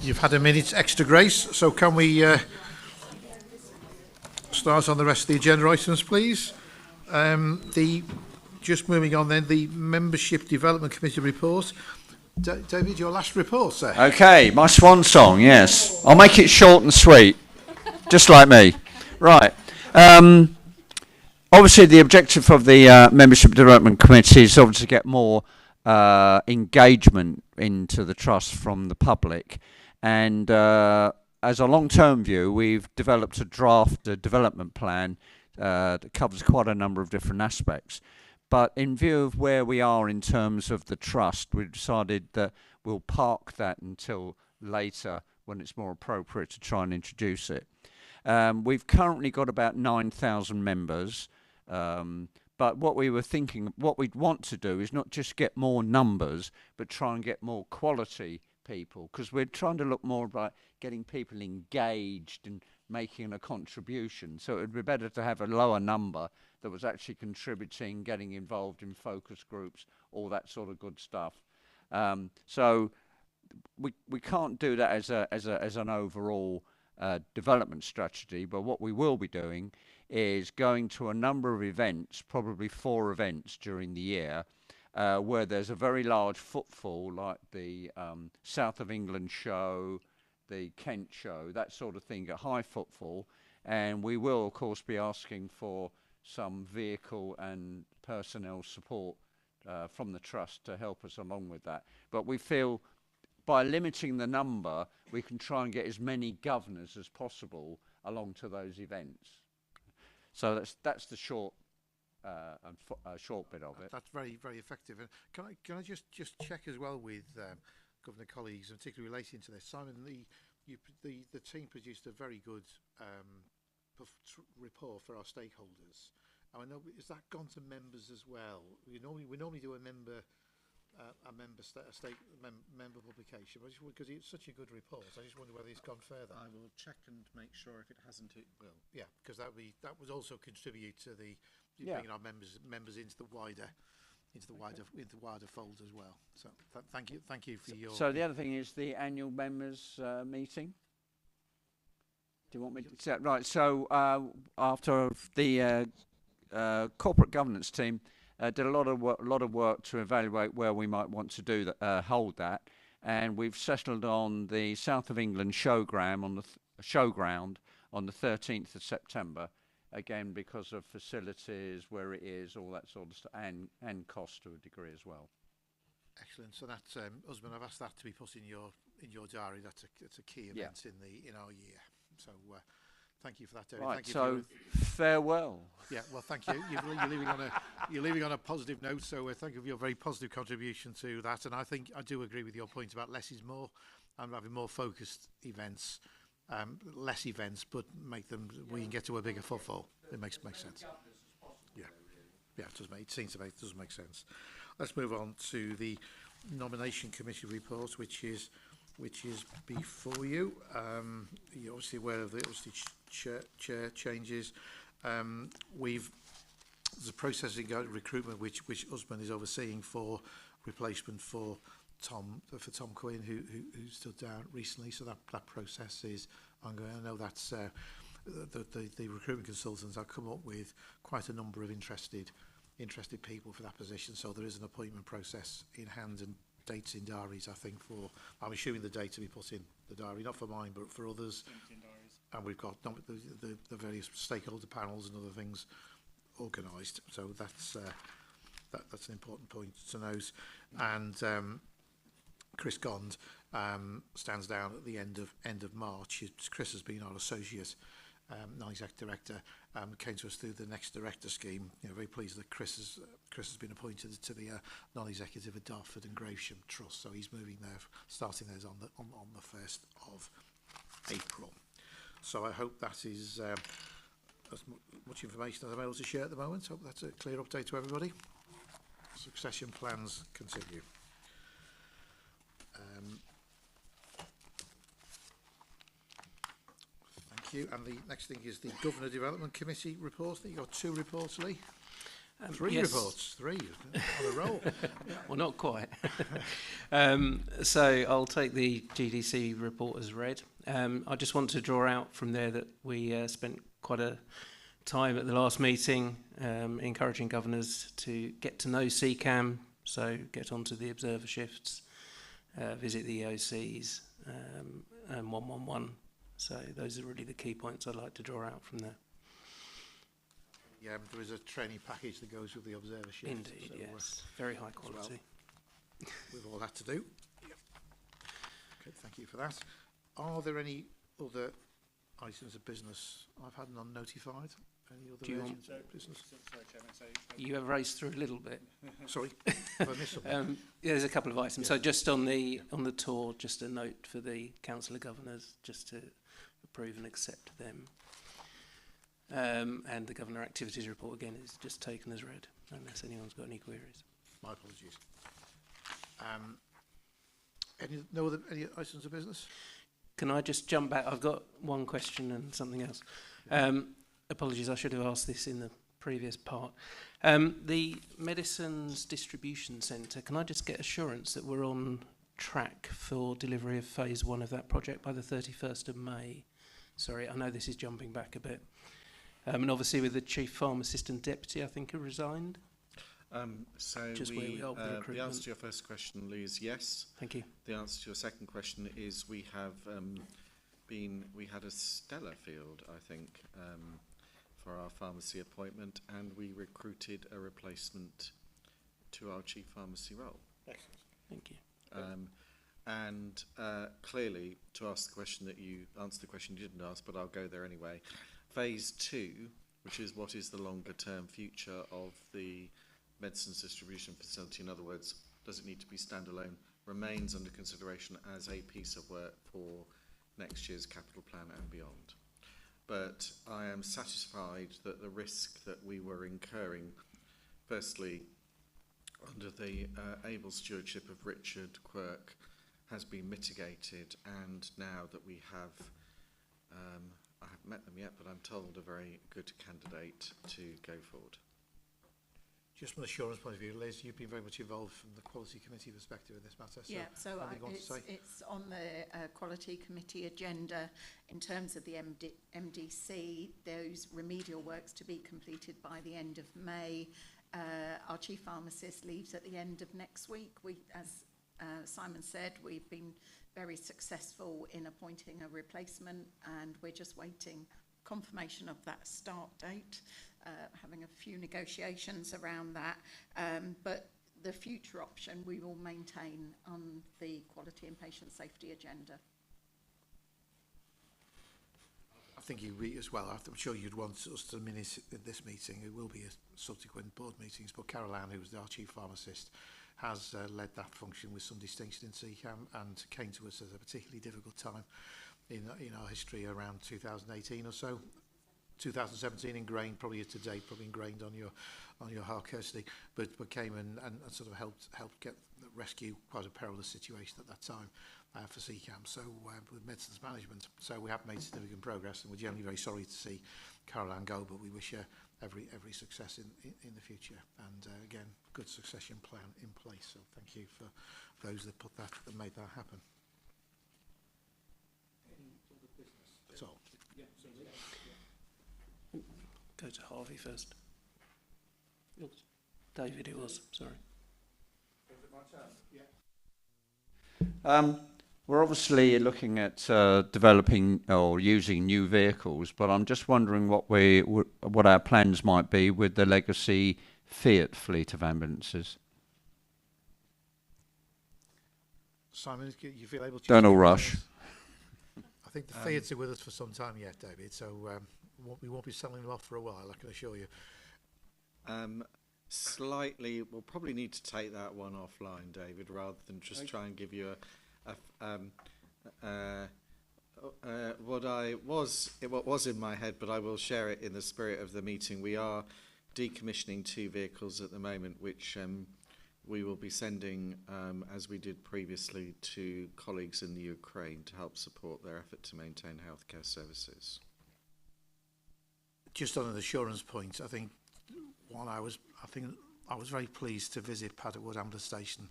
You've had a minute's extra grace, so can we start on the rest of the agenda items, please? Just moving on then, the Membership Development Committee report. David, your last report, sir. Okay, my swan song, yes. I'll make it short and sweet, just like me. Right. Obviously, the objective of the Membership Development Committee is obviously to get more engagement into the Trust from the public. And as a long-term view, we've developed a draft development plan that covers quite a number of different aspects. But in view of where we are in terms of the Trust, we've decided that we'll park that until later when it's more appropriate to try and introduce it. We've currently got about 9,000 members. But what we were thinking, what we'd want to do is not just get more numbers, but try and get more quality people, because we're trying to look more about getting people engaged and making a contribution. So it would be better to have a lower number that was actually contributing, getting involved in focus groups, all that sort of good stuff. So we can't do that as an overall development strategy, but what we will be doing is going to a number of events, probably 4 events during the year, where there's a very large footfall, like the South of England show, the Kent show, that sort of thing, at high footfall. And we will, of course, be asking for some vehicle and personnel support from the Trust to help us along with that. But we feel by limiting the number, we can try and get as many governors as possible along to those events. So that's the short bit of it. That's very, very effective. And can I just check as well with Governor colleagues, and particularly relating to this, Simon, the team produced a very good report for our stakeholders. And I know, has that gone to members as well? We normally do a member publication, but because it's such a good report, I just wonder whether it's gone further. I will check and make sure. If it hasn't, it will. Yeah, because that would also contribute to the bringing our members into the wider fold as well. So thank you for your. So the other thing is the annual members meeting. Do you want me to say that? Right? So after the corporate governance team did a lot of work to evaluate where we might want to do that, hold that, and we've settled on the South of England showground on the showground on the 13th of September. Again, because of facilities, where it is, all that sort of stuff, and cost to a degree as well. Excellent. So that's husband, I've asked that to be put in your diary. That's a key event in our year. So thank you for that, David. Right. Thank you so farewell. Yeah. Well, thank you. You're leaving on a positive note. So thank you for your very positive contribution to that. And I think I do agree with your point about less is more, and having more focused events. Less events, but make them. We can get to a bigger footfall. It makes sense. Yeah, it does make. It seems to make. It does make sense. Let's move on to the nomination committee report, which is before you. You're obviously aware of the chair changes. There's a process in recruitment which Usman is overseeing for replacement for Tom Quinn, who stood down recently. So that process is ongoing. I know that's the recruitment consultants have come up with quite a number of interested people for that position. So there is an appointment process in hand and dates in diaries. I think I'm assuming the date to be put in the diary, not for mine, but for others. And we've got the various stakeholder panels and other things organised. So that's an important point to note. And Chris Gond stands down at the end of March. Chris has been our associate non-exec director. Came to us through the Next Director scheme. Very pleased that Chris has been appointed to the non-executive at Dartford and Gravesham Trust. So he's moving there, starting theirs on the 1st of April. So I hope that is as much information as I'm able to share at the moment. Hope that's a clear update to everybody. Succession plans continue. Thank you. And the next thing is the Governor Development Committee report. You've got 2 reports, Lee. Three yes. reports, three on a roll. Well, not quite. So I'll take the GDC report as read. I just want to draw out from there that we spent quite a time at the last meeting encouraging governors to get to know CCAM, so get onto the observer shifts, visit the EOCs, and 111. So those are really the key points I'd like to draw out from there. Yeah, there is a training package that goes with the observer shift. Indeed, so, yes. Very high quality. Well, with all that to do. Yep. Okay, thank you for that. Are there any other items of business I've had none notified? Any other urgent business? Sorry, Chairman, You have raced through a little bit. Sorry, have I missed something? Yeah, there's a couple of items. Yeah. So just on the tour, just a note for the Council of Governors, just to approve and accept them. And the Governor Activities Report, again, is just taken as read, unless anyone's got any queries. My apologies. Any items of business? Can I just jump back? I've got one question and something else. Apologies, I should have asked this in the previous part. The Medicines Distribution Centre, can I just get assurance that we're on track for delivery of phase 1 of that project by the 31st of May? Sorry, I know this is jumping back a bit. And obviously with the Chief Pharmacist and Deputy, I think, have resigned. So just where we are with the recruitment. The answer to your first question, Lou, is yes. Thank you. The answer to your second question is we have we had a stellar field, I think, for our pharmacy appointment, and we recruited a replacement to our Chief Pharmacy role. Excellent. Thank you. And clearly, to ask the question that you answer the question you didn't ask, but I'll go there anyway. Phase 2, which is what is the longer term future of the medicines distribution facility, in other words, does it need to be standalone, remains under consideration as a piece of work for next year's capital plan and beyond. But I am satisfied that the risk that we were incurring, firstly, under the able stewardship of Richard Quirk, has been mitigated, and now that we have, I haven't met them yet, but I'm told a very good candidate to go forward. Just from an assurance point of view, Liz, you've been very much involved from the Quality Committee perspective in this matter. So yeah, so it's on the Quality Committee agenda in terms of the MDC, those remedial works to be completed by the end of May. Our Chief Pharmacist leaves at the end of next week. As Simon said, we've been very successful in appointing a replacement, and we're just waiting confirmation of that start date. Having a few negotiations around that, but the future option we will maintain on the quality and patient safety agenda. I think you as well. I'm sure you'd want us to minute this meeting. It will be a subsequent board meetings, but Carol Ann, who's our Chief Pharmacist, has led that function with some distinction in CCAM and came to us at a particularly difficult time in our history around 2018 or so. 2017 ingrained, probably to date, probably ingrained on your heart, Kirsty, but came and sort of helped get rescue quite a perilous situation at that time for CCAM. So with medicines management, so we have made significant progress, and we're generally very sorry to see Carol Ann go, but we wish her every success in the future. And again, good succession plan in place. So thank you for those that made that happen. Any other business at all? Yeah. Go to Harvey first. David, it was, sorry. Was it my turn? Yeah. We're obviously looking at developing or using new vehicles, but I'm just wondering what our plans might be with the legacy Fiat fleet of ambulances. Simon, you feel able to... Don't rush. I think the Fiats are with us for some time yet, David, so we won't be selling them off for a while, I can assure you. Slightly, we'll probably need to take that one offline, David, rather than just try and give you what was in my head, but I will share it in the spirit of the meeting. We are decommissioning 2 vehicles at the moment, which we will be sending, as we did previously, to colleagues in the Ukraine to help support their effort to maintain healthcare services. Just on an assurance point, I think one, I think I was very pleased to visit Paddock Wood Ambulance Station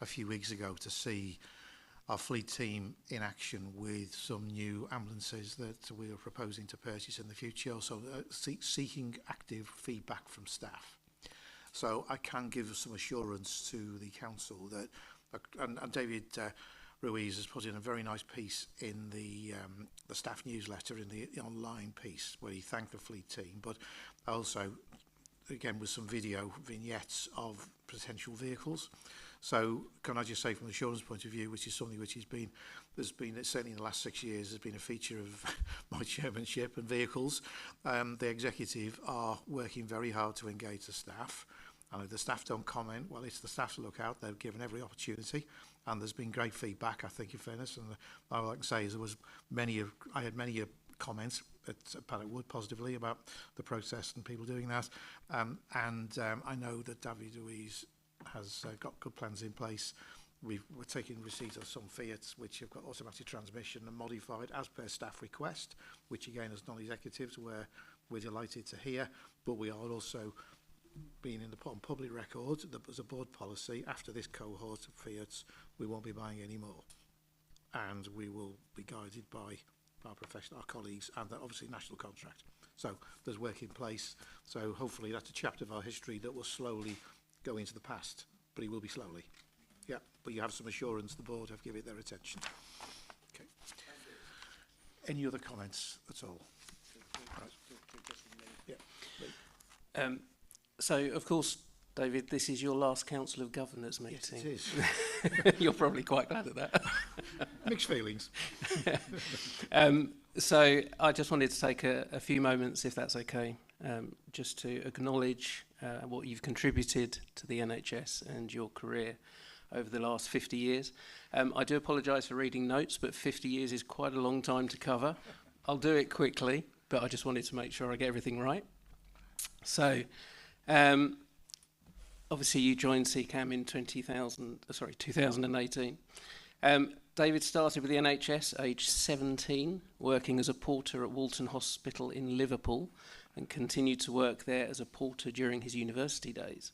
a few weeks ago to see our fleet team in action with some new ambulances that we are proposing to purchase in the future, so seeking active feedback from staff. So I can give some assurance to the council that, and David Ruiz has put in a very nice piece in the staff newsletter, in the online piece, where he thanked the fleet team, but also, again, with some video vignettes of potential vehicles. So can I just say from the assurance point of view, which is something which there's been certainly in the last 6 years, has been a feature of my chairmanship and vehicles. The executive are working very hard to engage the staff. And if the staff don't comment, well, it's the staff to look out. They're given every opportunity, and there's been great feedback, I think, in fairness. And all I can say is I had many comments at Paddock Wood positively about the process and people doing that. I know that David Ruiz has got good plans in place. We're taking receipt of some Fiats which have got automatic transmission and modified as per staff request, which again, as non-executives, we're delighted to hear. But we are also being on public record that as a board policy, after this cohort of Fiats, we won't be buying any more, and we will be guided by our colleagues, and obviously national contract. So there's work in place. So hopefully that's a chapter of our history that will slowly go into the past, but it will be slowly. Yeah, but you have some assurance the board have given it their attention. Okay. Any other comments at all? Right. Yeah. So, of course, David, this is your last Council of Governors meeting. Yes, it is. You're probably quite glad of that. Mixed feelings. So I just wanted to take a few moments, if that's okay, just to acknowledge what you've contributed to the NHS and your career over the last 50 years. I do apologise for reading notes, but 50 years is quite a long time to cover. I'll do it quickly, but I just wanted to make sure I get everything right. So, obviously you joined CCAM in 2018. David started with the NHS aged 17, working as a porter at Walton Hospital in Liverpool, and continued to work there as a porter during his university days.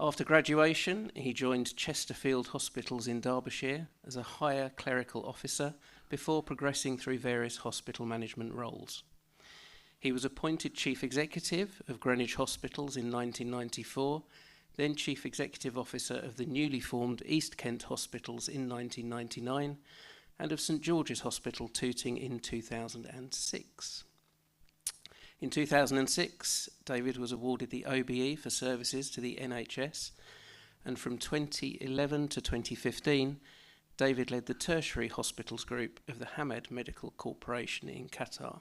After graduation, he joined Chesterfield Hospitals in Derbyshire as a higher clerical officer before progressing through various hospital management roles. He was appointed Chief Executive of Greenwich Hospitals in 1994, then Chief Executive Officer of the newly formed East Kent Hospitals in 1999, and of St George's Hospital, Tooting, in 2006. In 2006, David was awarded the OBE for services to the NHS, and from 2011 to 2015, David led the Tertiary Hospitals Group of the Hamed Medical Corporation in Qatar.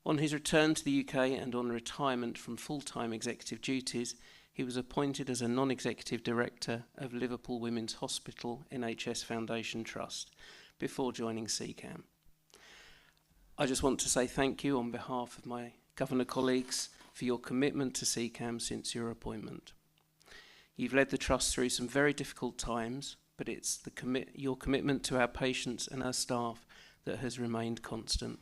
On his return to the UK and on retirement from full-time executive duties, he was appointed as a non-executive director of Liverpool Women's Hospital NHS Foundation Trust before joining CCAM. I just want to say thank you on behalf of my governor colleagues for your commitment to CCAM since your appointment. You've led the trust through some very difficult times, but it's your commitment to our patients and our staff that has remained constant.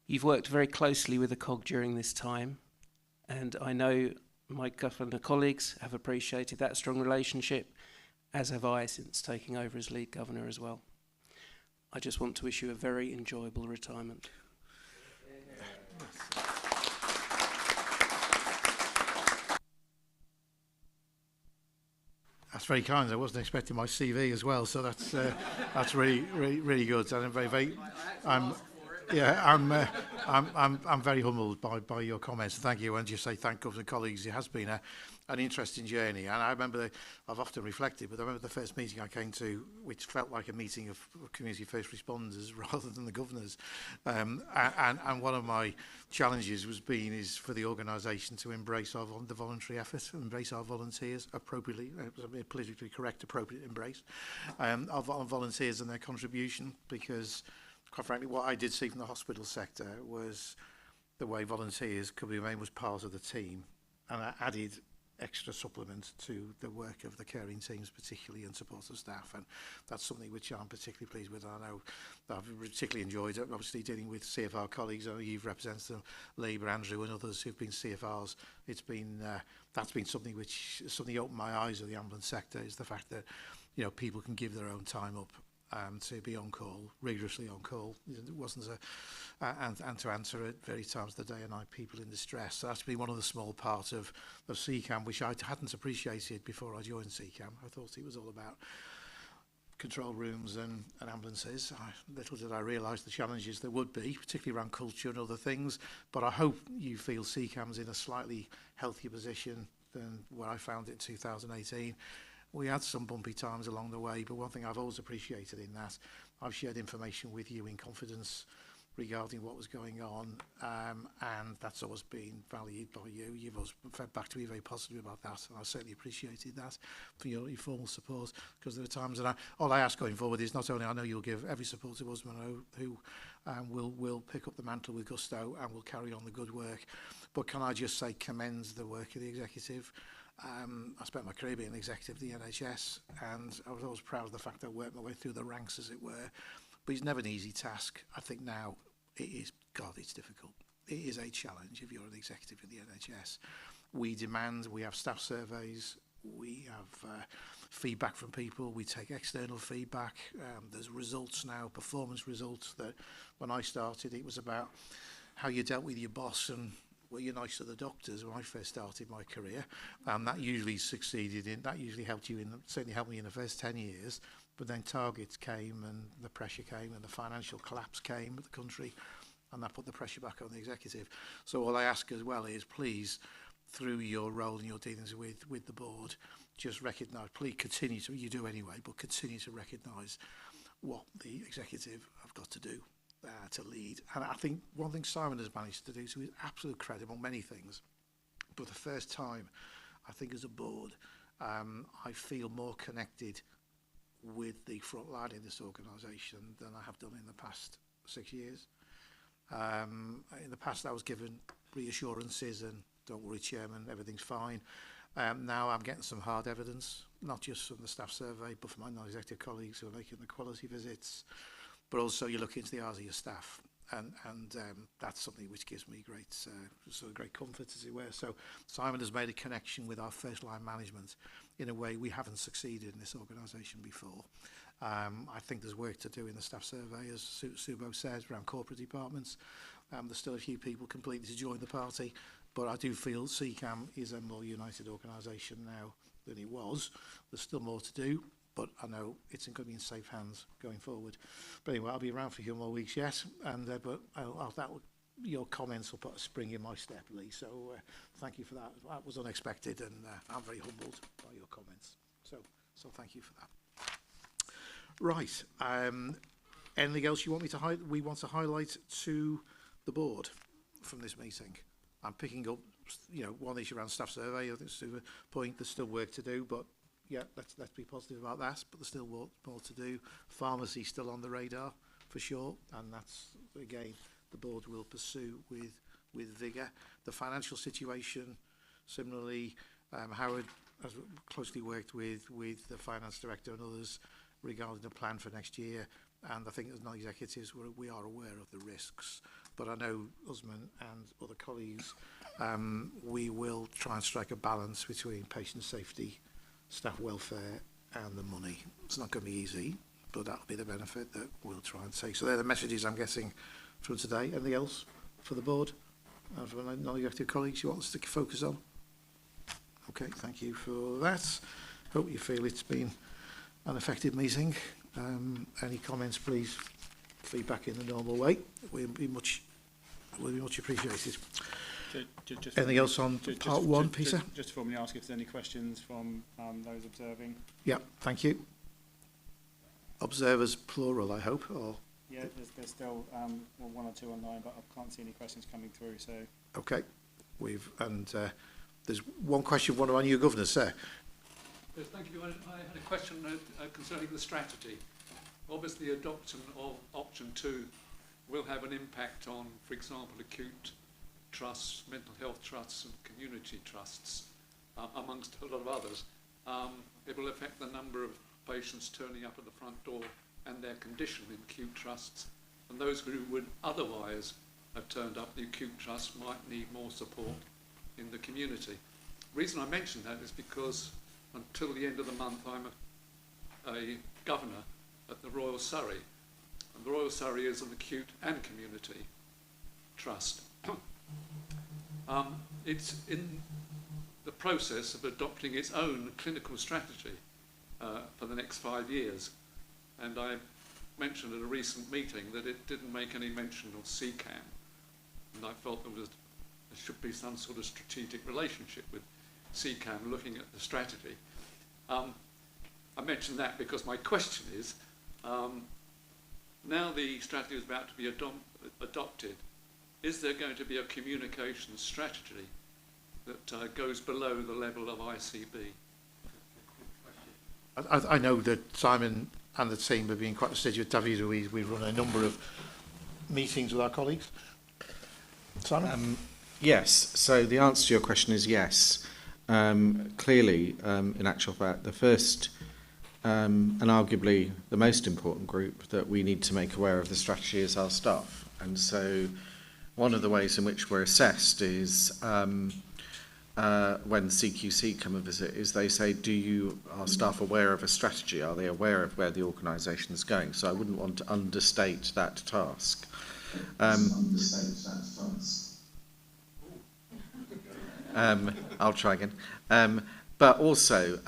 You've worked very closely with the COG during this time, and I know my governor colleagues have appreciated that strong relationship, as have I since taking over as lead governor as well. I just want to wish you a very enjoyable retirement. That's very kind. I wasn't expecting my CV as well, so that's really good. And I'm very humbled by your comments. Thank you, and just say thank you to the colleagues. It has been an interesting journey, and I remember I've often reflected, but I remember the first meeting I came to, which felt like a meeting of community first responders rather than the governors. And one of my challenges is for the organisation to embrace the voluntary effort, embrace our volunteers appropriately, politically correct, appropriate embrace of volunteers and their contribution, because quite frankly, what I did see from the hospital sector was the way volunteers could be made was part of the team, and I added extra supplement to the work of the caring teams particularly, and supportive staff, and that's something which I'm particularly pleased with. I know I've particularly enjoyed it, obviously dealing with CFR colleagues. I know you've represented them, Labour, Andrew and others who've been CFRs. It's been that's been something which opened my eyes of the ambulance sector, is the fact that, you know, people can give their own time up to be on call, rigorously on call. It wasn't and to answer at various times of the day and night people in distress. So that's been one of the small parts of CCAM, which I hadn't appreciated before I joined CCAM. I thought it was all about control rooms and ambulances. Little did I realise the challenges there would be, particularly around culture and other things. But I hope you feel CCAM's in a slightly healthier position than where I found it in 2018. We had some bumpy times along the way, but one thing I've always appreciated in that, I've shared information with you in confidence regarding what was going on, and that's always been valued by you. You've always fed back to me very positive about that, and I certainly appreciated that for your formal support, because there are times that all I ask going forward is not only I know you'll give every support to Usman who will pick up the mantle with gusto and will carry on the good work, but can I just say commend the work of the executive. I spent my career being an executive of the NHS, and I was always proud of the fact that I worked my way through the ranks, as it were. But it's never an easy task. I think now it is, God, it's difficult. It is a challenge if you're an executive in the NHS. We have staff surveys, we have feedback from people, we take external feedback. There's results now, performance results, that when I started it was about how you dealt with your boss and were you nice to the doctors when I first started my career, and that usually helped you certainly helped me in the first 10 years, but then targets came and the pressure came and the financial collapse came with the country, and that put the pressure back on the executive. So all I ask as well is, please, through your role and your dealings with the board, just recognise, please continue to, you do anyway, but continue to recognise what the executive have got to do to lead. And I think one thing Simon has managed to do, to his absolute credit on many things, but the first time, I think as a board, I feel more connected with the front line in this organisation than I have done in the past 6 years. In the past I was given reassurances and don't worry chairman, everything's fine. Now I'm getting some hard evidence, not just from the staff survey, but from my non-executive colleagues who are making the quality visits, but also you look into the eyes of your staff, and that's something which gives me great comfort, as it were. So Simon has made a connection with our first line management in a way we haven't succeeded in this organisation before. I think there's work to do in the staff survey, as Subo says, around corporate departments. There's still a few people completely to join the party, but I do feel CCAM is a more united organisation now than it was. There's still more to do, but I know it's going to be in safe hands going forward. But anyway, I'll be around for a few more weeks yet, and but your comments will put a spring in my step, Lee. So thank you for that. That was unexpected, and I'm very humbled by your comments. So thank you for that. Right. Anything else you want me to we want to highlight to the board from this meeting? I'm picking up, one issue around staff survey. I think it's a point. There's still work to do, but yeah, let's be positive about that. But there's still more to do. Pharmacy still on the radar for sure, and that's again the board will pursue with vigour. The financial situation, similarly, Howard has closely worked with the finance director and others regarding the plan for next year. And I think as non-executives, we are aware of the risks. But I know Usman and other colleagues, we will try and strike a balance between patient safety, staff welfare and the money. It's not going to be easy, but that'll be the benefit that we'll try and take. So they're the messages I'm getting from today. Anything else for the board? For my non-executive colleagues you want us to focus on? Okay, thank you for that. Hope you feel it's been an effective meeting. Any comments, please? Feedback in the normal way. Will be much appreciated. Anything else on part one, Peter? Just to formally ask if there's any questions from those observing. Yeah, thank you. Observers, plural, I hope. Or yeah, there's still one or two online, but I can't see any questions coming through. So okay, there's one question. One of our new governors, sir. Yes, thank you. I had a question concerning the strategy. Obviously, adoption of option 2 will have an impact on, for example, acute trusts, mental health trusts and community trusts. amongst a lot of others. It will affect the number of patients turning up at the front door and their condition in acute trusts. And those who would otherwise have turned up, the acute trust might need more support in the community. The reason I mention that is because until the end of the month, I'm a governor at the Royal Surrey. And the Royal Surrey is an acute and community trust. It's in the process of adopting its own clinical strategy for the next 5 years. And I mentioned at a recent meeting that it didn't make any mention of CCAM. And I felt there should be some sort of strategic relationship with CCAM looking at the strategy. I mentioned that because my question is, now the strategy is about to be adopted, is there going to be a communication strategy that goes below the level of ICB? I know that Simon and the team have been quite assiduous. David, we run a number of meetings with our colleagues. Simon? Yes, so the answer to your question is yes. Clearly, in actual fact, the first and arguably the most important group that we need to make aware of the strategy is our staff. And so one of the ways in which we're assessed is when CQC come and visit is they say, are staff aware of a strategy? Are they aware of where the organisation is going? So I wouldn't want to understate that task. I'll try again. But also,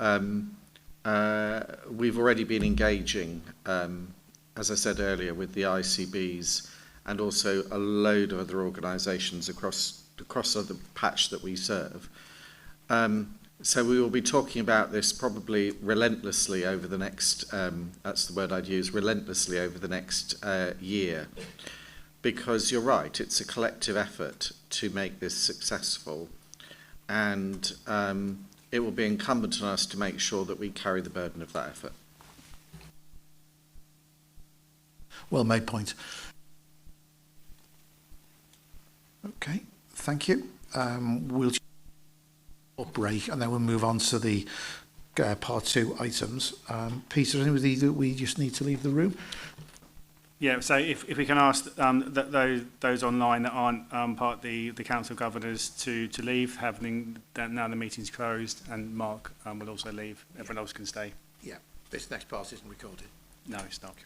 we've already been engaging, as I said earlier, with the ICBs and also a load of other organisations across the patch that we serve. So we will be talking about this probably relentlessly over the next, that's the word I'd use, relentlessly over the next year. Because you're right, it's a collective effort to make this successful. And it will be incumbent on us to make sure that we carry the burden of that effort. Well made point. Okay, thank you. We'll break and then we'll move on to the part 2 items. Peter, anybody that we just need to leave the room? Yeah, so if we can ask those online that aren't part of the Council of Governors to leave, now the meeting's closed, and Mark will also leave. Everyone else can stay. Yeah, this next part isn't recorded. No, it's not.